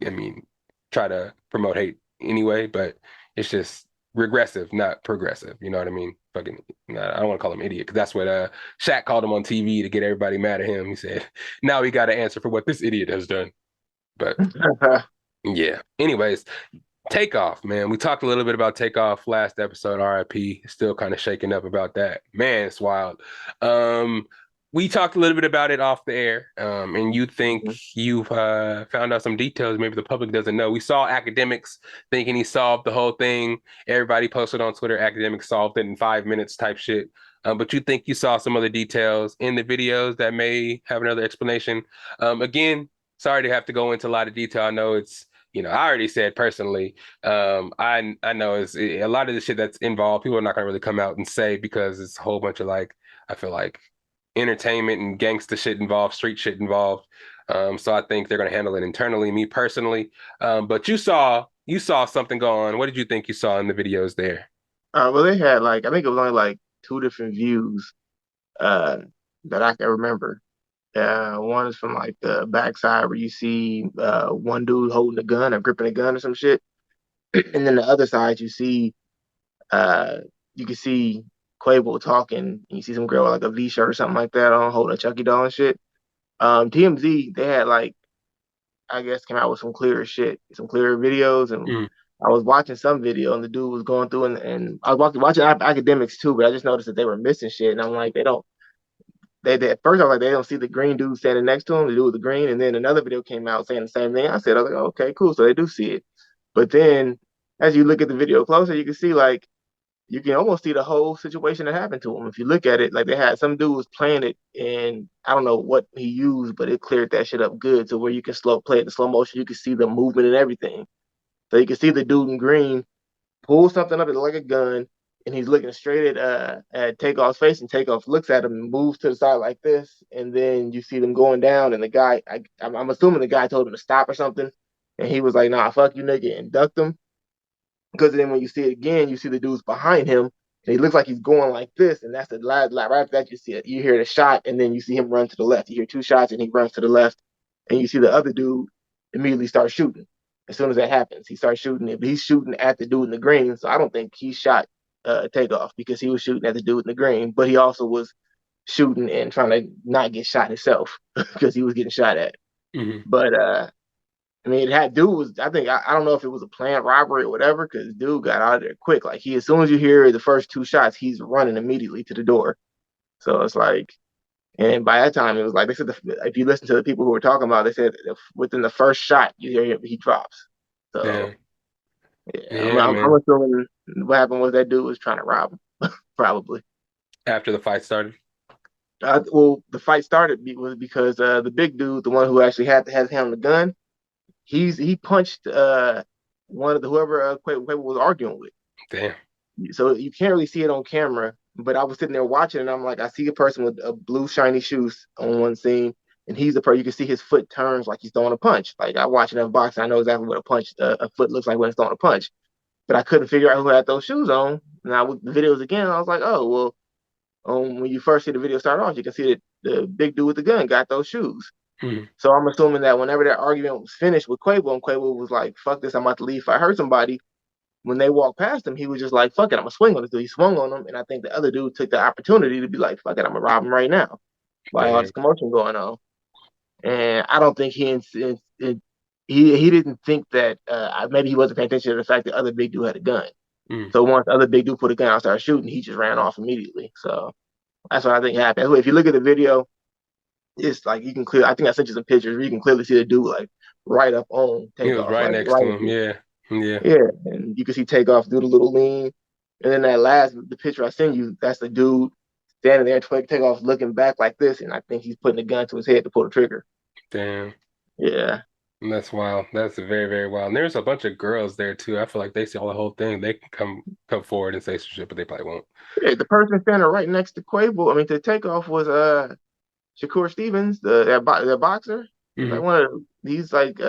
I mean, try to promote hate anyway, but it's just regressive, not progressive. You know what I mean? Fucking, I don't want to call him idiot because that's what Shaq called him on TV to get everybody mad at him. He said, "Now we got to answer for what this idiot has done." But yeah. Anyways, Takeoff, man. We talked a little bit about Takeoff last episode, RIP. Still kind of shaking up about that. Man, it's wild. Um, we talked a little bit about it off the air, and you think you've found out some details maybe the public doesn't know. We saw academics thinking he solved the whole thing. Everybody posted on Twitter, academics solved it in 5 minutes type shit. But you think you saw some other details in the videos that may have another explanation. Again, sorry to have to go into a lot of detail. I know it's I already said personally, I know a lot of the shit that's involved, people are not gonna really come out and say because it's a whole bunch of like, I feel like entertainment and gangster shit involved, street shit involved. So I think they're gonna handle it internally, me personally. But you saw something go on. What did you think you saw in the videos there? well, they had like I think it was only like two different views uh, that I can remember. One is from like the backside where you see one dude holding a gun or gripping a gun or some shit, and then the other side uh, you can see Quavo talking. And you see some girl with like a V shirt or something like that on holding a Chucky doll and shit. TMZ they had like I guess came out with some clearer shit, some clearer videos, and Mm, I was watching some video and the dude was going through and I was watching academics too, but I just noticed that they were missing shit, and I'm like they don't they at first I was like they don't see the green dude standing next to him, the dude with the green, and then another video came out saying the same thing. I was like, okay, cool, so they do see it. But then as you look at the video closer, you can see like you can almost see the whole situation that happened to him. If you look at it, like they had some dude was playing it and I don't know what he used, but it cleared that shit up good to where you can play it in slow motion, you can see the movement and everything. So you can see the dude in green pull something up like a gun, and he's looking straight at Takeoff's face, and Takeoff looks at him and moves to the side like this, and then you see them going down, and the guy, I'm assuming the guy told him to stop or something, and he was like, "Nah, fuck you, nigga," and ducked him. Because then when you see it again, you see the dude's behind him, and he looks like he's going like this, and that's the last right after that you see it. You hear the shot, and then you see him run to the left. You hear two shots, and he runs to the left, and you see the other dude immediately start shooting. As soon as that happens, he starts shooting it, but he's shooting at the dude in the green. So I don't think he shot Takeoff because he was shooting at the dude in the green, but he also was shooting and trying to not get shot himself because he was getting shot at. mhm. But I mean, that dude was. I think I don't know if it was a planned robbery or whatever, because dude got out of there quick. Like he, as soon as you hear the first two shots, he's running immediately to the door. So it's like, and by that time, it was like they said, if you listen to the people who were talking about, it, they said if within the first shot, you hear him, he drops. So Yeah, yeah, yeah, I'm man. assuming what happened was that dude was trying to rob him, probably. After the fight started. Well, the fight started was because the big dude, the one who actually had him the gun, he punched one of the whoever Quavo was arguing with. Damn. So you can't really see it on camera. But I was sitting there watching, and I'm like, I see a person with a blue shiny shoes on one scene, and he's the person. You can see his foot turns like he's throwing a punch. Like I watch enough boxing, I know exactly what a foot looks like when it's throwing a punch. But I couldn't figure out who had those shoes on. Now with the videos again, I was like, oh well. When you first see the video start off, you can see that the big dude with the gun got those shoes. Mhm. So I'm assuming that whenever that argument was finished with Quavo, and Quavo was like, "Fuck this, I'm about to leave. If I hurt somebody," when they walked past him, he was just like, "Fuck it, I'm gonna swing on this dude." He swung on him, and I think the other dude took the opportunity to be like, "Fuck it, I'm gonna rob him right now." While all this Damn. commotion going on, and I don't think he didn't think that maybe he wasn't paying attention to the fact that other big dude had a gun. Mm. So once the other big dude put a gun out, and started shooting, he just ran off immediately. So That's what I think happened. If you look at the video, it's like you can clear. I think I sent you some pictures where you can clearly see the dude like right up on He was takeoff, right like next to right him. there. Yeah. Yeah. Yeah, and you can see takeoff do the little lean, and then the picture I sent you, that's the dude standing there. Takeoff looking back like this, and I think he's putting a gun to his head to pull the trigger. Damn. Yeah, That's wild. That's very, very wild. And there's a bunch of girls there too. I feel like they see all the whole thing. They can come forward and say some shit, but they probably won't. yeah. The person standing right next to Quavo, I mean to takeoff was Shakur Stevens, the boxer. He's like Hmm. he's like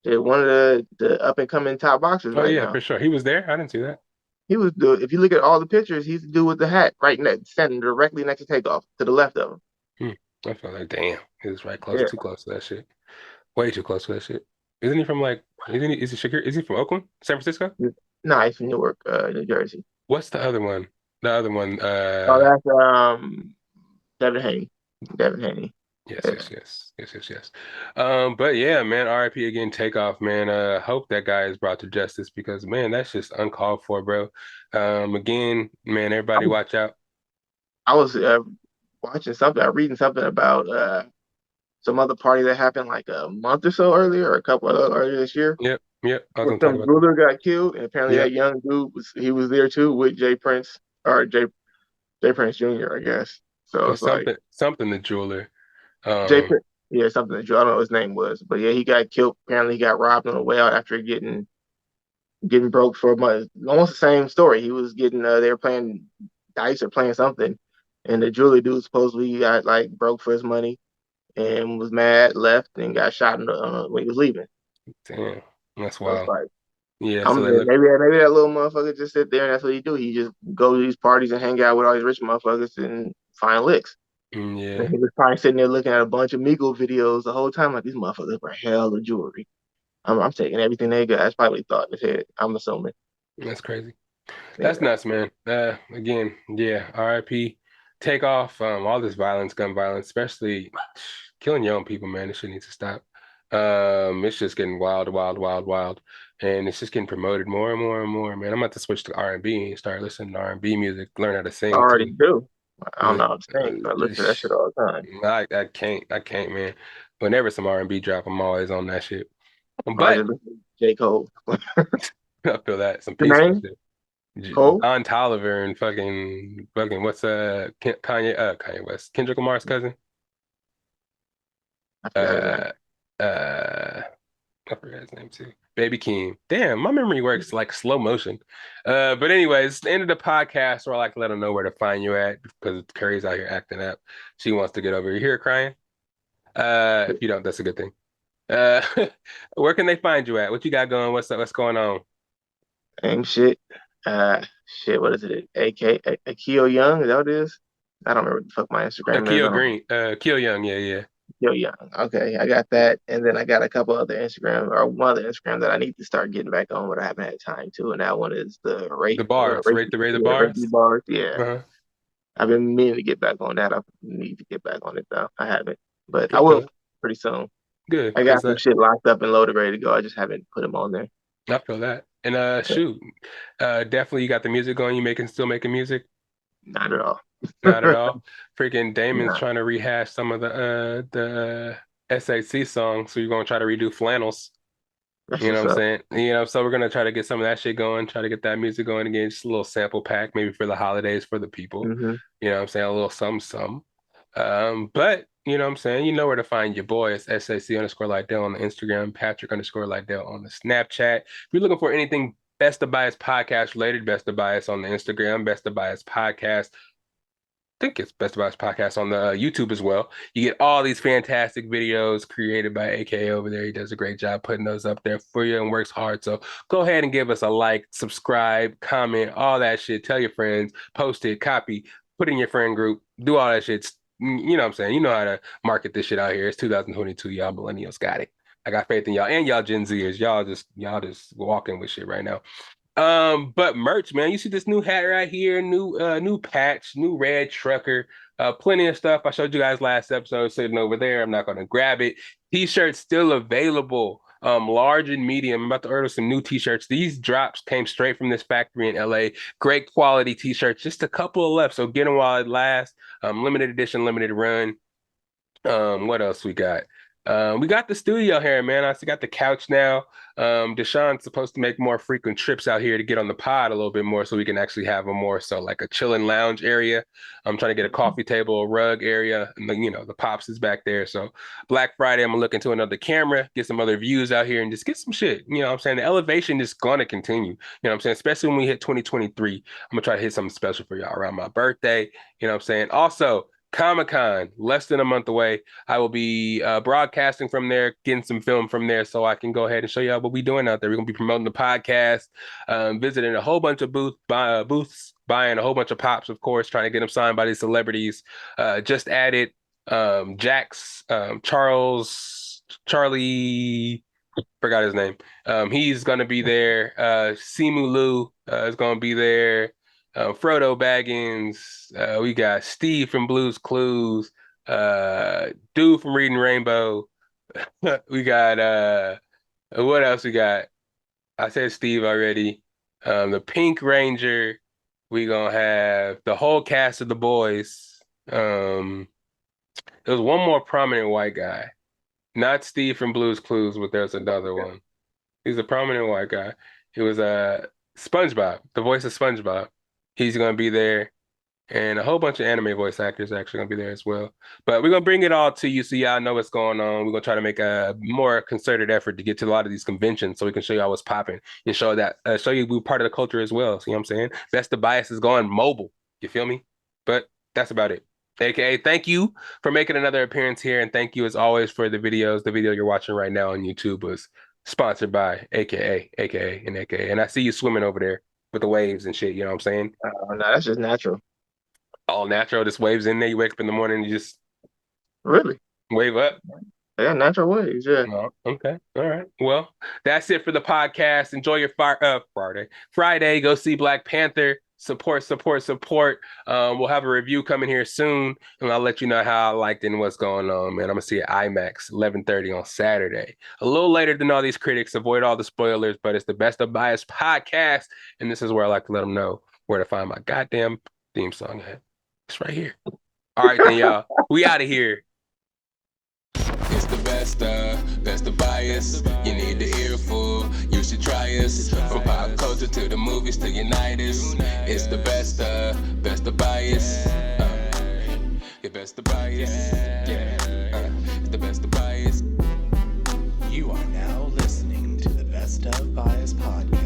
one of the up and coming top boxers Oh right yeah, now. for sure. He was there. I didn't see that. He was the if you look at all the pictures, he's the dude with the hat right next, standing directly next to takeoff to the left of him. Hmm. I felt like, damn, he was right close, Yeah. too close to that shit. Way too close to that shit. Isn't he from like? Is he Shakir? Is he from Oakland, San Francisco? Nah, he's from Newark, New Jersey. What's the other one? The other one. Oh, that's Devin Haney. Devin Haney. Yes, Yeah. yes, yes, yes, yes, yes. But yeah, man, RIP again, takeoff, man. Hope that guy is brought to justice because man, that's just uncalled for, bro. Again, man, I everybody was, watch out. I was watching something, reading something about some other party that happened like a month or so earlier, or a couple of earlier this year, Yep, yep. I was where gonna talk some about that. jeweler got killed, and apparently that Yep. young dude was there too with Jay Prince or Jay Prince Jr. I guess. So it's like Something the jeweler. Jay Um, Prince, yeah, something that I don't know what his name was, but yeah, he got killed. Apparently, he got robbed on the way out after getting broke for a month. Almost the same story. He was getting they were playing dice or playing something, and the jewelry dude supposedly got like broke for his money and was mad, left, and got shot when he was leaving. damn, that's So it's wild. like Yeah, so I'm they look. maybe that little motherfucker just sit there and that's what he do. He just go to these parties and hang out with all these rich motherfuckers and find licks. And Yeah, he was probably sitting there looking at a bunch of Migo videos the whole time, like these motherfuckers for hell of jewelry. I'm taking everything they got. That's probably what he thought in his head. I'm assuming. that's crazy. That's Yeah. nuts, man. Again, yeah, RIP. Take off all this violence, gun violence, especially killing young people, man. This shit needs to stop. It's just getting wild, wild, wild, wild, and it's just getting promoted more and more and more, man. I'm about to switch to R&B and start listening to R&B music, learn how to I sing already too. do. I don't Yeah. know how to sing, but I listen to that shit all the time. I can't, man. Whenever some R&B drop, I'm always on that shit. I like But to listen to J. Cole. I feel that some The peaceful name? shit. Cole? Don Toliver and fucking what's Kanye West, Kendrick Lamar's cousin. I forgot his name. Uh uh I forgot his name too. Baby Keem. Damn, my memory works like slow motion. But anyways, the end of the podcast where I like to let them know where to find you at because Curry's out here acting up. She wants to get over. You hear her crying? If you don't, that's a good thing. Uh where can they find you at? What you got going? What's up? What's going on? Same shit. Shit, what is it? Akio Young, is that what it is? I don't remember what the fuck my Instagram is. Keo Green, Keo Young, yeah, yeah. Akio Young. Okay, I got that. And then I got a couple other Instagram or one other Instagram that I need to start getting back on, but I haven't had time to. And that one is the The bars, rate the rate the bars. bars. Yeah. Uh-huh. I've been meaning to get back on that. I need to get back on it though. I haven't, but I I feel will it. pretty soon. Good, I got because some shit locked up and loaded, ready to go. I just haven't put them on there. I feel that. And shoot, definitely you got the music going. You still making music? Not at all. Not at all. Freaking Damon's Nah, trying to rehash some of the SAC songs, so you're gonna try to redo Flannels. that's You know what's what I'm up. saying? So we're gonna try to get some of that shit going, try to get that music going again, just a little sample pack, maybe for the holidays for the people. Hmm. You know what I'm saying? A little some. But you know what I'm saying? You know where to find your boy. It's SAC underscore Lydell on the Instagram, Patrick underscore Lydell on the Snapchat. If you're looking for anything Best of Bias podcast related, Best of Bias on the Instagram, Best of Bias podcast think it's Best of Us podcast on the YouTube as well. You get all these fantastic videos created by AK over there. He does a great job putting those up there for you and works hard. So go ahead and give us a like, subscribe, comment, all that shit. Tell your friends, post it, copy, put in your friend group, do all that shit. You know what I'm saying? You know how to market this shit out here. It's 2022. Y'all millennials got it. I got faith in y'all and y'all Gen Zers. Y'all just walking with shit right now. But merch, man, you see this new hat right here, new patch, new red trucker, plenty of stuff. I showed you guys last episode sitting over there. I'm not gonna grab it. T-shirts still available. large and medium. I'm about to order some new t-shirts. These drops came straight from this factory in LA. Great quality t-shirts, just a couple left. So get them while it lasts. Limited edition, limited run. What else we got? We got the studio here, man. I still got the couch now. Deshaun's supposed to make more frequent trips out here to get on the pod a little bit more so we can actually have a more so like a chilling lounge area. I'm trying to get a coffee table, a rug area, and the pops is back there. So Black Friday, I'm gonna look into another camera, get some other views out here and just get some shit. You know what I'm saying? The elevation is gonna continue. You know what I'm saying? Especially when we hit 2023. I'm gonna try to hit something special for y'all around my birthday. You know what I'm saying? Also, Comic-Con, less than a month away. I will be broadcasting from there, getting some film from there so I can go ahead and show y'all what we're doing out there. We're going to be promoting the podcast, visiting a whole bunch of booths, buying a whole bunch of pops, of course, trying to get them signed by these celebrities. Just added Jax, Charlie, forgot his name. He's going to be there. Simu Liu is going to be there. Frodo Baggins, we got Steve from Blue's Clues, Dude from Reading Rainbow. We got what else we got? I said Steve already. The Pink Ranger. We gonna have the whole cast of the boys. There was one more prominent white guy, not Steve from Blue's Clues, but there's another one. He's a prominent white guy. It was SpongeBob, the voice of SpongeBob. He's gonna be there, and a whole bunch of anime voice actors are actually gonna be there as well. But we're gonna bring it all to you so y'all know what's going on. We're gonna try to make a more concerted effort to get to a lot of these conventions so we can show y'all what's popping and show you we're part of the culture as well. See what I'm saying? That's the bias is going mobile. You feel me? But that's about it. AKA, thank you for making another appearance here, and thank you as always for the videos. The video you're watching right now on YouTube was sponsored by AKA, and AKA. And I see you swimming over there with the waves and shit, you know what I'm saying? No, that's just natural. All natural, just waves in there. You wake up in the morning, you just Really? wave up. Yeah, natural waves. Yeah. Oh, okay. All right. Well, that's it for the podcast. Enjoy your Friday. Go see Black Panther. Support. We'll have a review coming here soon, and I'll let you know how I liked it and what's going on, man. I'm gonna see it IMAX 11:30 on Saturday. A little later than all these critics. Avoid all the spoilers, but it's the Best of Bias podcast, and this is where I like to let them know where to find my goddamn theme song at. It's right here. All right, then, y'all. We out of here. It's the best of bias. You need the earful, you should try us. From pop culture to the movies to unite us. It's the best of bias. Your best of bias. Yeah, it's the best of bias. You are now listening to the Best of Bias podcast.